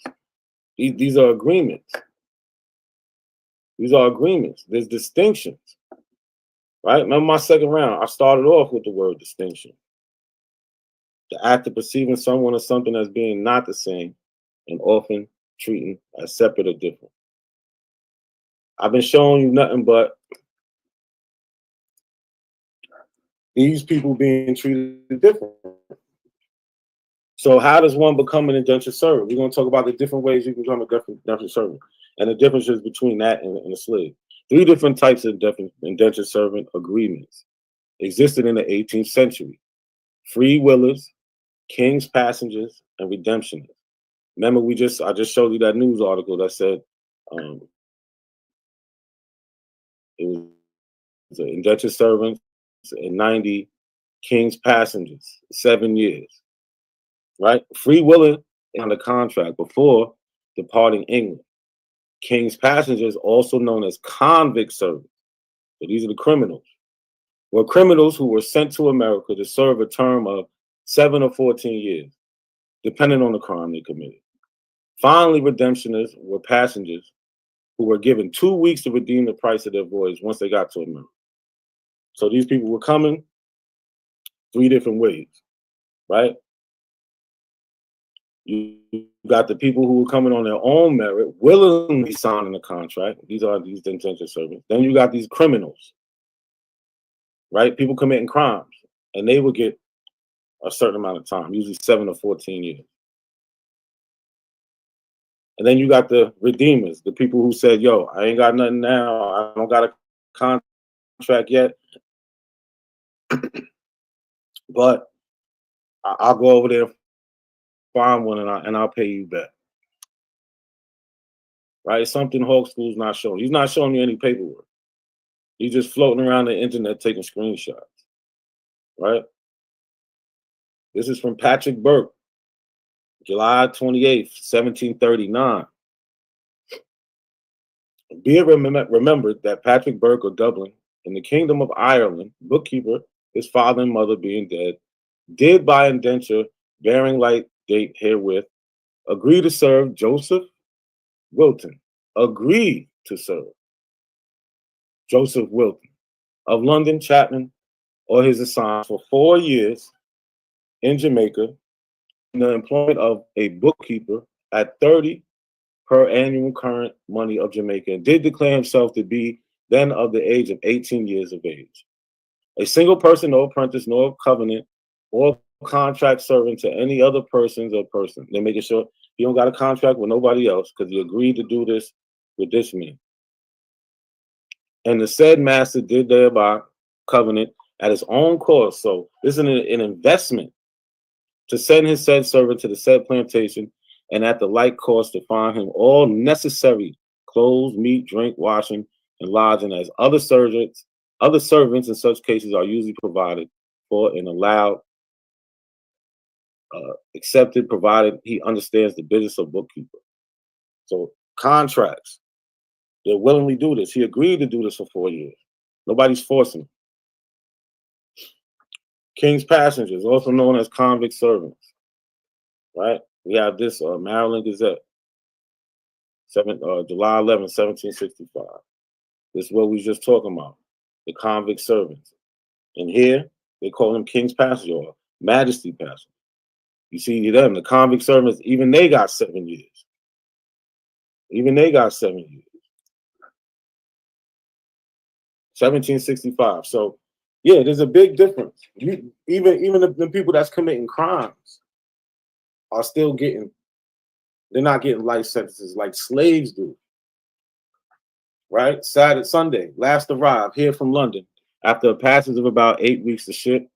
These are agreements. These are agreements. There's distinctions, right? Remember my second round, I started off with the word distinction. The act of perceiving someone or something as being not the same and often treating as separate or different. I've been showing you nothing but these people being treated different. So how does one become an indentured servant? We're going to talk about the different ways you can become a indentured servant and the differences between that and a slave. 3 different types of indentured servant agreements existed in the 18th century. Free willers, king's passengers, and redemptionists. Remember, I just showed you that news article that said it was the indentured servants and 90 king's passengers, 7 years. Right? Free willing on the contract before departing England. King's passengers, also known as convict servants. So these are the criminals. Were criminals who were sent to America to serve a term of 7 or 14 years, depending on the crime they committed. Finally, redemptionists were passengers who were given 2 weeks to redeem the price of their voyage once they got to America. So these people were coming 3 different ways, right? You got the people who were coming on their own merit, willingly signing a contract. These are these indentured servants. Then you got these criminals, right? People committing crimes, and they would get a certain amount of time, usually 7 or 14 years. And then you got the redeemers, the people who said, yo, I ain't got nothing now. I don't got a contract yet. But I'll go over there, find one, and I'll pay you back. Right? Something Hawk School's not showing. He's not showing you any paperwork. He's just floating around the internet taking screenshots. Right? This is from Patrick Burke, July 28th, 1739. Be it remembered that Patrick Burke of Dublin, in the Kingdom of Ireland, bookkeeper, his father and mother being dead, did by indenture bearing like date herewith, agree to serve Joseph Wilton. Agree to serve Joseph Wilton of London, Chapman, or his assignment for 4 years in Jamaica in the employment of a bookkeeper at 30 per annual current money of Jamaica, and did declare himself to be then of the age of 18 years of age. A single person, no apprentice, nor covenant, or contract servant to any other persons or person. They're making sure he don't got a contract with nobody else because he agreed to do this with this man. And the said master did thereby covenant at his own cost. So this is an investment to send his said servant to the said plantation, and at the like cost to find him all necessary clothes, meat, drink, washing, and lodging as other servants in such cases are usually provided for and allowed, accepted, provided he understands the business of bookkeeper. So contracts, they willingly do this. He agreed to do this for 4 years. Nobody's forcing him. King's passengers, also known as convict servants, right? We have this Maryland Gazette, July 11, 1765. This is what we just talking about, the convict servants. And here, they call them King's passengers or Majesty passengers. You see them, the convict servants, even they got 7 years. Even they got 7 years. 1765. So, yeah, there's a big difference. Even the people that's committing crimes are still getting, they're not getting life sentences like slaves do. Right? Sunday, last arrived here from London after a passage of about 8 weeks to ship.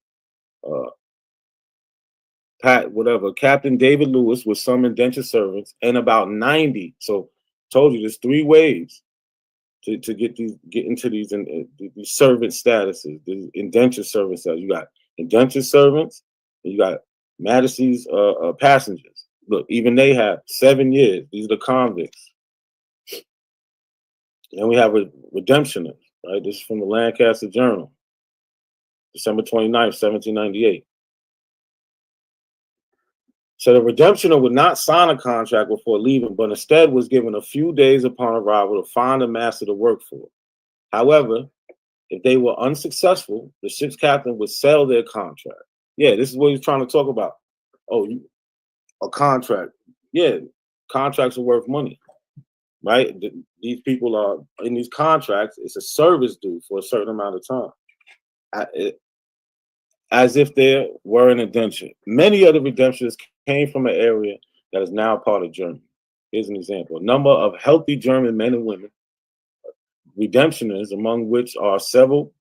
Captain David Lewis with some indentured servants and about 90. So, told you there's 3 ways to get into these servant statuses, the indentured servant status. You got indentured servants, and you got Majesty's passengers. Look, even they have 7 years. These are the convicts. And we have redemptionists, right? This is from the Lancaster Journal. December 29th, 1798. So the redemptioner would not sign a contract before leaving, but instead was given a few days upon arrival to find a master to work for. However, if they were unsuccessful, the ship's captain would sell their contract. Yeah, this is what he's trying to talk about. Oh, a contract. Yeah, contracts are worth money, right? These people are in these contracts. It's a service due for a certain amount of time, as if there were an indenture. Many of the redemptioners came from an area that is now part of Germany. Here's an example. A number of healthy German men and women, redemptioners, among which are several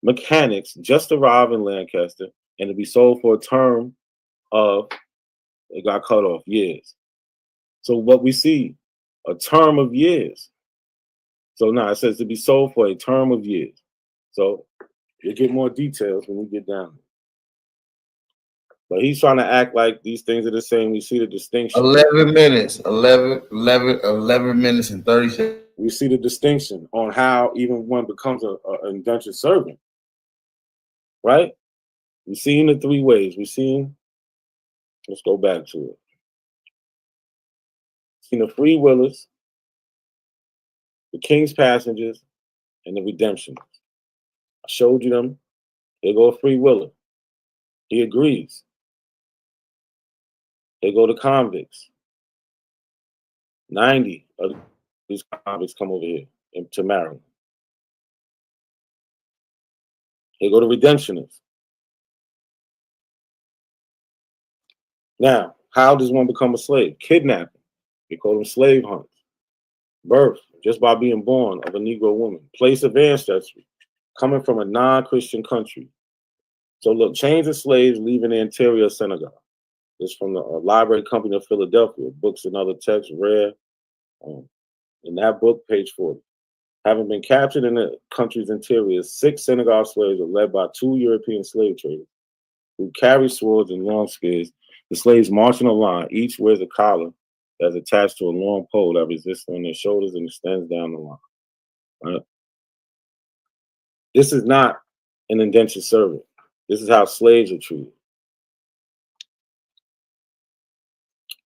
mechanics, just arrived in Lancaster and to be sold for a term of, it got cut off, years. So what we see, a term of years. So now it says to be sold for a term of years. So you'll get more details when we get down. But he's trying to act like these things are the same. We see the distinction. 11 minutes, 11 minutes and 30 seconds. We see the distinction on how even one becomes an indentured servant, right? We've seen the three ways. We've seen, let's go back to it. Seen the free willers, the king's passengers, and the redemptioners. I showed you them. They go a free willer. He agrees. They go to convicts. 90 of these convicts come over here to Maryland. They go to redemptioners. Now, how does one become a slave? Kidnapping. We call them slave hunts. Birth, just by being born of a Negro woman. Place of ancestry, coming from a non-Christian country. So look, chains of slaves leaving the interior of Senegal. This is from the Library Company of Philadelphia. Books and other texts, rare. In that book, page 40. Having been captured in the country's interior, 6 Senegal slaves are led by 2 European slave traders who carry swords and long spears. The slaves march in a line. Each wears a collar that's attached to a long pole that resists on their shoulders and extends down the line. Right? This is not an indentured servant. This is how slaves are treated.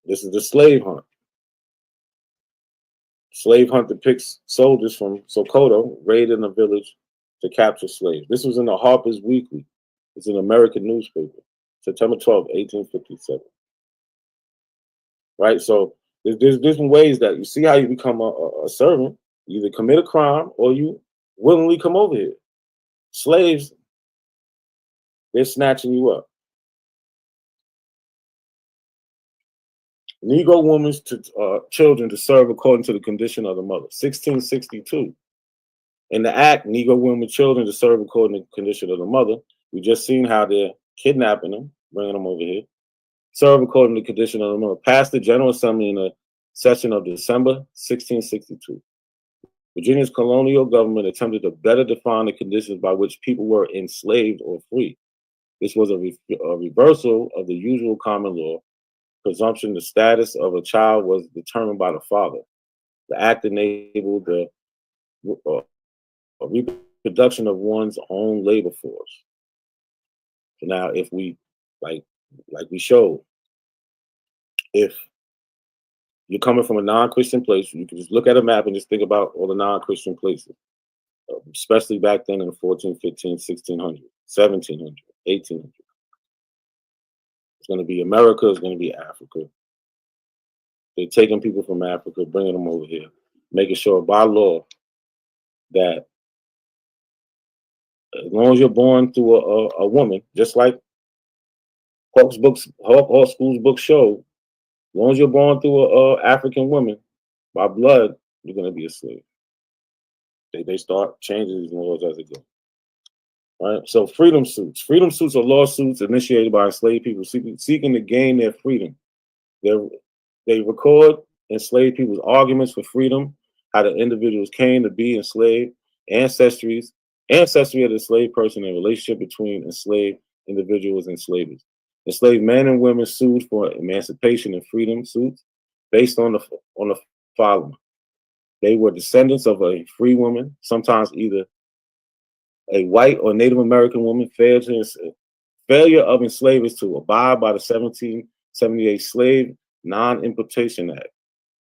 This is the slave hunt. Slave hunt depicts soldiers from Sokoto raiding a village to capture slaves. This was in the Harper's Weekly. It's an American newspaper, September 12, 1857. Right? So there's different ways that you see how you become a servant. You either commit a crime or you willingly come over here. Slaves, they're snatching you up. Negro women's children to serve according to the condition of the mother. 1662. In the act, Negro women children to serve according to the condition of the mother. We just seen how they're kidnapping them, bringing them over here. Serve according to the condition of the mother. Passed the General Assembly in a session of December 1662. Virginia's colonial government attempted to better define the conditions by which people were enslaved or free. This was a reversal of the usual common law presumption. The status of a child was determined by the father. The act enabled the reproduction of one's own labor force. So now, if we, like we showed, if you're coming from a non-Christian place, you can just look at a map and just think about all the non-Christian places, especially back then in the 14, 15, 1600, 1700, 1800. It's going to be America, it's going to be Africa. They're taking people from Africa, bringing them over here, making sure by law that as long as you're born through a woman, just like Hawk School's book show, as long as you're born through a African woman, by blood, you're going to be a slave. They start changing these laws as they go. All right, so freedom suits. Freedom suits are lawsuits initiated by enslaved people seeking to gain their freedom. They record enslaved people's arguments for freedom, how the individuals came to be enslaved, ancestry of the enslaved person, and relationship between enslaved individuals and slavers. Enslaved men and women sued for emancipation and freedom suits based on the following. They were descendants of a free woman, sometimes either a white or Native American woman failure of enslavers to abide by the 1778 Slave Non-Importation Act,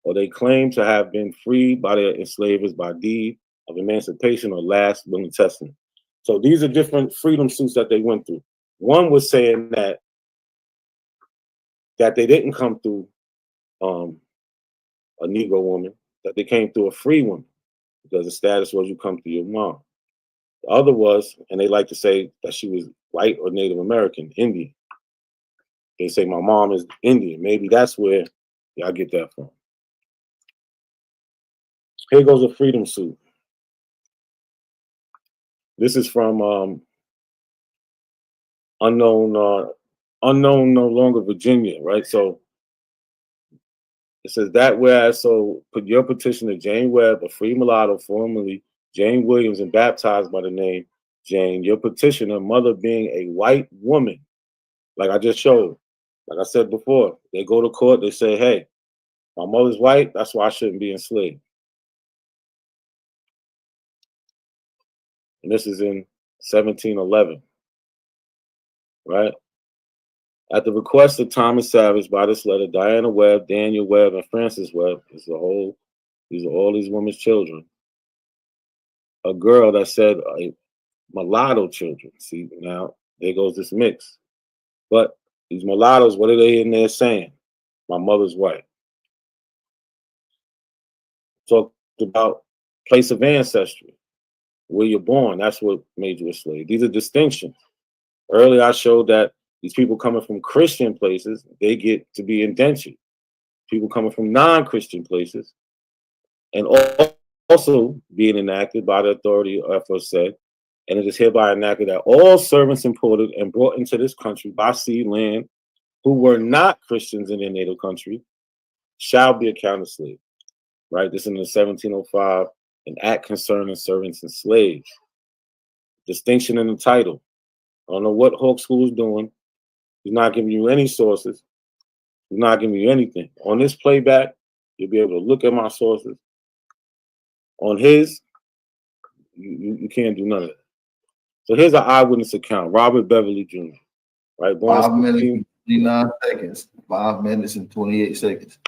or they claim to have been freed by their enslavers by deed of emancipation or last will and testament. So these are different freedom suits that they went through. One was saying that they didn't come through a Negro woman, that they came through a free woman, because the status was you come through your mom. The other was, and they like to say that she was white or Native American, Indian. They say my mom is Indian. Maybe that's where y'all get that from. Here goes a freedom suit. This is from unknown no longer Virginia, right? So it says that whereas, so put your petition to Jane Webb, a free mulatto, formerly Jane Williams, and baptized by the name Jane, your petitioner, mother being a white woman, like I just showed, like I said before, they go to court, they say, hey, my mother's white, that's why I shouldn't be enslaved. And this is in 1711, right? At the request of Thomas Savage, by this letter, Diana Webb, Daniel Webb, and Francis Webb, these are all these women's children. A girl that said mulatto children. See, now there goes this mix. But these mulattoes, what are they in there saying? My mother's white. Talked about place of ancestry, where you're born. That's what made you a slave. These are distinctions. Earlier, I showed that these people coming from Christian places, they get to be indentured. People coming from non-Christian places, and also being enacted by the authority aforesaid, and it is hereby enacted that all servants imported and brought into this country by sea, land, who were not Christians in their native country, shall be accounted slaves. Right? This is in the 1705, an act concerning servants and slaves. Distinction in the title. I don't know what Hawk School is doing. He's not giving you any sources. He's not giving you anything. On this playback, you'll be able to look at my sources. On his, you can't do none of that. So here's an eyewitness account. Robert Beverly Jr. Right, born 5 minutes and 29 seconds. 5 minutes and 28 seconds.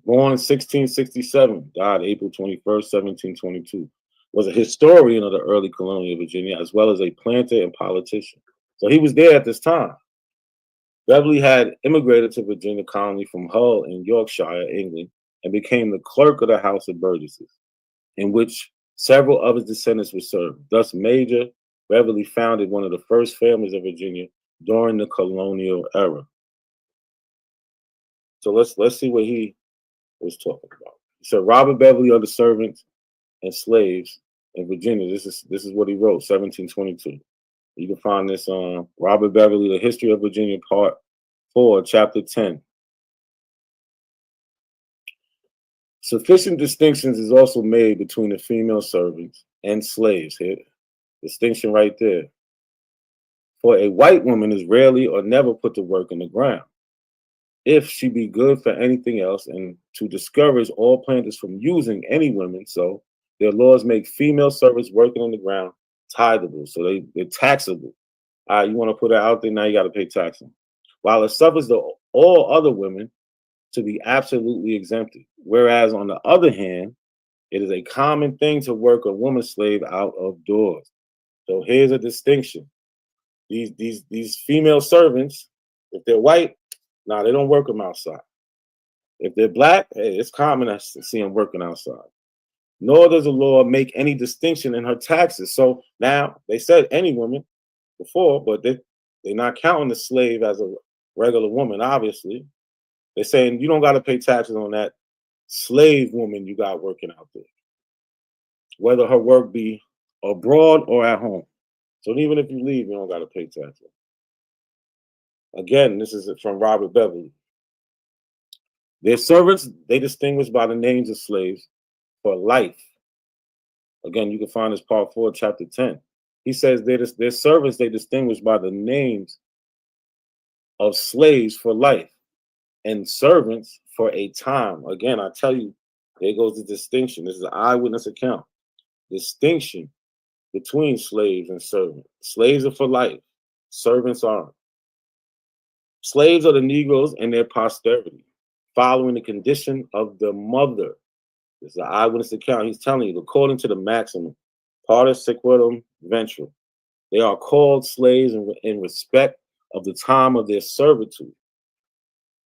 Born in 1667, died April 21st, 1722. Was a historian of the early colonial Virginia, as well as a planter and politician. So he was there at this time. Beverly had immigrated to Virginia colony from Hull in Yorkshire, England, and became the clerk of the House of Burgesses, in which several of his descendants were served. Thus, Major Beverly founded one of the first families of Virginia during the colonial era. So let's see what he was talking about. He said Robert Beverly of the servants and slaves in Virginia. This is what he wrote, 1722. You can find this on Robert Beverly, The History of Virginia, Part 4, Chapter 10. Sufficient distinctions is also made between the female servants and slaves. Here, distinction right there. For a white woman is rarely or never put to work in the ground, if she be good for anything else, and to discourage all planters from using any women, so their laws make female servants working on the ground titheable, so they're taxable. All right, you want to put it out there, now you got to pay tax. While it suffers all other women to be absolutely exempted. Whereas on the other hand, it is a common thing to work a woman slave out of doors. So here's a distinction. These female servants, if they're white, nah, they don't work them outside. If they're black, hey, it's common to see them working outside. Nor does the law make any distinction in her taxes. So now they said any woman before, but they're not counting the slave as a regular woman, obviously. They're saying you don't got to pay taxes on that slave woman you got working out there, whether her work be abroad or at home. So even if you leave, you don't got to pay taxes. Again, this is from Robert Beverly. Their servants, they distinguish by the names of slaves for life. Again, you can find this Part 4, Chapter 10. He says their servants, they distinguish by the names of slaves for life and servants for a time. Again, I tell you, there goes the distinction. This is an eyewitness account. Distinction between slaves and servants. Slaves are for life. Servants aren't. Slaves are the Negroes and their posterity, following the condition of the mother. This is an eyewitness account. He's telling you, according to the maximum, partus sequetum ventral, they are called slaves in respect of the time of their servitude,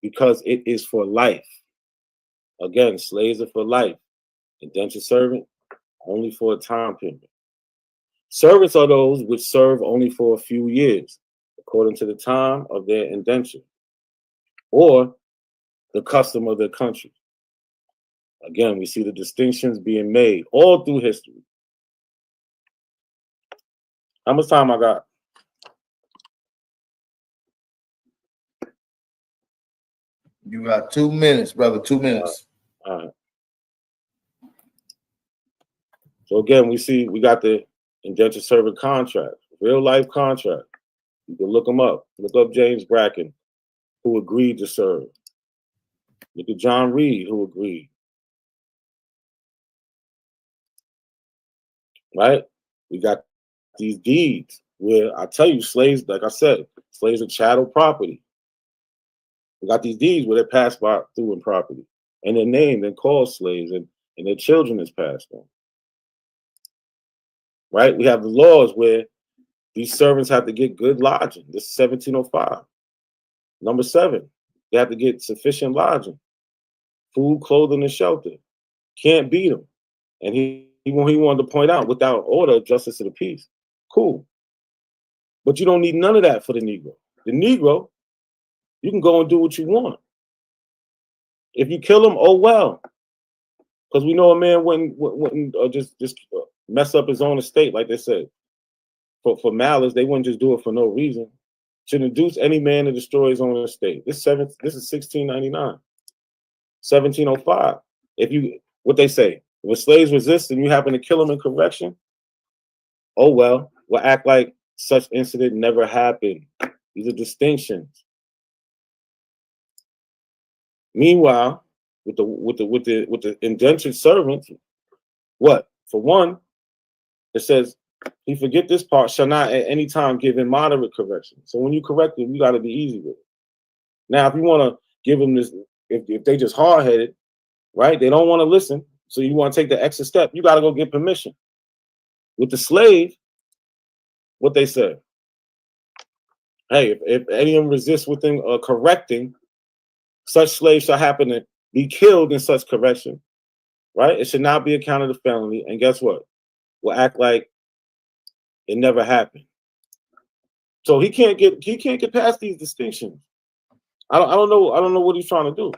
because it is for life. Again, slaves are for life. Indentured servant, only for a time period. Servants are those which serve only for a few years, according to the time of their indenture, or the custom of their country. Again, we see the distinctions being made all through history. How much time I got? You got 2 minutes, brother. 2 minutes. All right. So again, we got the indentured servant contract, real life contract. You can look them up. Look up James Bracken, who agreed to serve. Look at John Reed, who agreed. Right? We got these deeds where I tell you, slaves, like I said, slaves are chattel property. We got these deeds where they're passed through in property, and they're named and called slaves, and their children is passed on. Right? We have the laws where these servants have to get good lodging. This is 1705. Number 7, they have to get sufficient lodging, food, clothing, and shelter. Can't beat them. And he wanted to point out, without order, justice of the peace. Cool. But you don't need none of that for the Negro. The Negro, you can go and do what you want. If you kill him, oh well. Because we know a man wouldn't just mess up his own estate, like they said. For malice, they wouldn't just do it for no reason. Should induce any man to destroy his own estate. This is 1699, 1705. What they say, when slaves resist and you happen to kill them in correction, oh well, we'll act like such incident never happened. These are distinctions. Meanwhile, with the indentured servants, what? For one, it says, he forget this part, shall not at any time give him moderate correction. So when you correct him, you got to be easy with it. Now, if you want to give them this, if they just hard-headed, right? They don't want to listen. So you want to take the extra step, you got to go get permission. With the slave, what they said, hey, if any of them resist within correcting, such slave shall happen to be killed in such correction, right? It should not be accounted a felony. And guess what? We'll act like it never happened. So he can't get past these distinctions. I don't know what he's trying to do.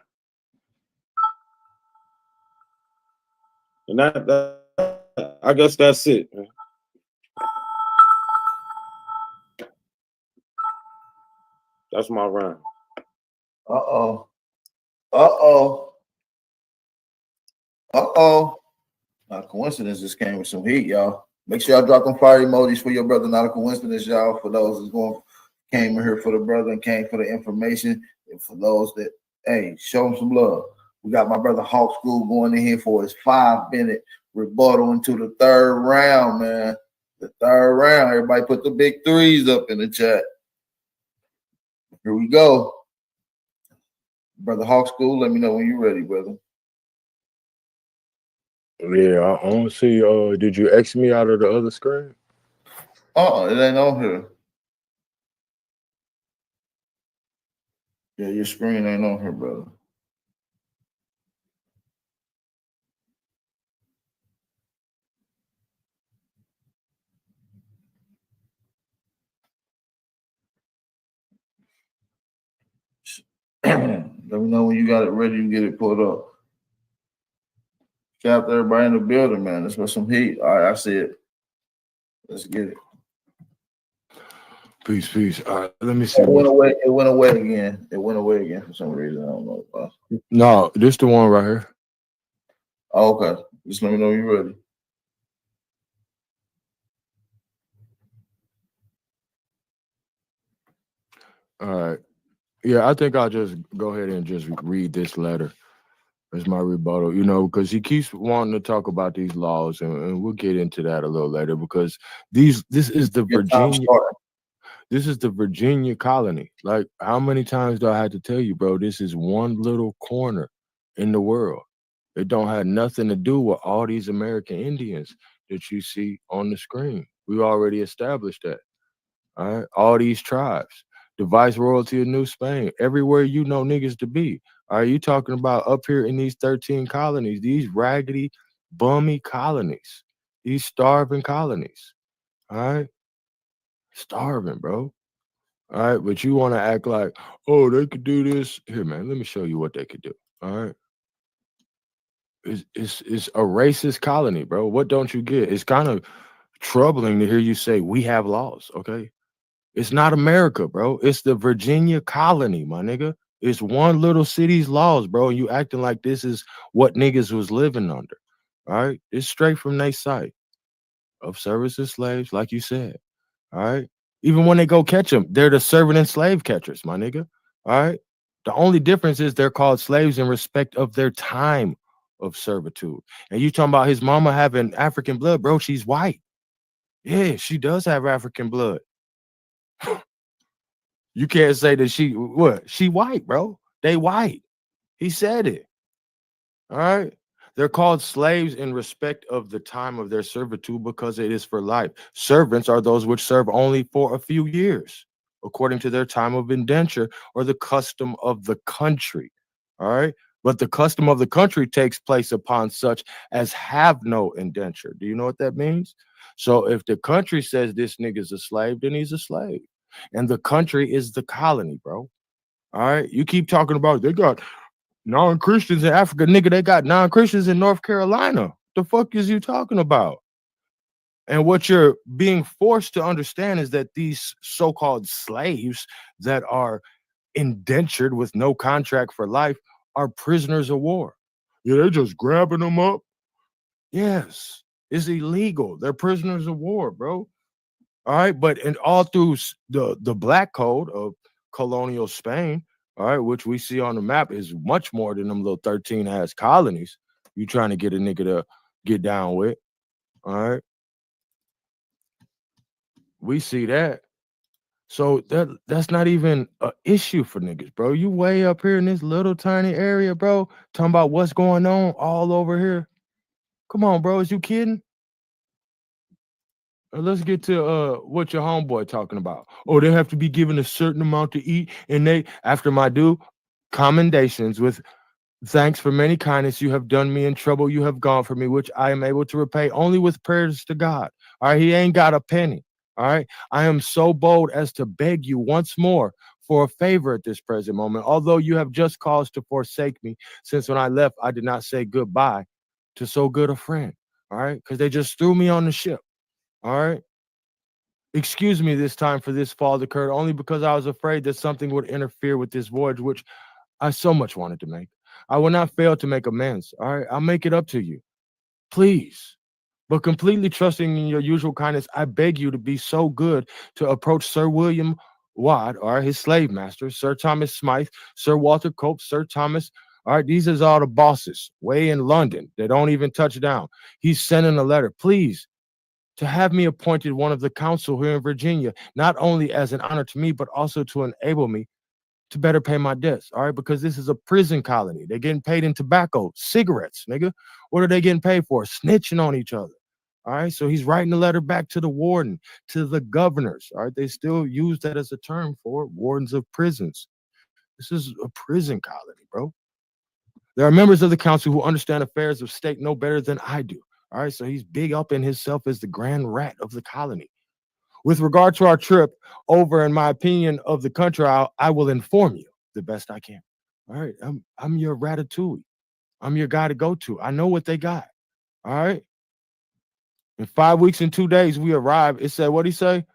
And that I guess that's it. That's my round. Uh-oh. Not a coincidence, just came with some heat, y'all. Make sure y'all drop them fire emojis for your brother. Not a coincidence, y'all. For those who's came in here for the brother and came for the information, and for those that, hey, show them some love. We got my brother Hawk School going in here for his 5-minute rebuttal into the 3rd round, man. The 3rd round. Everybody put the big 3s up in the chat. Here we go. Brother Hawk School, let me know when you're ready, brother. Yeah, I want to see. Did you X me out of the other screen? It ain't on here. Yeah, your screen ain't on here, brother. Let me know when you got it ready and get it pulled up. Shout out to everybody in the building, man. Let's put some heat. All right, I see it. Let's get it. Peace. All right, let me see. It went away. It went away again. It went away again for some reason. I don't know why. No, this the one right here. Oh, okay. Just let me know when you're ready. All right. Yeah, I think I'll just go ahead and just read this letter. That's my rebuttal, you know, because he keeps wanting to talk about these laws, and we'll get into that a little later because this is the Virginia. This is the Virginia colony. Like, how many times do I have to tell you, bro? This is one little corner in the world. It don't have nothing to do with all these American Indians that you see on the screen. We already established that. All right, all these tribes, the viceroyalty of New Spain, everywhere you know niggas to be. Are you talking about up here in these 13 colonies, these raggedy, bummy colonies, these starving colonies? All right, starving, bro. All right, but you want to act like, oh, they could do this. Here, man, let me show you what they could do. All right. It's a racist colony, bro. What don't you get? It's kind of troubling to hear you say we have laws, okay? It's not America, bro. It's the Virginia colony, my nigga. It's one little city's laws, bro. And you acting like this is what niggas was living under. All right. It's straight from their site of service and slaves, like you said. All right. Even when they go catch them, they're the servant and slave catchers, my nigga. All right. The only difference is they're called slaves in respect of their time of servitude. And you talking about his mama having African blood, bro. She's white. Yeah, she does have African blood. You can't say that she white, bro. They white. He said it. All right. They're called slaves in respect of the time of their servitude because it is for life. Servants are those which serve only for a few years, according to their time of indenture or the custom of the country. All right. But the custom of the country takes place upon such as have no indenture. Do you know what that means? So if the country says this nigga's a slave, then he's a slave. And the country is the colony, bro. All right. You keep talking about they got non-Christians in Africa, nigga. They got non-Christians in North Carolina. The fuck is you talking about? And what you're being forced to understand is that these so-called slaves that are indentured with no contract for life are prisoners of war. Yeah, they're just grabbing them up. Yes, it's illegal. They're prisoners of war, bro. All right, but and all through the black code of colonial Spain, all right, which we see on the map is much more than them little 13 ass colonies you trying to get a nigga to get down with. All right. We see that. So that's not even an issue for niggas, bro. You way up here in this little tiny area, bro, talking about what's going on all over here. Come on, bro. Is you kidding? Let's get to what your homeboy talking about. Oh, they have to be given a certain amount to eat, and they after my due commendations with thanks for many kindness you have done me and trouble you have gone for me, which I am able to repay only with prayers to God. All right, he ain't got a penny. All right, I am so bold as to beg you once more for a favor at this present moment, although you have just cause to forsake me, since when I left I did not say goodbye to so good a friend. All right, because they just threw me on the ship. All right. Excuse me this time for this fall that occurred only because I was afraid that something would interfere with this voyage, which I so much wanted to make. I will not fail to make amends. All right. I'll make it up to you. Please. But completely trusting in your usual kindness, I beg you to be so good to approach Sir William Wadd, or his slave master, Sir Thomas Smythe, Sir Walter Cope, Sir Thomas. All right. These is all the bosses way in London. They don't even touch down. He's sending a letter. Please. To have me appointed one of the council here in Virginia, not only as an honor to me, but also to enable me to better pay my debts. All right, because this is a prison colony. They're getting paid in tobacco, cigarettes, nigga. What are they getting paid for? Snitching on each other. All right, so he's writing a letter back to the warden, to the governors. All right, they still use that as a term for wardens of prisons. This is a prison colony, bro. There are members of the council who understand affairs of state no better than I do. All right, so he's big up in himself as the grand rat of the colony. With regard to our trip over, in my opinion, of the country, I will inform you the best I can. All right, I'm your ratatouille. I'm your guy to go to. I know what they got. All right. In 5 weeks and 2 days, we arrived. It said, what'd he say?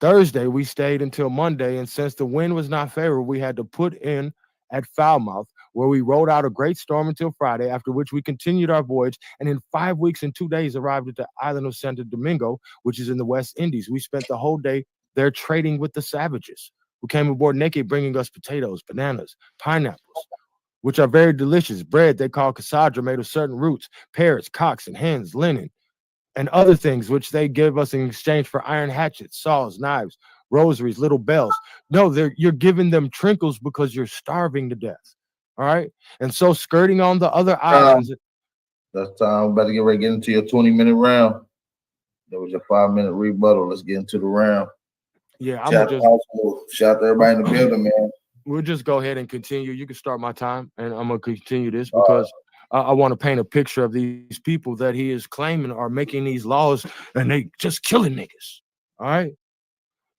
Thursday, we stayed until Monday, and since the wind was not favorable, we had to put in at Falmouth, where we rode out a great storm until Friday, after which we continued our voyage, and in 5 weeks and 2 days arrived at the island of Santo Domingo, which is in the West Indies. We spent the whole day there trading with the savages, who came aboard naked, bringing us potatoes, bananas, pineapples. which are very delicious. Bread they call cassandra, made of certain roots, parrots, cocks, and hens, linen, and other things which they give us in exchange for iron hatchets, saws, knives, rosaries, little bells. No, you're giving them trinkles because you're starving to death. All right. And so skirting on the other islands. That's time. About to get ready to get into your 20-minute round. That was your 5-minute rebuttal. Let's get into the round. Yeah, shout out to everybody in the building, man. We'll just go ahead and continue. You can start my time, and I'm gonna continue this because I want to paint a picture of these people that he is claiming are making these laws, and they just killing niggas. All right.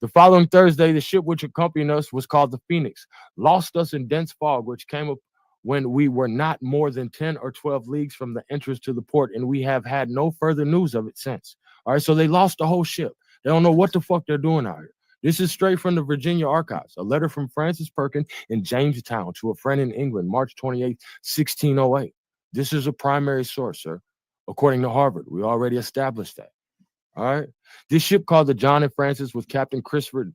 The following Thursday, the ship which accompanied us was called the Phoenix, lost us in dense fog, which came up when we were not more than 10 or 12 leagues from the entrance to the port, and we have had no further news of it since. All right, so they lost the whole ship. They don't know what the fuck they're doing out here. This is straight from the Virginia Archives, a letter from Francis Perkin in Jamestown to a friend in England, March 28, 1608. This is a primary source, sir, according to Harvard. We already established that. All right. This ship called the John and Francis with Captain Christopher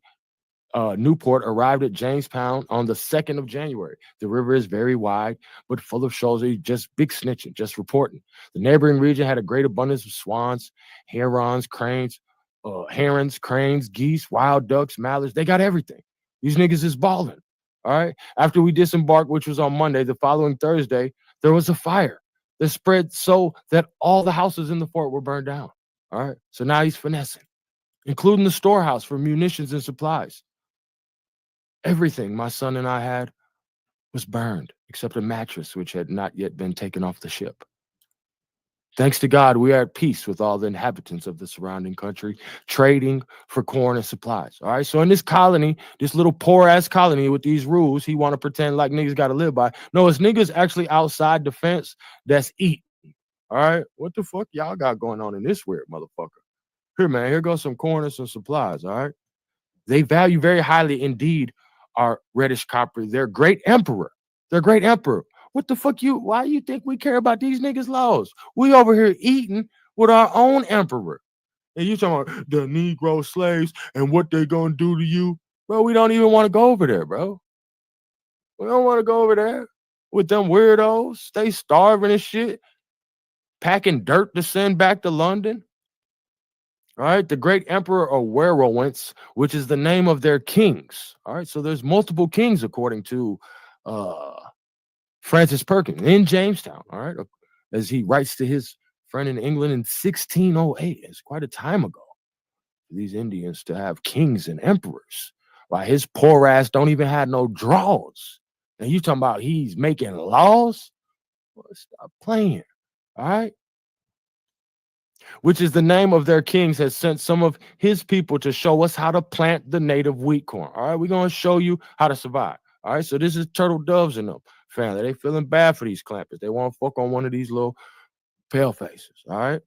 Newport arrived at Jamestown on the 2nd of January. The river is very wide, but full of shoals. Just big snitching, just reporting. The neighboring region had a great abundance of swans, herons, cranes, herons, cranes, geese, wild ducks, mallards. They got everything. These niggas is balling. All right. After we disembarked, which was on Monday, the following Thursday, there was a fire that spread so that all the houses in the fort were burned down. All right. So now he's finessing, including the storehouse for munitions and supplies. Everything my son and I had was burned, except a mattress, which had not yet been taken off the ship. Thanks to God, we are at peace with all the inhabitants of the surrounding country, trading for corn and supplies. All right. So in this colony, this little poor ass colony with these rules, he want to pretend like niggas got to live by. No, it's niggas actually outside the fence that's eating. All right. What the fuck y'all got going on in this weird motherfucker? Here, man, here goes some corn and some supplies. All right. They value very highly indeed our reddish copper, their great emperor. Their great emperor. What the fuck why you think we care about these niggas' laws? We over here eating with our own emperor. And you talking about the Negro slaves and what they gonna do to you? Bro, we don't even want to go over there, bro. We don't want to go over there with them weirdos. They starving and shit. Packing dirt to send back to London. All right, the great emperor of Werowance, which is the name of their kings. All right, so there's multiple kings according to Francis Perkin in Jamestown. All right, as he writes to his friend in England in 1608. It's quite a time ago for these Indians to have kings and emperors. Why his poor ass don't even have no draws. And you talking about he's making laws? Well, stop playing. All right. Which is the name of their kings, has sent some of his people to show us how to plant the native wheat corn. All right, we're going to show you how to survive. All right, so this is Turtle Doves and them family. They feeling bad for these clampers. They want to fuck on one of these little pale faces. All right, and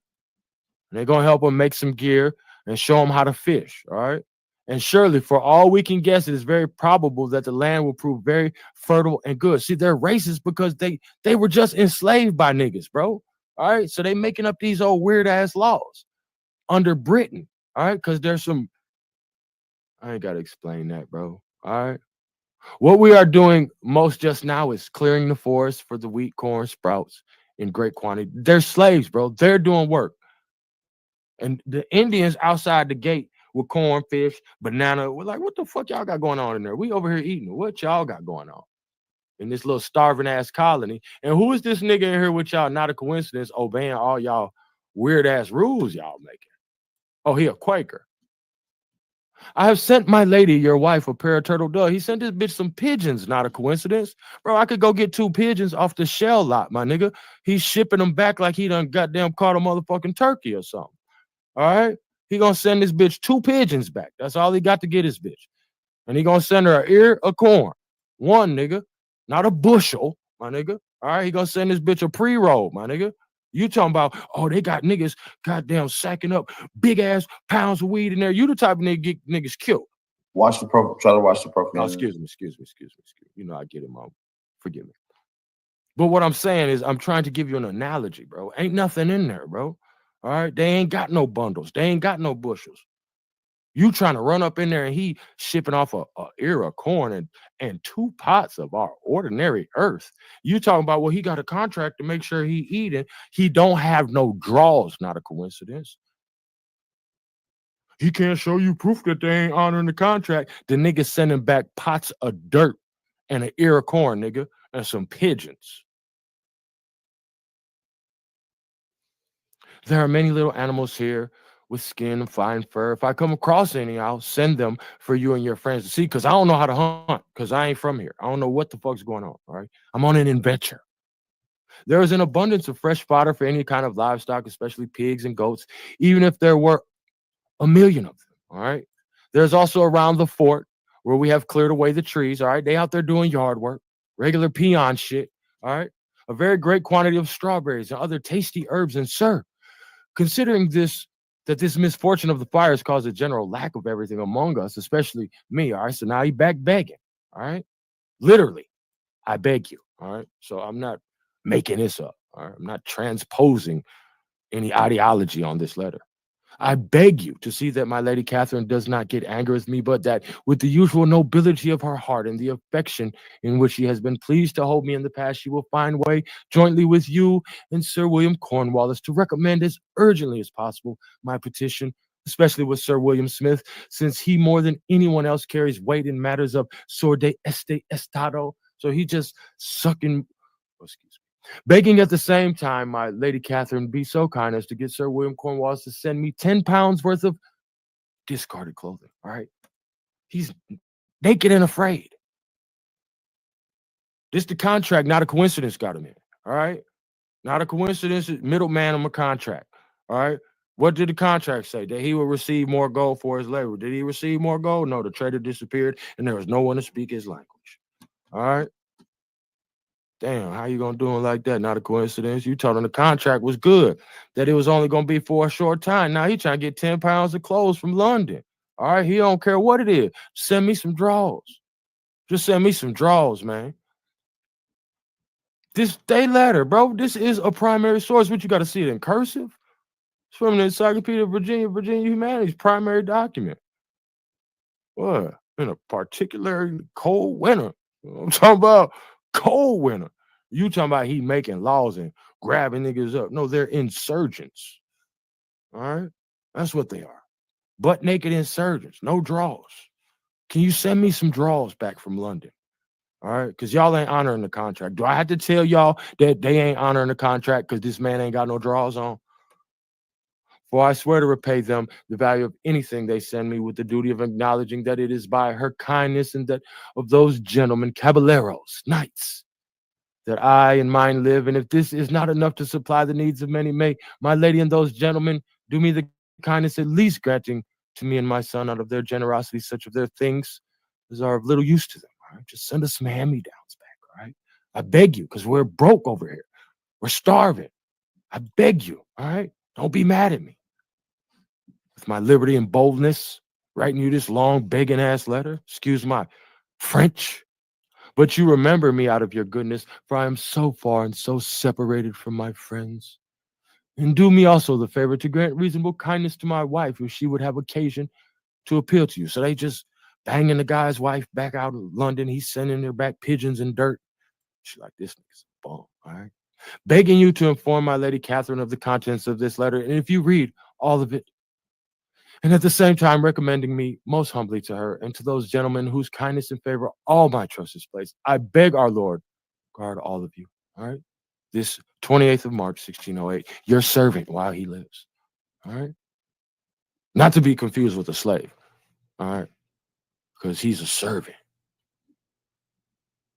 they're going to help them make some gear and show them how to fish. All right, and surely, for all we can guess, it is very probable that the land will prove very fertile and good. See, they're racist because they were just enslaved by niggas, bro. All right, so they making up these old weird ass laws under Britain. All right, because there's some. I ain't got to explain that, bro. All right. What we are doing most just now is clearing the forest for the wheat, corn, sprouts in great quantity. They're slaves, bro. They're doing work. And the Indians outside the gate with corn, fish, banana. We're like, what the fuck y'all got going on in there? We over here eating. What y'all got going on in this little starving ass colony? And who is this nigga in here with y'all? Not a coincidence, obeying all y'all weird ass rules y'all making. Oh, he a Quaker. I have sent my lady, your wife, a pair of turtle doves. He sent this bitch some pigeons, not a coincidence. Bro, I could go get 2 pigeons off the shell lot, my nigga. He's shipping them back like he done goddamn caught a motherfucking turkey or something. All right? He gonna send this bitch 2 pigeons back. That's all he got to get his bitch. And he gonna send her an ear of corn. 1, nigga. Not a bushel, my nigga. All right? He gonna send this bitch a pre-roll, my nigga. You talking about, oh, they got niggas goddamn sacking up big ass pounds of weed in there. You the type of nigga get niggas killed. Try to watch the program. Oh, excuse me. You know I get it, Mom. Forgive me. But what I'm saying is I'm trying to give you an analogy, bro. Ain't nothing in there, bro. All right. They ain't got no bundles. They ain't got no bushels. You trying to run up in there and he shipping off a ear of corn and 2 pots of our ordinary earth. You talking about, well, he got a contract to make sure he eat it. He don't have no draws, not a coincidence. He can't show you proof that they ain't honoring the contract. The nigga sending back pots of dirt and an ear of corn, nigga, and some pigeons. There are many little animals here with skin and fine fur. If I come across any, I'll send them for you and your friends to see, because I don't know how to hunt, because I ain't from here. I don't know what the fuck's going on, all right? I'm on an adventure. There is an abundance of fresh fodder for any kind of livestock, especially pigs and goats, even if there were a million of them, all right? There's also around the fort where we have cleared away the trees, all right? They out there doing yard work, regular peon shit, all right? A very great quantity of strawberries and other tasty herbs. And sir, considering that this misfortune of the fire has caused a general lack of everything among us, especially me, all right? So now he back begging, all right? Literally, I beg you, all right? So I'm not making this up, all right? I'm not transposing any ideology on this letter. I beg you to see that my Lady Catherine does not get angry with me, but that with the usual nobility of her heart and the affection in which she has been pleased to hold me in the past, she will find way jointly with you and Sir William Cornwallis to recommend as urgently as possible my petition, especially with Sir William Smith, since he more than anyone else carries weight in matters of sorde este estado. So he just sucking, begging at the same time, my Lady Catherine be so kind as to get Sir William Cornwallis to send me 10 pounds worth of discarded clothing, all right? He's naked and afraid. This the contract, not a coincidence got him in, all right? Not a coincidence, middleman on a contract, all right? What did the contract say? That he will receive more gold for his labor. Did he receive more gold? No, the trader disappeared and there was no one to speak his language, all right? Damn, how you gonna do it like that? Not a coincidence. You told him the contract was good, that it was only gonna be for a short time. Now he trying to get 10 pounds of clothes from London. All right, he don't care what it is. Send me some draws. Just send me some draws, man. This day letter, bro. This is a primary source. What you got to see it in cursive? It's from the Encyclopedia of Virginia Humanities, primary document. What? In a particularly cold winter. I'm talking about cold winter. You talking about he making laws and grabbing niggas up. No, they're insurgents. All right? That's what they are. Butt naked insurgents. No draws. Can you send me some draws back from London? All right? Because y'all ain't honoring the contract. Do I have to tell y'all that they ain't honoring the contract because this man ain't got no draws on? For I swear to repay them the value of anything they send me with the duty of acknowledging that it is by her kindness and that of those gentlemen, caballeros, knights, that I and mine live. And if this is not enough to supply the needs of many, may my lady and those gentlemen do me the kindness at least granting to me and my son out of their generosity such of their things as are of little use to them. All right? Just send us some hand-me-downs back, all right? I beg you, because we're broke over here. We're starving. I beg you, all right? Don't be mad at me. With my liberty and boldness, writing you this long, begging-ass letter, excuse my French, but you remember me out of your goodness, for I am so far and so separated from my friends. And do me also the favor to grant reasonable kindness to my wife if she would have occasion to appeal to you. So they just banging the guy's wife back out of London. He's sending her back pigeons and dirt. She's like, this nigga's a bum, all right? Begging you to inform my Lady Catherine of the contents of this letter. And if you read all of it, and at the same time recommending me most humbly to her and to those gentlemen whose kindness and favor all my trust is placed, I beg our Lord guard all of you, all right? This 28th of March, 1608, your servant while he lives, all right? Not to be confused with a slave, all right? Because he's a servant,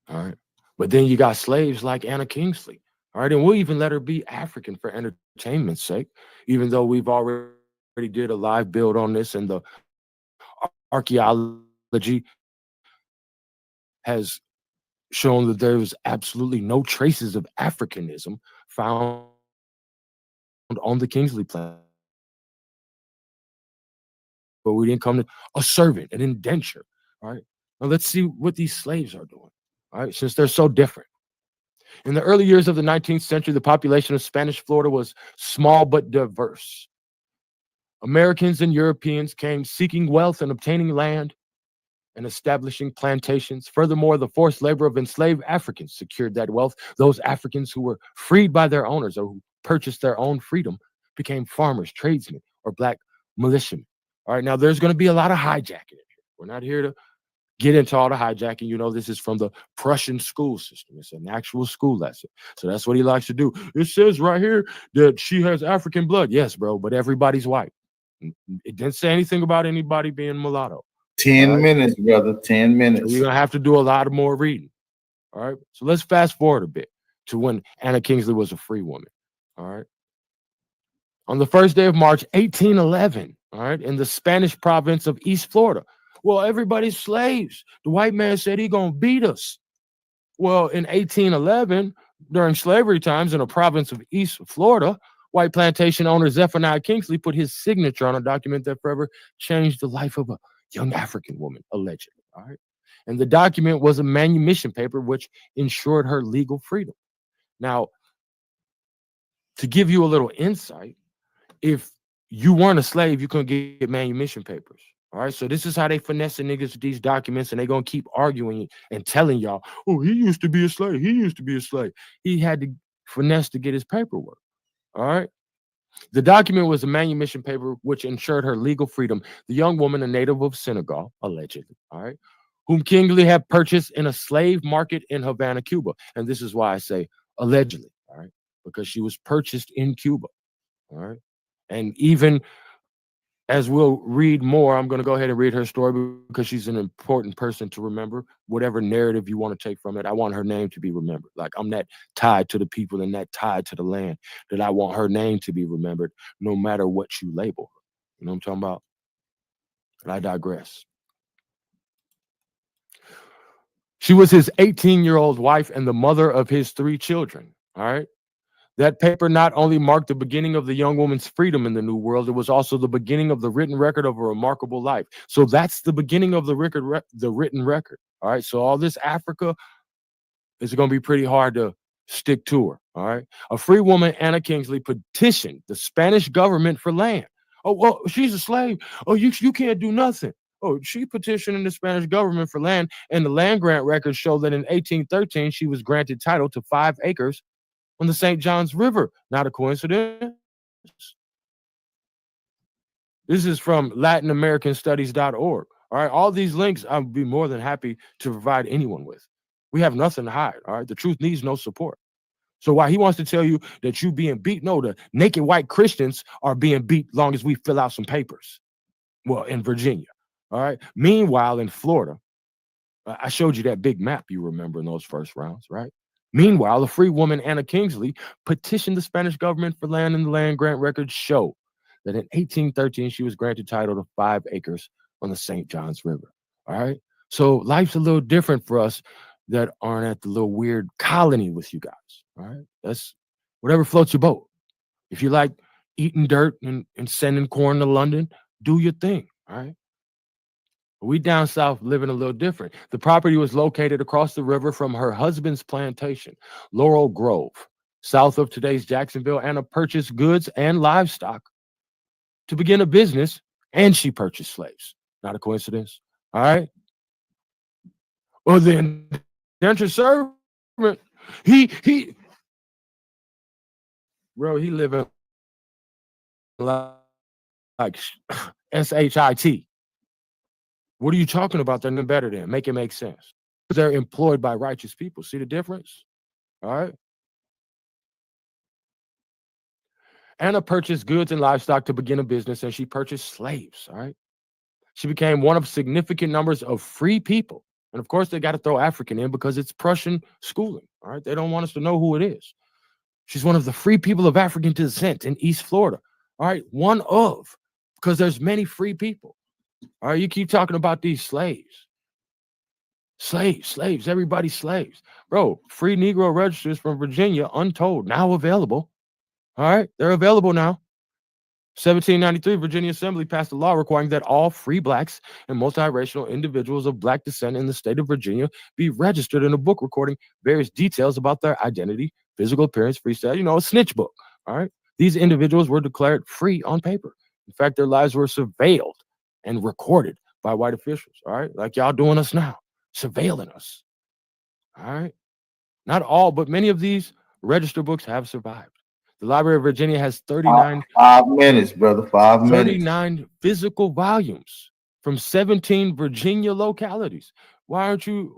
all right? But then you got slaves like Anna Kingsley, all right? And we'll even let her be African for entertainment's sake, even though we've already did a live build on this, and the archaeology has shown that there was absolutely no traces of Africanism found on the Kingsley planet. But we didn't come to a servant, an indenture. All right. Now let's see what these slaves are doing. All right, since they're so different. In the early years of the 19th century, the population of Spanish Florida was small but diverse. Americans and Europeans came seeking wealth and obtaining land and establishing plantations. Furthermore, the forced labor of enslaved Africans secured that wealth. Those Africans who were freed by their owners or who purchased their own freedom became farmers, tradesmen, or black militiamen. All right, now there's going to be a lot of hijacking in here. We're not here to get into all the hijacking. You know, this is from the Prussian school system. It's an actual school lesson. So that's what he likes to do. It says right here that she has African blood. Yes, bro, but everybody's white. It didn't say anything about anybody being mulatto. 10 minutes, brother. 10 minutes. So you're going to have to do a lot of more reading. All right. So let's fast forward a bit to when Anna Kingsley was a free woman. All right. On the first day of March, 1811, all right, in the Spanish province of East Florida. Well, everybody's slaves. The white man said he gonna beat us. Well, in 1811, during slavery times in the province of East Florida, white plantation owner Zephaniah Kingsley put his signature on a document that forever changed the life of a young African woman, allegedly. All right. And the document was a manumission paper which ensured her legal freedom. Now, to give you a little insight, if you weren't a slave, you couldn't get manumission papers. All right. So this is how they finessing niggas with these documents, and they're gonna keep arguing and telling y'all, oh, he used to be a slave. He used to be a slave. He had to finesse to get his paperwork. All right. The document was a manumission paper which ensured her legal freedom. The young woman, a native of Senegal, allegedly, all right, whom Kingsley had purchased in a slave market in Havana, Cuba. And this is why I say allegedly, all right, because she was purchased in Cuba. All right. And even as we'll read more, I'm going to go ahead and read her story because she's an important person to remember. Whatever narrative you want to take from it, I want her name to be remembered. Like, I'm that tied to the people and that tied to the land that I want her name to be remembered no matter what you label her. You know what I'm talking about? And I digress. She was his 18-year-old wife and the mother of his 3 children. All right. That paper not only marked the beginning of the young woman's freedom in the New World, it was also the beginning of the written record of a remarkable life. So that's the beginning of the written record. All right. So all this Africa is going to be pretty hard to stick to her. All right. A free woman, Anna Kingsley, petitioned the Spanish government for land. Oh, well, she's a slave. Oh, you can't do nothing. Oh, she petitioned the Spanish government for land, and the land grant records show that in 1813 she was granted title to 5 acres on the St. Johns River. Not a coincidence. This is from LatinAmericanStudies.org. All right, all these links I'd be more than happy to provide anyone with. We have nothing to hide. All right, the truth needs no support. So while he wants to tell you that you being beat, no, the naked white Christians are being beat long as we fill out some papers. Well, in Virginia. All right. Meanwhile, in Florida, I showed you that big map you remember in those first rounds, right? Meanwhile, the free woman, Anna Kingsley, petitioned the Spanish government for land, and the land grant records show that in 1813, she was granted title to 5 acres on the St. Johns River. All right. So life's a little different for us that aren't at the little weird colony with you guys. All right. That's whatever floats your boat. If you like eating dirt and sending corn to London, do your thing. All right. We down south living a little different. The property was located across the river from her husband's plantation, Laurel Grove, south of today's Jacksonville. Anna purchased goods and livestock to begin a business, and she purchased slaves. Not a coincidence. All right. Well, then, indentured servant, he living like SHIT. What are you talking about? They're no better than. Make it make sense. They're employed by righteous people. See the difference? All right. Anna purchased goods and livestock to begin a business, and she purchased slaves. All right. She became one of significant numbers of free people. And of course, they got to throw African in because it's Prussian schooling. All right. They don't want us to know who it is. She's one of the free people of African descent in East Florida. All right. One of, because there's many free people. All right, you keep talking about these slaves. Slaves, everybody's slaves. Bro, free Negro registers from Virginia, untold, now available. All right, they're available now. 1793, Virginia Assembly passed a law requiring that all free blacks and multiracial individuals of black descent in the state of Virginia be registered in a book recording various details about their identity, physical appearance, freestyle, a snitch book. All right, these individuals were declared free on paper. In fact, their lives were surveilled and recorded by white officials, all right? Like y'all doing us now, surveilling us, all right? Not all, but many of these register books have survived. The Library of Virginia has 39 5 minutes, brother. 5 minutes. 39 physical volumes from 17 Virginia localities. Why don't you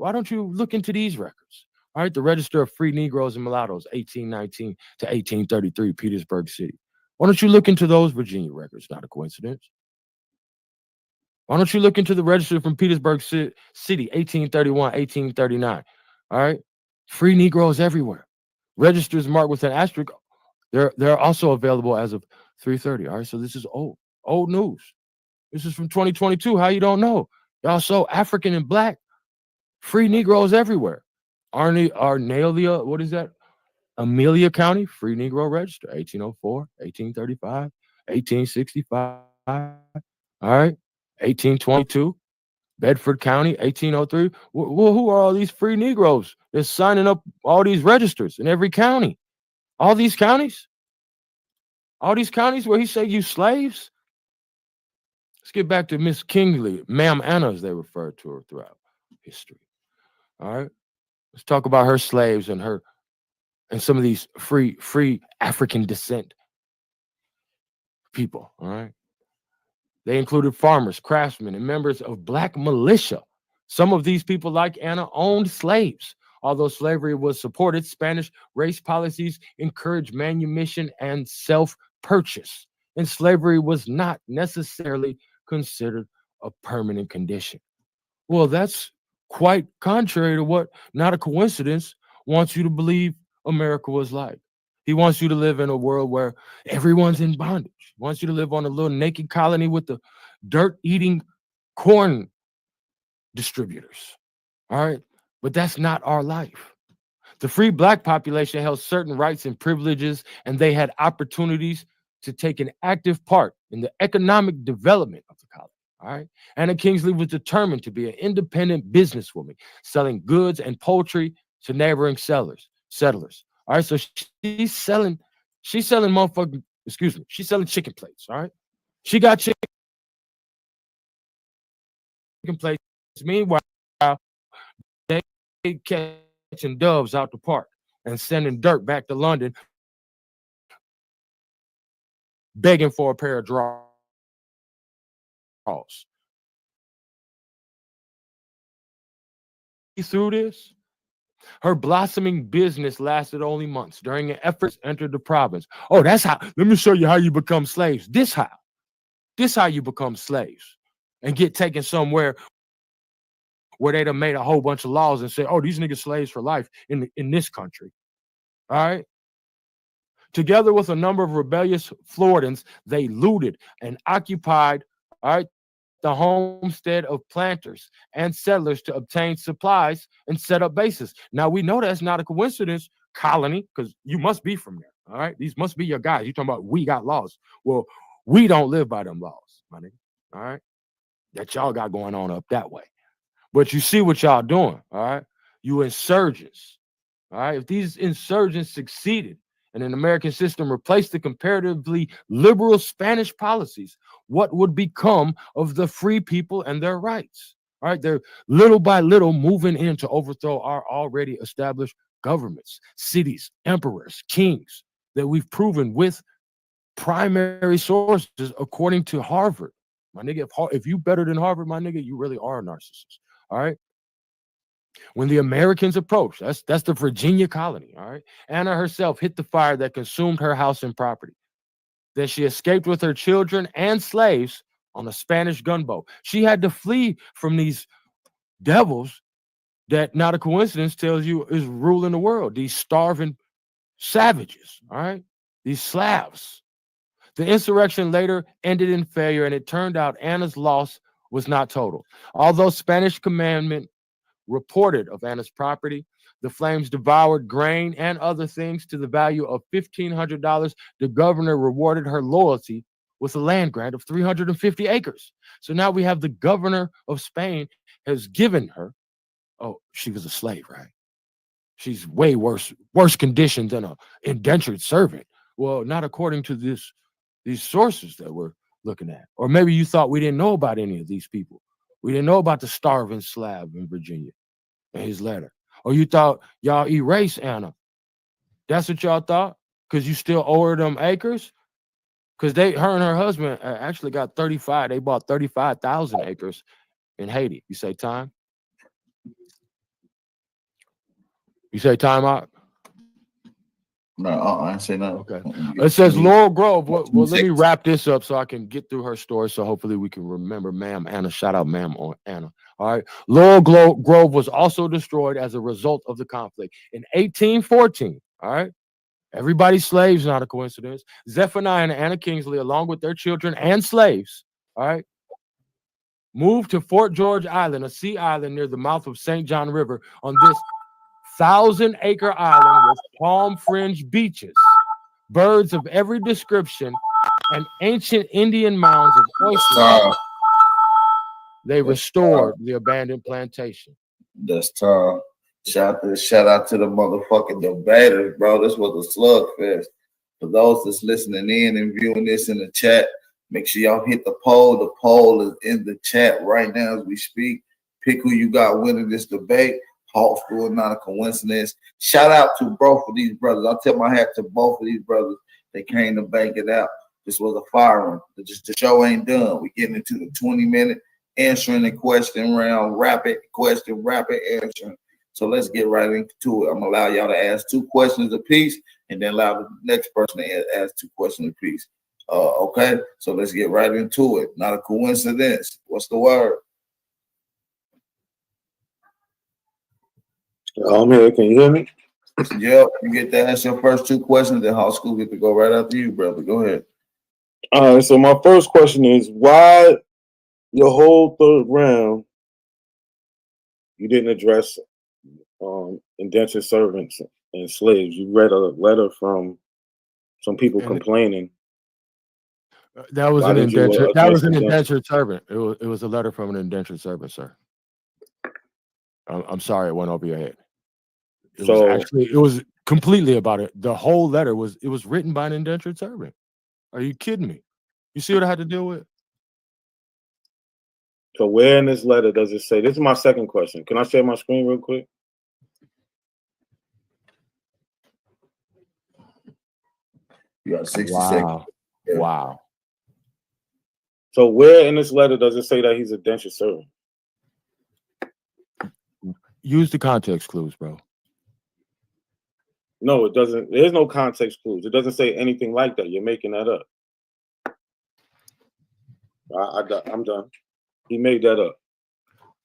look into these records? All right, the Register of Free Negroes and Mulattoes, 1819 to 1833, Petersburg City. Why don't you look into those Virginia records? Not a coincidence. Why don't you look into the Register from Petersburg City, 1831, 1839? All right, free Negroes everywhere. Registers marked with an asterisk. They're also available as of 3:30. All right, so this is old news. This is from 2022. How you don't know? Y'all so African and black. Free Negroes everywhere. Arnalia, what is that? Amelia County, Free Negro Register, 1804, 1835, 1865. All right, 1822. Bedford County, 1803. Well, who are all these free Negroes? They're signing up all these registers in every county. All these counties? All these counties where he said you slaves? Let's get back to Miss Kingsley, Ma'am Anna, as they referred to her throughout history. All right. Let's talk about her slaves and some of these free African descent people. All right. They included farmers, craftsmen, and members of black militia. Some of these people, like Anna, owned slaves. Although slavery was supported, Spanish race policies encouraged manumission and self-purchase, and slavery was not necessarily considered a permanent condition. Well, that's quite contrary to what Not a Coincidence wants you to believe America was like. He wants you to live in a world where everyone's in bondage. He wants you to live on a little naked colony with the dirt-eating corn distributors. All right? But that's not our life. The free black population held certain rights and privileges, and they had opportunities to take an active part in the economic development of the colony. All right. Anna Kingsley was determined to be an independent businesswoman, selling goods and poultry to neighboring settlers. All right. So she's selling chicken plates. All right. She got chicken plates. Meanwhile, they catching doves out the park and sending dirt back to London, begging for a pair of draws. Through this, her blossoming business lasted only months. During the efforts entered the province. Oh, that's how. Let me show you how you become slaves. This how you become slaves and get taken somewhere where they'd have made a whole bunch of laws and said, oh, these niggas slaves for life in this country. All right. Together with a number of rebellious Floridans, they looted and occupied, all right, the homestead of planters and settlers to obtain supplies and set up bases. Now, we know that's not a coincidence, colony, because you must be from there, all right? These must be your guys. You're talking about we got laws. Well, we don't live by them laws, my nigga, all right, that y'all got going on up that way. But you see what y'all doing, all right? You insurgents, all right? If these insurgents succeeded and an American system replaced the comparatively liberal Spanish policies, what would become of the free people and their rights? All right, they're little by little moving in to overthrow our already established governments, cities, emperors, kings that we've proven with primary sources according to Harvard. My nigga, if you better than Harvard, my nigga, you really are a narcissist. All right. When the Americans approached, that's the Virginia colony. All right. Anna herself hit the fire that consumed her house and property. Then she escaped with her children and slaves on a Spanish gunboat. She had to flee from these devils that, not a coincidence, tells you is ruling the world. These starving savages. All right. These Slavs. The insurrection later ended in failure, and it turned out Anna's loss was not total. Although Spanish commandment reported of Anna's property, the flames devoured grain and other things to the value of $1,500. The governor rewarded her loyalty with a land grant of 350 acres. So now we have the governor of Spain has given her, oh, she was a slave, right? She's way worse condition than an indentured servant. Well, not according to these sources that we're looking at. Or maybe you thought we didn't know about any of these people. We didn't know about the starving Slav in Virginia and his letter. Or you thought y'all erased Anna. That's what y'all thought? Because you still owe her them acres? Because her and her husband actually got 35. They bought 35,000 acres in Haiti. You say time? You say time out? No, I didn't say nothing. Okay. It says Laurel Grove. Well, let me wrap this up so I can get through her story. So hopefully we can remember Ma'am Anna. Shout out Ma'am Anna. All right. Laurel Grove was also destroyed as a result of the conflict in 1814. All right. Everybody's slaves, not a coincidence. Zephaniah and Anna Kingsley, along with their children and slaves, all right, moved to Fort George Island, a sea island near the mouth of St. John River. On this 1,000-acre island with palm fringe beaches, birds of every description, and ancient Indian mounds of oysters, they restored the abandoned plantation. That's Tom. Shout out to the motherfucking debaters, bro. This was a slugfest. For those that's listening in and viewing this in the chat, make sure y'all hit the poll. The poll is in the chat right now as we speak. Pick who you got winning this debate. Hawk School, not a coincidence. Shout out to both of these brothers. I'll tip my hat to both of these brothers. They came to bank it out. This was a fire one. The show ain't done. We're getting into the 20-minute answering the question round, rapid question, rapid answering. So let's get right into it. I'm gonna allow y'all to ask 2 questions apiece, and then allow the next person to ask 2 questions apiece. Okay, so let's get right into it. Not a coincidence. What's the word? I'm here. Can you hear me? Yep, you get to ask your first 2 questions, then High School get to go right after you, brother. Go ahead. All right, so my first question is, why your whole third round you didn't address indentured servants and slaves? You read a letter from some people complaining. That was an indentured. That was an indentured servant. It was a letter from an indentured servant, sir. I'm sorry it went over your head. It was completely about it. The whole letter was written by an indentured servant. Are you kidding me? You see what I had to deal with? So where in this letter does it say? This is my second question. Can I share my screen real quick? You got 60 seconds. Yeah. Wow. So where in this letter does it say that he's a indentured servant? Use the context clues, bro. No, it doesn't. There's no context clues. It doesn't say anything like that. You're making that up. I'm done. He made that up.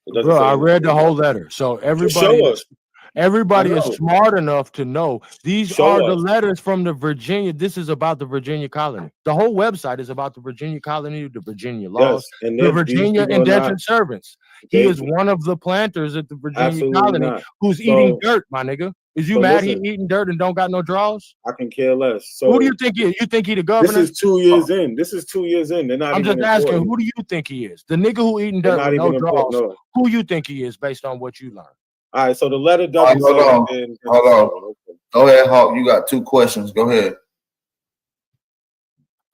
Bro, I read the whole letter. So everybody is smart enough to know these are the letters from the Virginia. This is about the Virginia colony. The whole website is about the Virginia colony, the Virginia laws, and the Virginia indentured servants. He is one of the planters at the Virginia colony who's eating dirt, my nigga. Is you mad he eating dirt and don't got no draws? I can care less. So who do you think he is? You think he the governor? This is 2 years in. This is 2 years in. They're not. I'm just asking, who do you think he is? The nigga who eating dirt with no draws. No. Who you think he is based on what you learned? All right, so the letter doesn't say. Hold on. Go ahead, Hawk. You got 2 questions. Go ahead.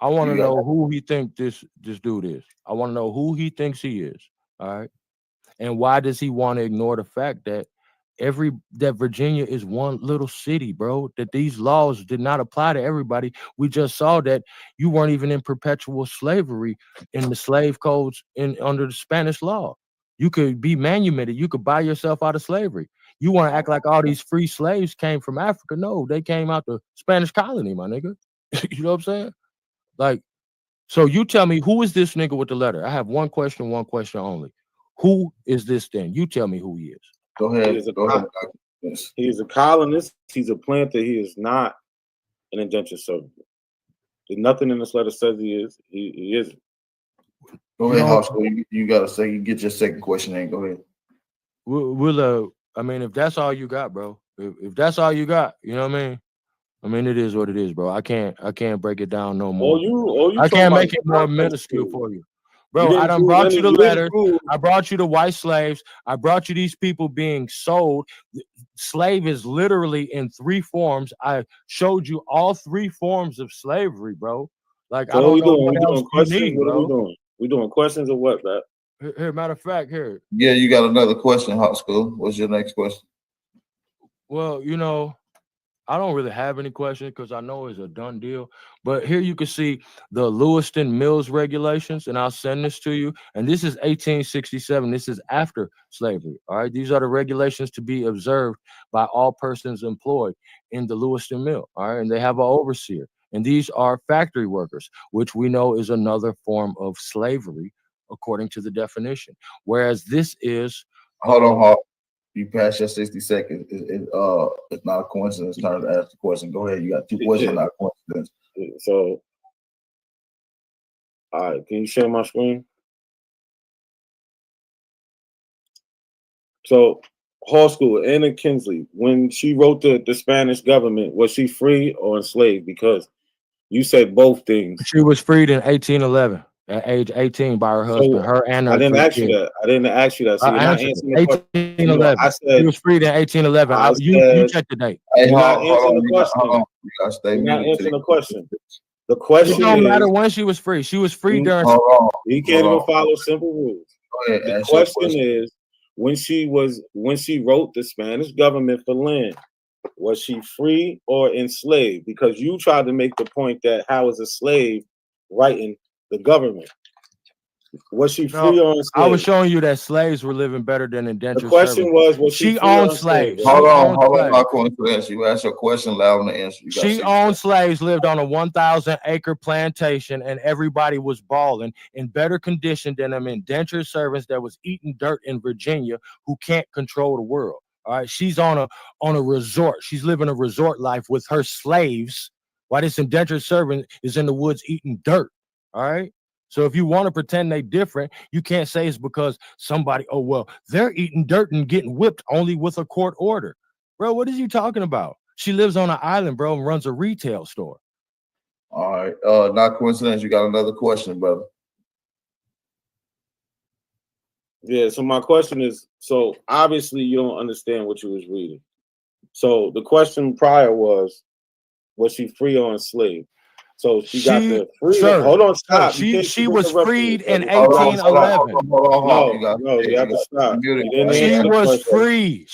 I want to know who he think this dude is. I want to know who he thinks he is. All right. And why does he want to ignore the fact that that Virginia is one little city, bro? That these laws did not apply to everybody. We just saw that you weren't even in perpetual slavery in the slave codes under the Spanish law. You could be manumitted. You could buy yourself out of slavery. You want to act like all these free slaves came from Africa? No, they came out the Spanish colony, my nigga. You know what I'm saying? Like, so you tell me, who is this nigga with the letter? I have one question only. Who is this then? You tell me who he is. Go ahead. He is a colonist. He's a planter. He is not an indentured servant. There's nothing in this letter says he is. He isn't. Go ahead, Hawk. You got to say, you get your second question in. Go ahead. We'll I mean, if that's all you got, bro. If that's all you got, you know what I mean? I mean, it is what it is, bro. I can't break it down no more. I can't make it more minuscule for you. Bro, I done brought you the letters. I brought you the white slaves. I brought you these people being sold. Slave is literally in 3 forms. I showed you all 3 forms of slavery, bro. Like, So I what don't we know doing? what We else doing you questions? need, What are we bro. doing? We doing questions or what, man? Here, matter of fact, here. Yeah, you got another question, Hot School. What's your next question? Well, I don't really have any questions because I know it's a done deal. But here you can see the Lewiston Mills regulations, and I'll send this to you. And this is 1867. This is after slavery. All right. These are the regulations to be observed by all persons employed in the Lewiston Mill. All right. And they have an overseer. And these are factory workers, which we know is another form of slavery, according to the definition. Whereas this is. Hold on. You passed your 60 seconds. It's not a coincidence. Time to ask the question. Go ahead. You got two questions, not a coincidence. So, all right, can you share my screen? So, Hall School, Anna Kingsley, when she wrote the Spanish government, was she free or enslaved? Because you said both things. She was freed in 1811 at age 18 by her husband. So, Her and her I didn't three ask you kids. that. I didn't ask you that. So I you're not answered answering it. the question. 1811. I said She was freed in 1811. You check the date. Hey, you're not hold answering on. the question. You got to stay You're not muted. answering the question. The question It don't matter is, when she was free. She was free during. Hold on. he can't even follow simple rules. Go ahead. The Ask your question is, when she wrote the Spanish government for land, was she free or enslaved? Because you tried to make the point that how is a slave writing the government? Was she free or enslaved? I was showing you that slaves were living better than indentured The question servants. was she she free or owned enslaved? slaves. Hold She on. owned Hold on. slaves. Not going to answer. You ask your question loud and answer. You got She 60 owned seconds. slaves, lived on a 1,000-acre plantation, and everybody was balling in better condition than them indentured servants that was eating dirt in Virginia who can't control the world. All right, she's on a resort. She's living a resort life with her slaves, while this indentured servant is in the woods eating dirt. All right. So if you want to pretend they different, you can't say it's because somebody, oh, well, they're eating dirt and getting whipped only with a court order. Bro, what is you talking about? She lives on an island, bro, and runs a retail store. All right. Not coincidence. You got another question, brother. Yeah, so my question is, so obviously you don't understand what you was reading. So the question prior was she free or enslaved? So she got the freedom. Sir, Hold on, stop. She was freed in Hold on, 1811. No, you have to stop. You didn't She answer the was question. free.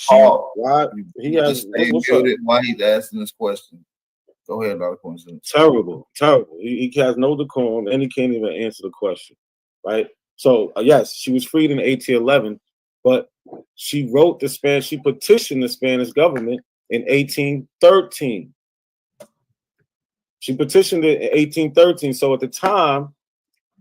Why? He has. Stay What's up? muted while he's asking this question. Go ahead, not a coincidence. Terrible. He has no decorum and he can't even answer the question, right? So yes, she was freed in 1811, but she wrote she petitioned the Spanish government in 1813. She petitioned it in 1813. So at the time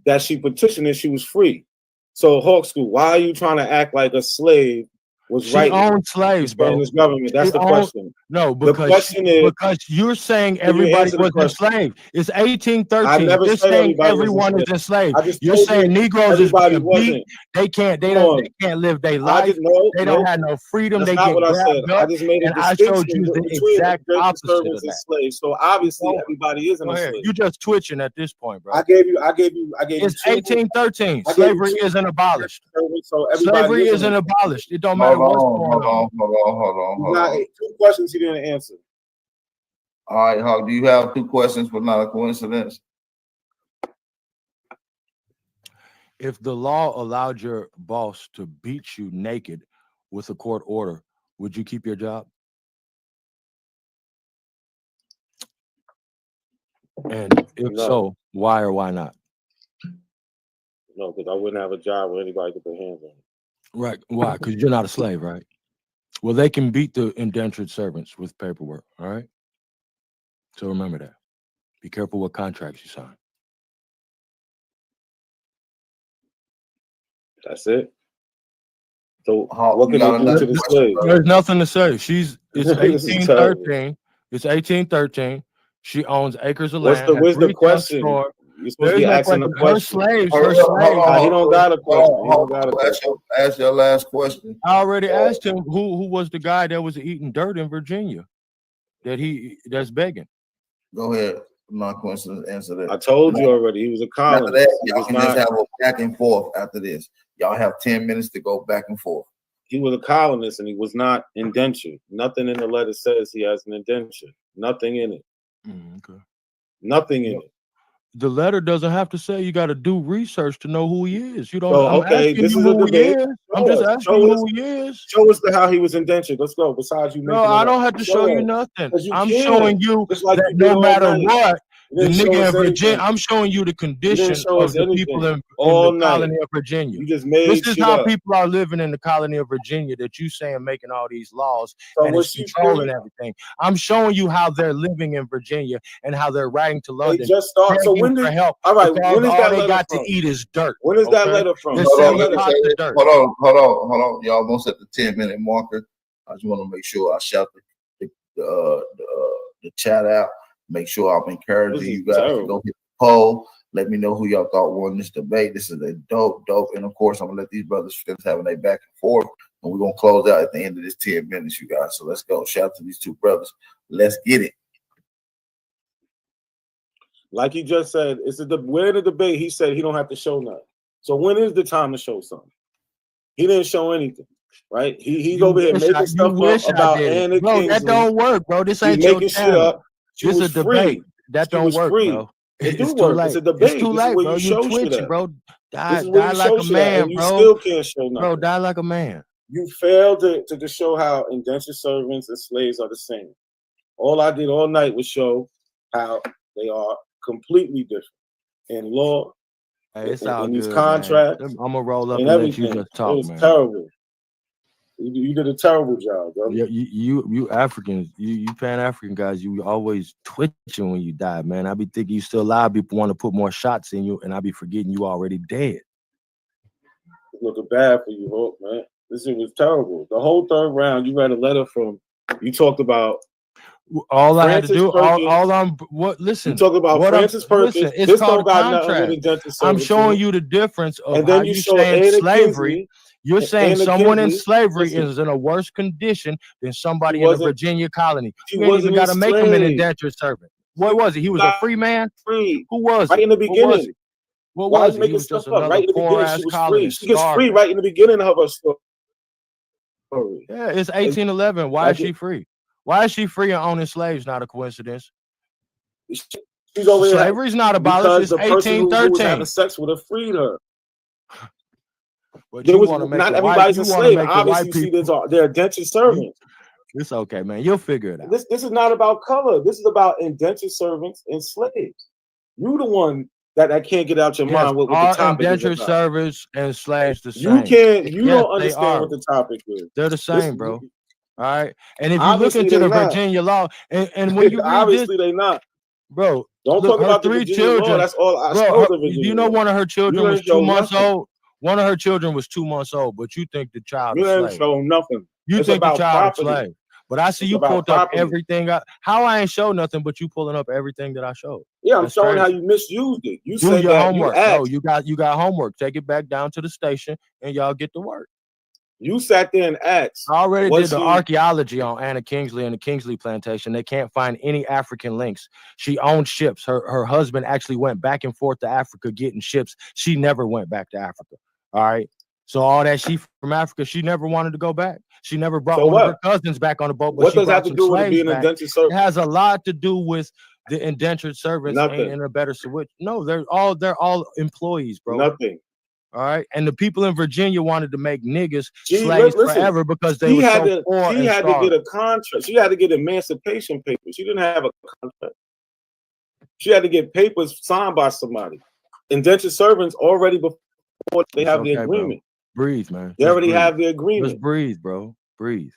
that she petitioned it, she was free. So Hawk School, why are you trying to act like a slave was She right? owned slaves, bro. Spanish government. That's She the owned- question. No, The because question is, because you're saying Can you everybody answer the was question? enslaved. It's I 1813. never You're said saying everybody was everyone is enslaved. enslaved. I just You're told saying you Negroes is everybody being wasn't. beat. They on. can't live their I life. just They don't have no freedom. That's They not get what I said. grabbed I up. just made a And I showed distinction you the between exact indentured opposite of servants and that. slaves. So obviously Go- everybody isn't Go a ahead. slave. You just twitching at this point, bro. I gave you. It's two- 1813. I gave you Slavery two isn't abolished. servants, so everybody Slavery isn't abolished. It don't matter what's going on. Hold on. Two questions he didn't answer. All right, Hawk, do you have two questions but not a coincidence? If the law allowed your boss to beat you naked with a court order, would you keep your job? And if No. so, why or why not? No, because I wouldn't have a job where anybody could put hands on me. Right. Why? Because you're not a slave, right? Well, they can beat the indentured servants with paperwork. All right. So remember that. Be careful what contracts you sign. That's it. So what can they do to the slave? There's nothing to say. It's This is 1813. It's 1813. She owns acres of land. Where's the retail question? store. You're supposed to There's be no asking a question. question. Her slaves. He don't got a question. He don't got a question. Ask your last question. I already asked him who was the guy that was eating dirt in Virginia that's begging. Go ahead. Not coincidence. Answer that. I told you already. He was a colonist. After that, He y'all was can not. just have a back and forth after this. Y'all have 10 minutes to go back and forth. He was a colonist and he was not indentured. Nothing in the letter says he has an indenture. Nothing in it. Okay. Nothing in it. The letter doesn't have to say you got to do research to know who he is. You don't. So, I'm okay, asking this you is a who he debate. is. I'm just asking you who he is. Show us how he was indentured. Let's go. Besides you No, making it I up. don't have to show you nothing. Because you I'm can. showing you Just like that you did no all matter night. what, You the didn't show nigga us in Virginia. anything. I'm showing you the You didn't condition show of us the people anything in all the night. colony of Virginia. You just made This is shit how up. people are living in the colony of Virginia that you saying making all these laws So and was it's she controlling free? everything. I'm showing you how they're living in Virginia and how they're writing to They London, just start. So begging when for did? help All right. because When is all that they letter got from? to eat is dirt. When is that Okay? letter from? They're Hold on, selling let me pots say of this. dirt. Hold on. Y'all almost at the 10-minute marker. I just want to make sure I shout the chat out. Make sure I'm encouraging you guys to go hit the poll. Let me know who y'all thought won this debate. This is a dope. And of course, I'm gonna let these brothers finish having their back and forth. And we're gonna close out at the end of this 10 minutes, you guys. So let's go. Shout out to these two brothers. Let's get it. Like he just said, we're in the debate. He said he don't have to show nothing. So when is the time to show something? He didn't show anything, right? He's over here making stuff up about Anna Bro, Kingsley. that don't work, bro. This ain't He's your making shit channel. up. She This was a debate. free. That She don't was work, free. bro. It do It's too work. late. It's a debate. It's too This is late, where bro. you You show shit twitching, at. bro. This Die is where you like show a shit at, man, and you bro. still can't show nothing. Bro, die like a man. You failed to show how indentured servants and slaves are the same. All I did all night was show how they are completely different in law, Hey, it's all in these good, contracts, man. I'm gonna roll up and and let you everything. just talk, It was man. terrible. You did a terrible job, bro. You Africans, you Pan-African guys, you always twitching when you die, man. I be thinking you still alive. People want to put more shots in you, and I be forgetting you already dead. Looking bad for you, Hope, man. This shit was terrible. The whole third round, you read a letter from. You talked about all I had to Francis do. Perkins. All I'm what? Listen, You talk about what Francis Perkins. Listen, it's This called don't got nothing contract. with indentured I'm servitude. showing you the difference of And how then you you show saying Anna slavery. Kingsley. You're saying Anna someone in Kingsley, slavery listen. is in a worse condition than somebody She in a wasn't- Virginia colony. She You ain't even wasn't got to make him an enslaved. indentured servant. What was he? He was a free man. Free. Who was Right he? in the What was beginning. he? What Why was are you he? He making was stuff just up? another Right in the poor beginning, ass she was colony free. She gets free starving. right in the beginning of her story. Yeah, it's 1811. Why is she free? Why is she free and owning slaves? Not a coincidence. She's over here Slavery's not abolished. because It's the person who was 1813. having sex with her freed her. But There you was want to make not the everybody's white, a you want to slave. make the Obviously, white you see, people. they're indentured servants. It's okay, man. You'll figure it out. This is not about color. This is about indentured servants and slaves. You the one that can't get out your Yes, mind what the are topic is indentured about. servants and slaves the You same? can't. You Yes, don't they understand are. what the topic is. They're the same, bro. All right. And if you look Obviously into they the not. Virginia law, and when you read Obviously this, they not. bro, Don't look, talk her about the 3 Virginia law. children. That's all I Bro, showed the do you Virginia know law. one of her children You was ain't show 2 months nothing. old? One of her children was 2 months old, but you think the child You a ain't slave. show nothing. You It's think the about child a property. slave. But I see It's you about pulled up property. everything. How I ain't show nothing, but you pulling up everything that I showed. Yeah, I'm That's showing how crazy. you misused it. You Do said your that you homework. No, asked. you got homework. Take it back down to the station and y'all get to work. You sat there and asked. I already was did the he- archaeology on Anna Kingsley and the Kingsley plantation. They can't find any African links. She owned ships. Her husband actually went back and forth to Africa getting ships. She never went back to Africa. All right. So all that she from Africa, she never wanted to go back. She never brought So one what? of her cousins back on the boat, but What she does that brought have to some do with it slaves being back. indentured It servant? has a lot to do with the indentured servants ain't Nothing. in a better switch. No, they're all employees, bro. Nothing. All right. And the people in Virginia wanted to make niggas She slaves listen. forever because they She were had so to. poor She and had to starving. get a contract. She had to get emancipation papers. She didn't have a contract. She had to get papers signed by somebody. Indentured servants already before they It's have the okay, bro. agreement. Breathe, man. They Just already breathe. have the agreement. Just breathe, bro. Breathe.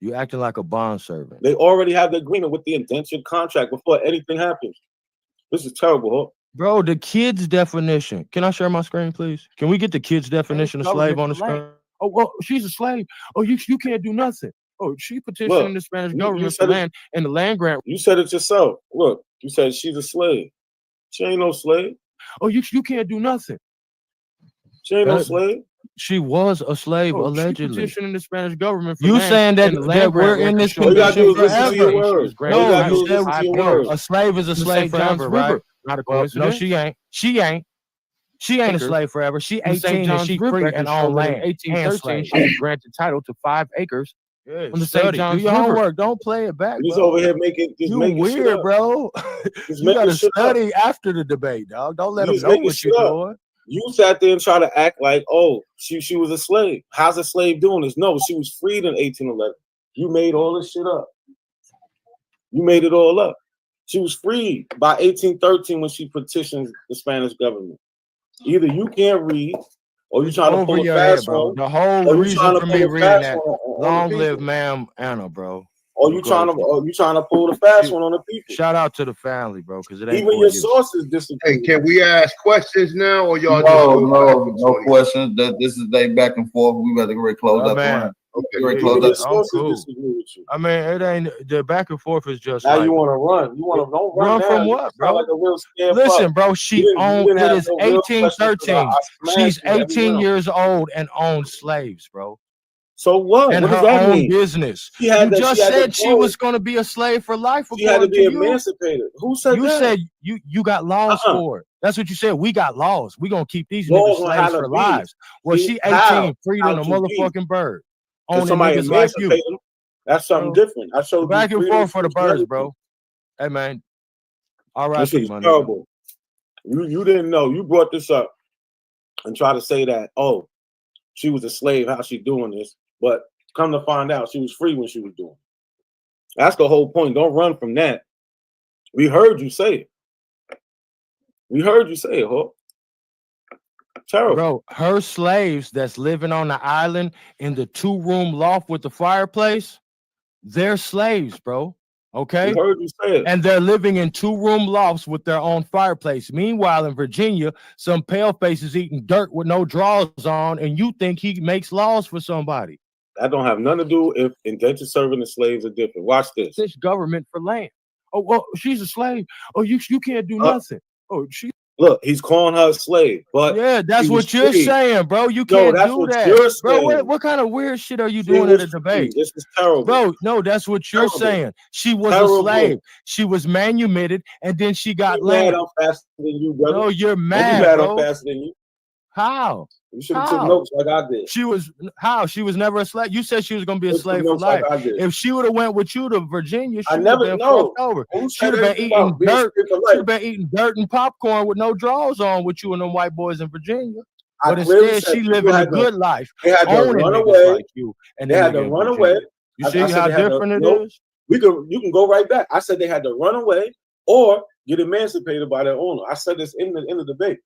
You acting like a bond servant. They already have the agreement with the indentured contract before anything happens. This is terrible, huh? Bro, the kids definition. Can I share my screen, please? Can we get the kids definition of slave on the screen? Oh, well, she's a slave. Oh, you can't do nothing. Oh, she petitioning Look, the Spanish you government for said it- land and the land grant. You said it yourself. Look, you said she's a slave. She ain't no slave. Oh, you can't do nothing. She ain't no slave. She was a slave, Oh, she allegedly. petitioning the Spanish government for you saying that, that we're in this All you gotta condition do is listen to your forever. words. All you gotta do is listen to your words. A slave is a slave forever, right? Not a Well, no, coincidence. she ain't. She ain't. She ain't a Acres. slave forever. She In St. 18 and John's she River free records and show on that in land and 1813 slave. she was granted title to 5 acres Yeah, I'm just saying, Study. do your homework. Don't play it back. You just bro. over here making you making shit weird, up. bro. Just You making gotta shit up. study after the debate, dog. Don't let You them just know making what shit you're up. doing. You sat there and tried to act like, oh, she was a slave. How's a slave doing this? No, she was freed in 1811. You made all this shit up. You made it all up. She was freed by 1813 when she petitioned the Spanish government. Either you can't read, or you trying to Over pull a your head, fast bro. one. The whole or you reason trying to for pull me a reading fast that, one on long the live people. ma'am Anna, bro. Or you trying to pull the fast one on the people. Shout out to the family, bro, because it ain't Even for your you. sources disagree. Hey, can we ask questions now, or y'all just No, go back and no forth? questions. This is they back and forth. We better get close Oh, out the man. round. Okay. Get Even close your out. sources cool. disagree with you. I mean, it ain't the back and forth is just Now like you want to run. You want to don't run now. from You what, sound bro? like a real scared Listen, fuck. bro, she You owned didn't it have is no real questions, 'cause 1813. I She's smashed you every 18 round. years old and owned slaves, bro. So what? And What does her that own mean? business. She had You to- just she had to said she go. was going to be a slave for life. She had to according be to you. emancipated. Who said You that? said you got laws for it. That's what you said. We got laws. We gonna keep these Laws niggas on how slaves to for be. lives. Well, See, she how? 18, freed How in a to be. motherfucking bird. If Owning somebody niggas like you. emancipate them, that's something Bro, different. I showed back you and freedom forth for the speech and birds, everything. bro. Hey man. This shit R.I.P. is my nigga. terrible. You didn't know. You brought this up and try to say that, oh, she was a slave, how she doing this? But come to find out, she was free when she was doing it. That's the whole point. Don't run from that. We heard you say it. We heard you say it, Hope. Terrible. Bro, her slaves that's living on the island in the 2-room loft with the fireplace, they're slaves, bro. Okay. We heard you say it. And they're living in 2-room lofts with their own fireplace. Meanwhile, in Virginia, some pale faces eating dirt with no drawers on, and you think he makes laws for somebody. That don't have nothing to do if indentured servant and slaves are different. Watch this. This government for land. Oh, well, she's a slave. Oh, you can't do nothing. Oh, she. Look, he's calling her a slave, but Yeah, that's she was what you're free. saying, bro. You No, can't that's do what that, you're bro. saying. What kind of weird shit are you She doing at was a free. debate? This is terrible. Bro, no, that's what you're Terrible. saying. She was Terrible. a slave. She was manumitted, and then she got You mad land. I'm faster than you, brother? No, you're Don't be mad, mad bro. I'm faster than you. How? You should have took How? notes like I did. She was how? She was never a slave. You said she was gonna be a Took slave for notes like life. I did. If she would have went with you to Virginia, she I would have never been know. fucked over. Who She said would have been anything eating about being dirt. slave for She'd life? have been eating dirt and popcorn with no drawers on with you and them white boys in Virginia. I But clearly instead, said she people living a had to- good life, They had to owning run niggas away. like you and They the had nigga to in run Virginia. away. You I see said how they had to- different it nope. is? You can go right back. I said they had to run away or get emancipated by their owner. I said this in the debate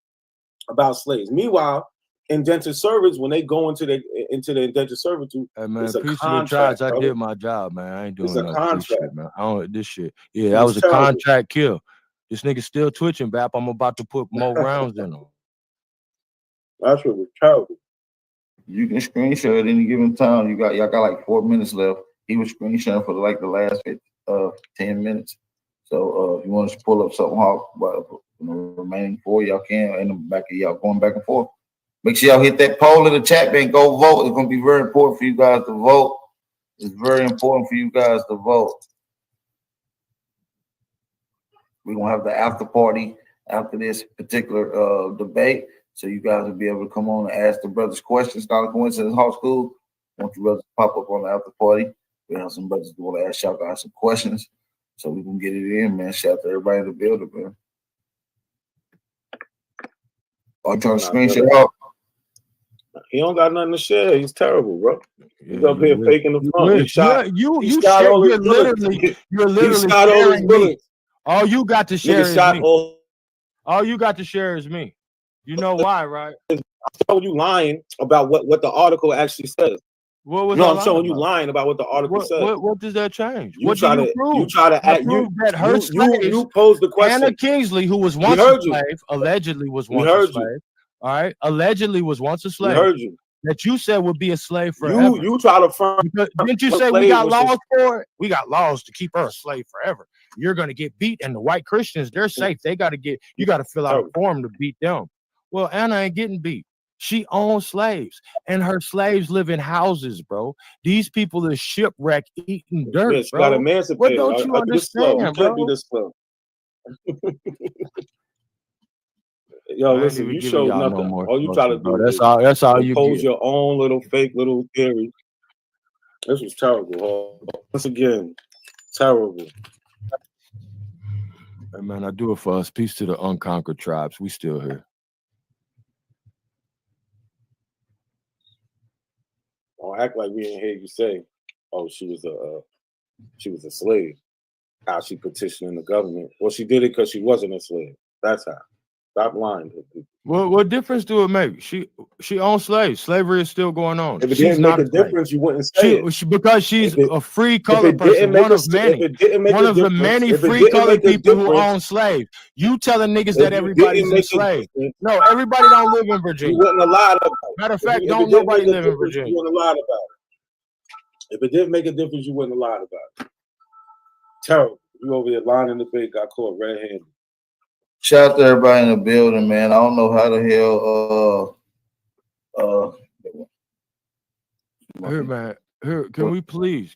about slaves. Meanwhile, indentured servants, when they go into the indentured servitude, Hey man, it's a peace to the contract. tribes. I brother. did my job, man. I ain't doing It's a nothing for this contract. shit, man. I don't this shit. Yeah, It that was was a terrible. contract kill. This nigga still twitching, Bap. I'm about to put more rounds in him. That shit was terrible. You can screenshot at any given time. Y'all got like 4 minutes left. He was screenshotting for like the last 10 minutes. So if you want to pull up something, remaining 4, y'all can. And the back of y'all going back and forth. Make sure y'all hit that poll in the chat and go vote. It's gonna be very important for you guys to vote. It's very important for you guys to vote. We're gonna have the after party after this particular debate. So you guys will be able to come on and ask the brothers questions. Not a coincidence, Hawk School. Want you brothers to pop up on the after party. We have some brothers who want to ask y'all guys some questions. So we can get it in, man. Shout out to everybody in the building, man. Are you trying to screenshot out? He don't got nothing to share. He's terrible, bro. He's Yeah, up here faking the fun. He shot. You he shot share, all his you're bullets. literally He shot all his sharing me. bullets. All you got to share Nigga is shot me. all you got to share is me. You know why, right? I'm showing you lying about what the article actually says. What was No, I I'm showing lying you about? lying about what the article says. What does that change? You What try do you to prove? you try to I act prove that her you slaves, posed the question. Anna Kingsley, who was We once a heard you. slave, allegedly was We once a heard you. slave. All right, allegedly was once a We slave. heard you. That you said would be a slave forever. You try to front. Because didn't you say we got laws for it? We got laws to keep her a slave forever. You're gonna get beat, and the white Christians, they're safe. They gotta get you gotta fill out a form to beat them. Well, Anna ain't getting beat. She owns slaves, and her slaves live in houses, bro. These people are shipwrecked, eating dirt, Yes, bro. got emancipated. What don't you I do this slow. You understand, can't bro? do this slow. Yo, listen, you showed nothing. All you try to do bro. That's all is you impose get. your own little fake little theory. This was terrible. Once again, terrible. Hey, man, I do it for us. Peace to the unconquered tribes. We still here. Don't act like we didn't hear you say, "Oh, she was a slave." How she petitioned the government? Well, she did it because she wasn't a slave. That's how. Stop lying to people. What difference do it make? She owns slaves. Slavery is still going on. If it She's didn't not make a difference, you wouldn't say it. because she's a free colored person, one of many. One of the many free colored people who own slaves. You telling niggas that everybody's a slave. No, everybody don't live in Virginia. You wouldn't have lied about it. Matter of fact, don't nobody live in Virginia. You wouldn't have lied about it. If it didn't make a difference, you wouldn't have lied about it. Terrible. You over here lying in the bed, got caught red-handed. Shout out to everybody in the building, man. I don't know how the hell Here, man. Here, can we please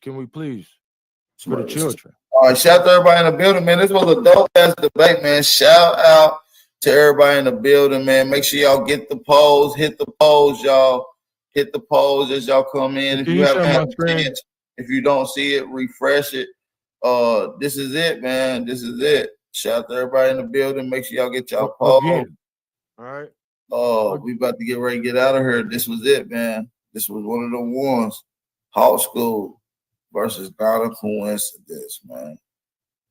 for the children. All right, shout out to everybody in the building, man. This was a dope ass debate, man. Shout out to everybody in the building, man. Make sure y'all get the polls, hit the polls, y'all. Hit the polls as y'all come in. If you haven't had a chance, if you don't see it, refresh it. This is it, man. This is it. Shout out to everybody in the building. Make sure y'all get y'all polls. All right. We about to get ready to get out of here. This was it, man. This was one of the ones. Hawk School versus not a coincidence, man.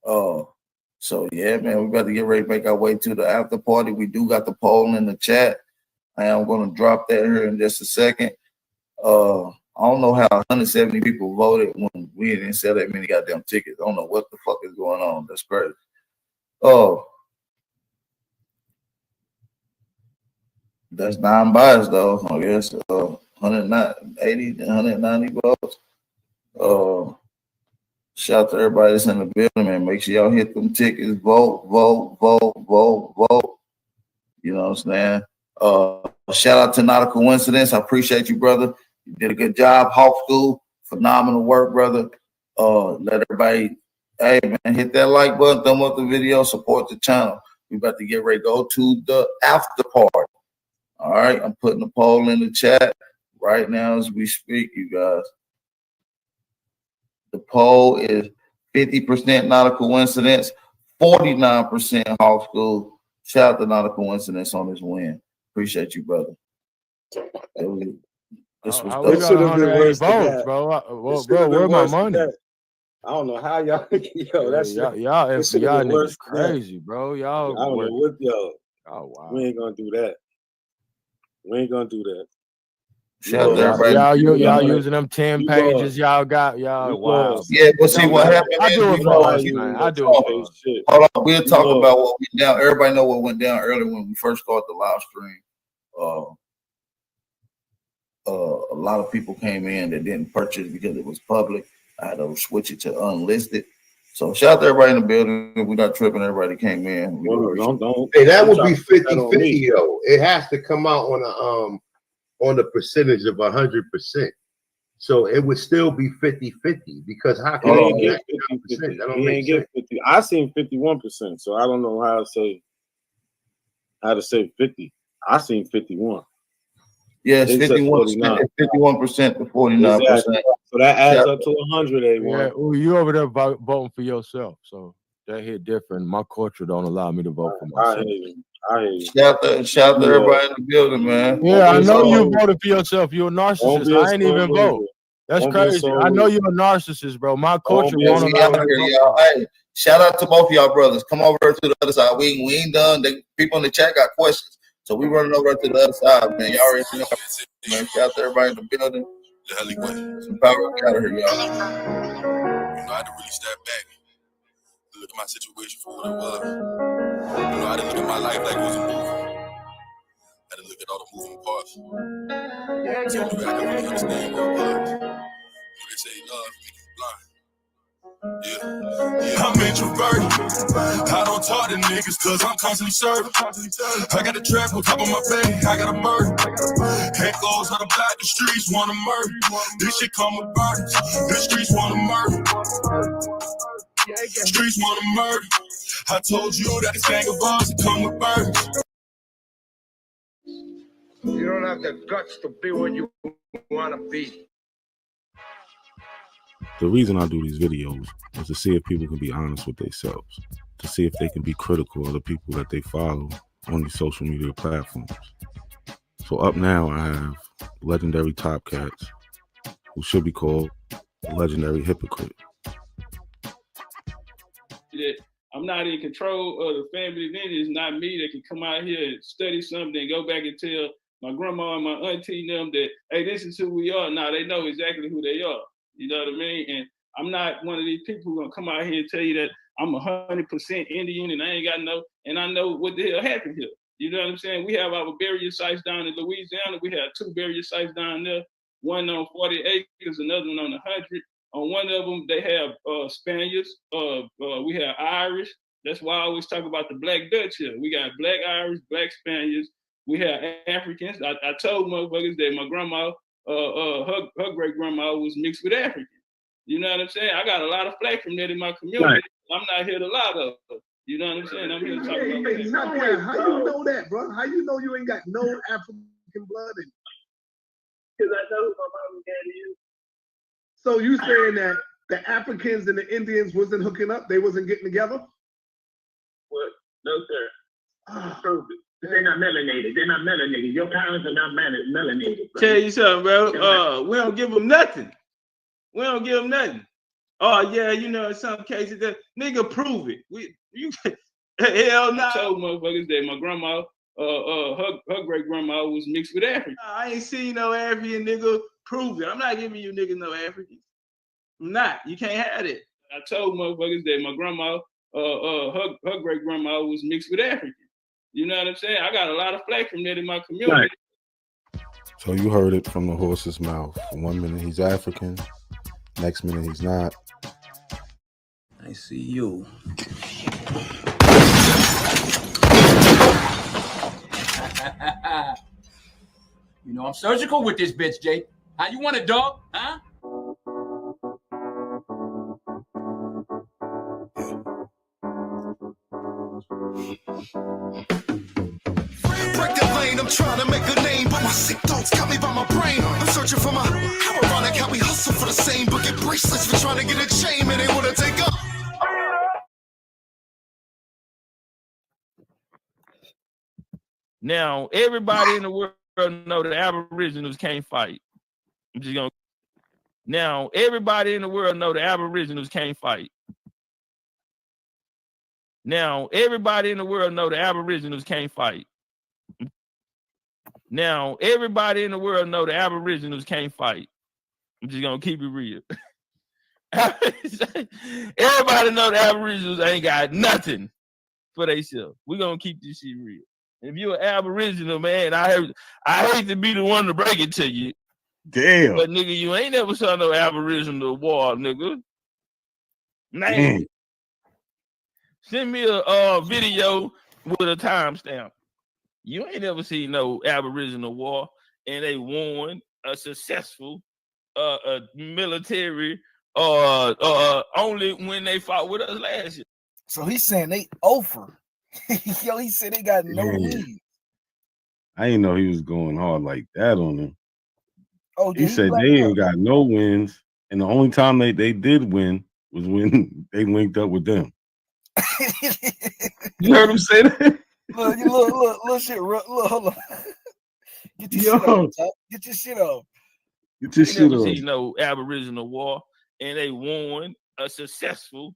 So yeah, man, we about to get ready to make our way to the after party. We do got the poll in the chat. I am going to drop that here in just a second. I don't know how 170 people voted when we didn't sell that many goddamn tickets. I don't know what the fuck is going on. That's crazy. That's non-biased though. I guess 180 to 190 votes. Shout out to everybody that's in the building, man. Make sure y'all hit them tickets. Vote. You know what I'm saying? Shout out to Not a Coincidence. I appreciate you, brother. You did a good job. Hawk School, phenomenal work, brother. Let everybody, hey, man, hit that like button, thumb up the video, support the channel. We about to get ready to go to the after party. All right, I'm putting the poll in the chat right now as we speak, you guys. The poll is 50% Not a Coincidence, 49% Hawk School. Shout out to Not a Coincidence on this win. Appreciate you, brother. This was we got 180 votes, bro. Bro, where my money? I don't know how y'all. Yo, that's y'all niggas crazy, bro. Y'all. I don't know what y'all. Oh wow. We ain't gonna do that. Y'all using them 10 pages. Y'all got wow. Yeah, but see what happened. I do it for us, man. I do it for us. Hold on, we'll talk about what went down. Everybody know what went down earlier when we first started the live stream. A lot of people came in that didn't purchase because it was public. I had to switch it to unlisted. So shout out to everybody in the building. We're not tripping. Everybody came in. Hey, that would be 50-50, yo. It has to come out on the percentage of 100%. So it would still be 50-50 because how can you get 50%? That don't make sense. 50. I seen 51%, so I don't know how to say 50. I seen 51. Yes, 51% to 49%. Exactly. So that adds up to 100. Yeah, you over there voting for yourself, so that hit different. My culture don't allow me to vote for myself. I hear you. Shout out to everybody in the building, man. Yeah, I know you voted for yourself. You're a narcissist. I ain't even vote. That's crazy. I know you're a narcissist, bro. My culture won't allow me to vote. Hey, shout out to both of y'all brothers. Come over to the other side. We ain't done. People in the chat got questions. So we running over to the other side, man. Y'all already know. Man, shout out to everybody in the building. Some power out of here, y'all. I had to really step back, look at my situation for what it was. I had to look at my life like it was a movie. I had to look at all the moving parts. So I could really understand what it was. They say love make you blind. Yeah, I'm introverted. I don't talk to niggas cause I'm constantly serving. I got a trap on top of my bed, I got a murder. Echoes out of black, the streets wanna murder. This shit come with burdens, the streets wanna murder. Streets wanna murder. I told you that this gang of ours come with burdens. You don't have the guts to be what you wanna be. the reason I do these videos is to see if people can be honest with themselves, to see if they can be critical of the people that they follow on these social media platforms. So up now, I have legendary top cats who should be called a legendary hypocrite. That I'm not in control of the family, then it's not me that can come out here and study something and go back and tell my grandma and my auntie and them that, hey, this is who we are. Now they know exactly who they are. You know what I mean? And I'm not one of these people who gonna come out here and tell you that I'm 100% Indian and I ain't got no, and I know what the hell happened here. You know what I'm saying? We have our burial sites down in Louisiana. We have 2 burial sites down there, one on 40 acres, another one on 100. On one of them, they have Spaniards. We have Irish. That's why I always talk about the Black Dutch here. We got Black Irish, Black Spaniards. We have Africans. I told motherfuckers that my grandma, her great grandma was mixed with African. You know what I'm saying? I got a lot of flack from that in my community. Right. I'm not here to lie though. You know what I'm saying? I'm here to talk about that. How you know that, bro? How you know you ain't got no African blood in you? Because I know who my mom and daddy is. So you saying that the Africans and the Indians wasn't hooking up? They wasn't getting together? What? No, sir. Prove it. They're not melanated. They're not melanated. Your parents are not melanated. Bro. Tell you something, bro. We don't give them nothing. We don't give them nothing. Oh yeah, you know, in some cases, that nigga prove it. Hell no. I told motherfuckers that my grandma, her great grandma was mixed with African. I ain't seen no African, nigga. Prove it. I'm not giving you niggas no Africans. I'm not. You can't have it. I told motherfuckers that my grandma, her great grandma was mixed with African. You know what I'm saying? I got a lot of flack from that in my community. Right. So you heard it from the horse's mouth. 1 minute he's African, next minute he's not. I see you. You know I'm surgical with this bitch, Jay. How you want it, dog? Huh? Break the lane, I'm trying to make a name, but my sick thoughts got me by my brain. I'm searching for my, how ironic how we hustle for the same, but get bracelets for trying to get a chain, and they want to take up. Now, everybody in the world know that Aboriginals can't fight. I'm just gonna. Now, everybody in the world know the Aboriginals can't fight. Now, everybody in the world know the Aboriginals can't fight. Now, everybody in the world know the Aboriginals can't fight. I'm just gonna keep it real. Everybody know the Aboriginals ain't got nothing for themselves. We're gonna keep this shit real. If you're an Aboriginal, man, I hate to be the one to break it to you. Damn. But nigga, you ain't never saw no Aboriginal war, nigga. Man. Send me a video with a timestamp. You ain't never seen no Aboriginal war, and they won a successful military only when they fought with us last year. So he's saying they over. Yo, he said they got no lead. I didn't know he was going hard like that on them. Oh, he said they ain't got no wins, and the only time they did win was when they linked up with them. You heard him say that? Look, shit. Look, hold on. Get your shit off. Get your shit off. Get your shit off. See no Aboriginal war, and they won a successful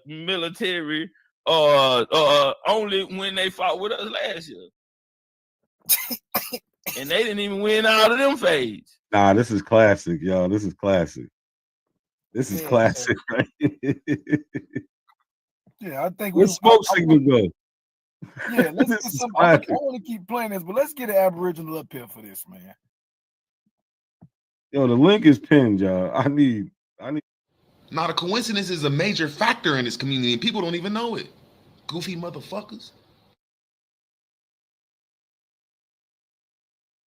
military only when they fought with us last year. And they didn't even win out of them phase. Nah, this is classic, y'all. This is classic. This is classic, right? Yeah, I think where's smoke signal go? Yeah, let's get some. I want to keep playing this, but let's get an Aboriginal up here for this, man. Yo, the link is pinned, y'all. I need. Not a coincidence is a major factor in this community, and people don't even know it. Goofy motherfuckers.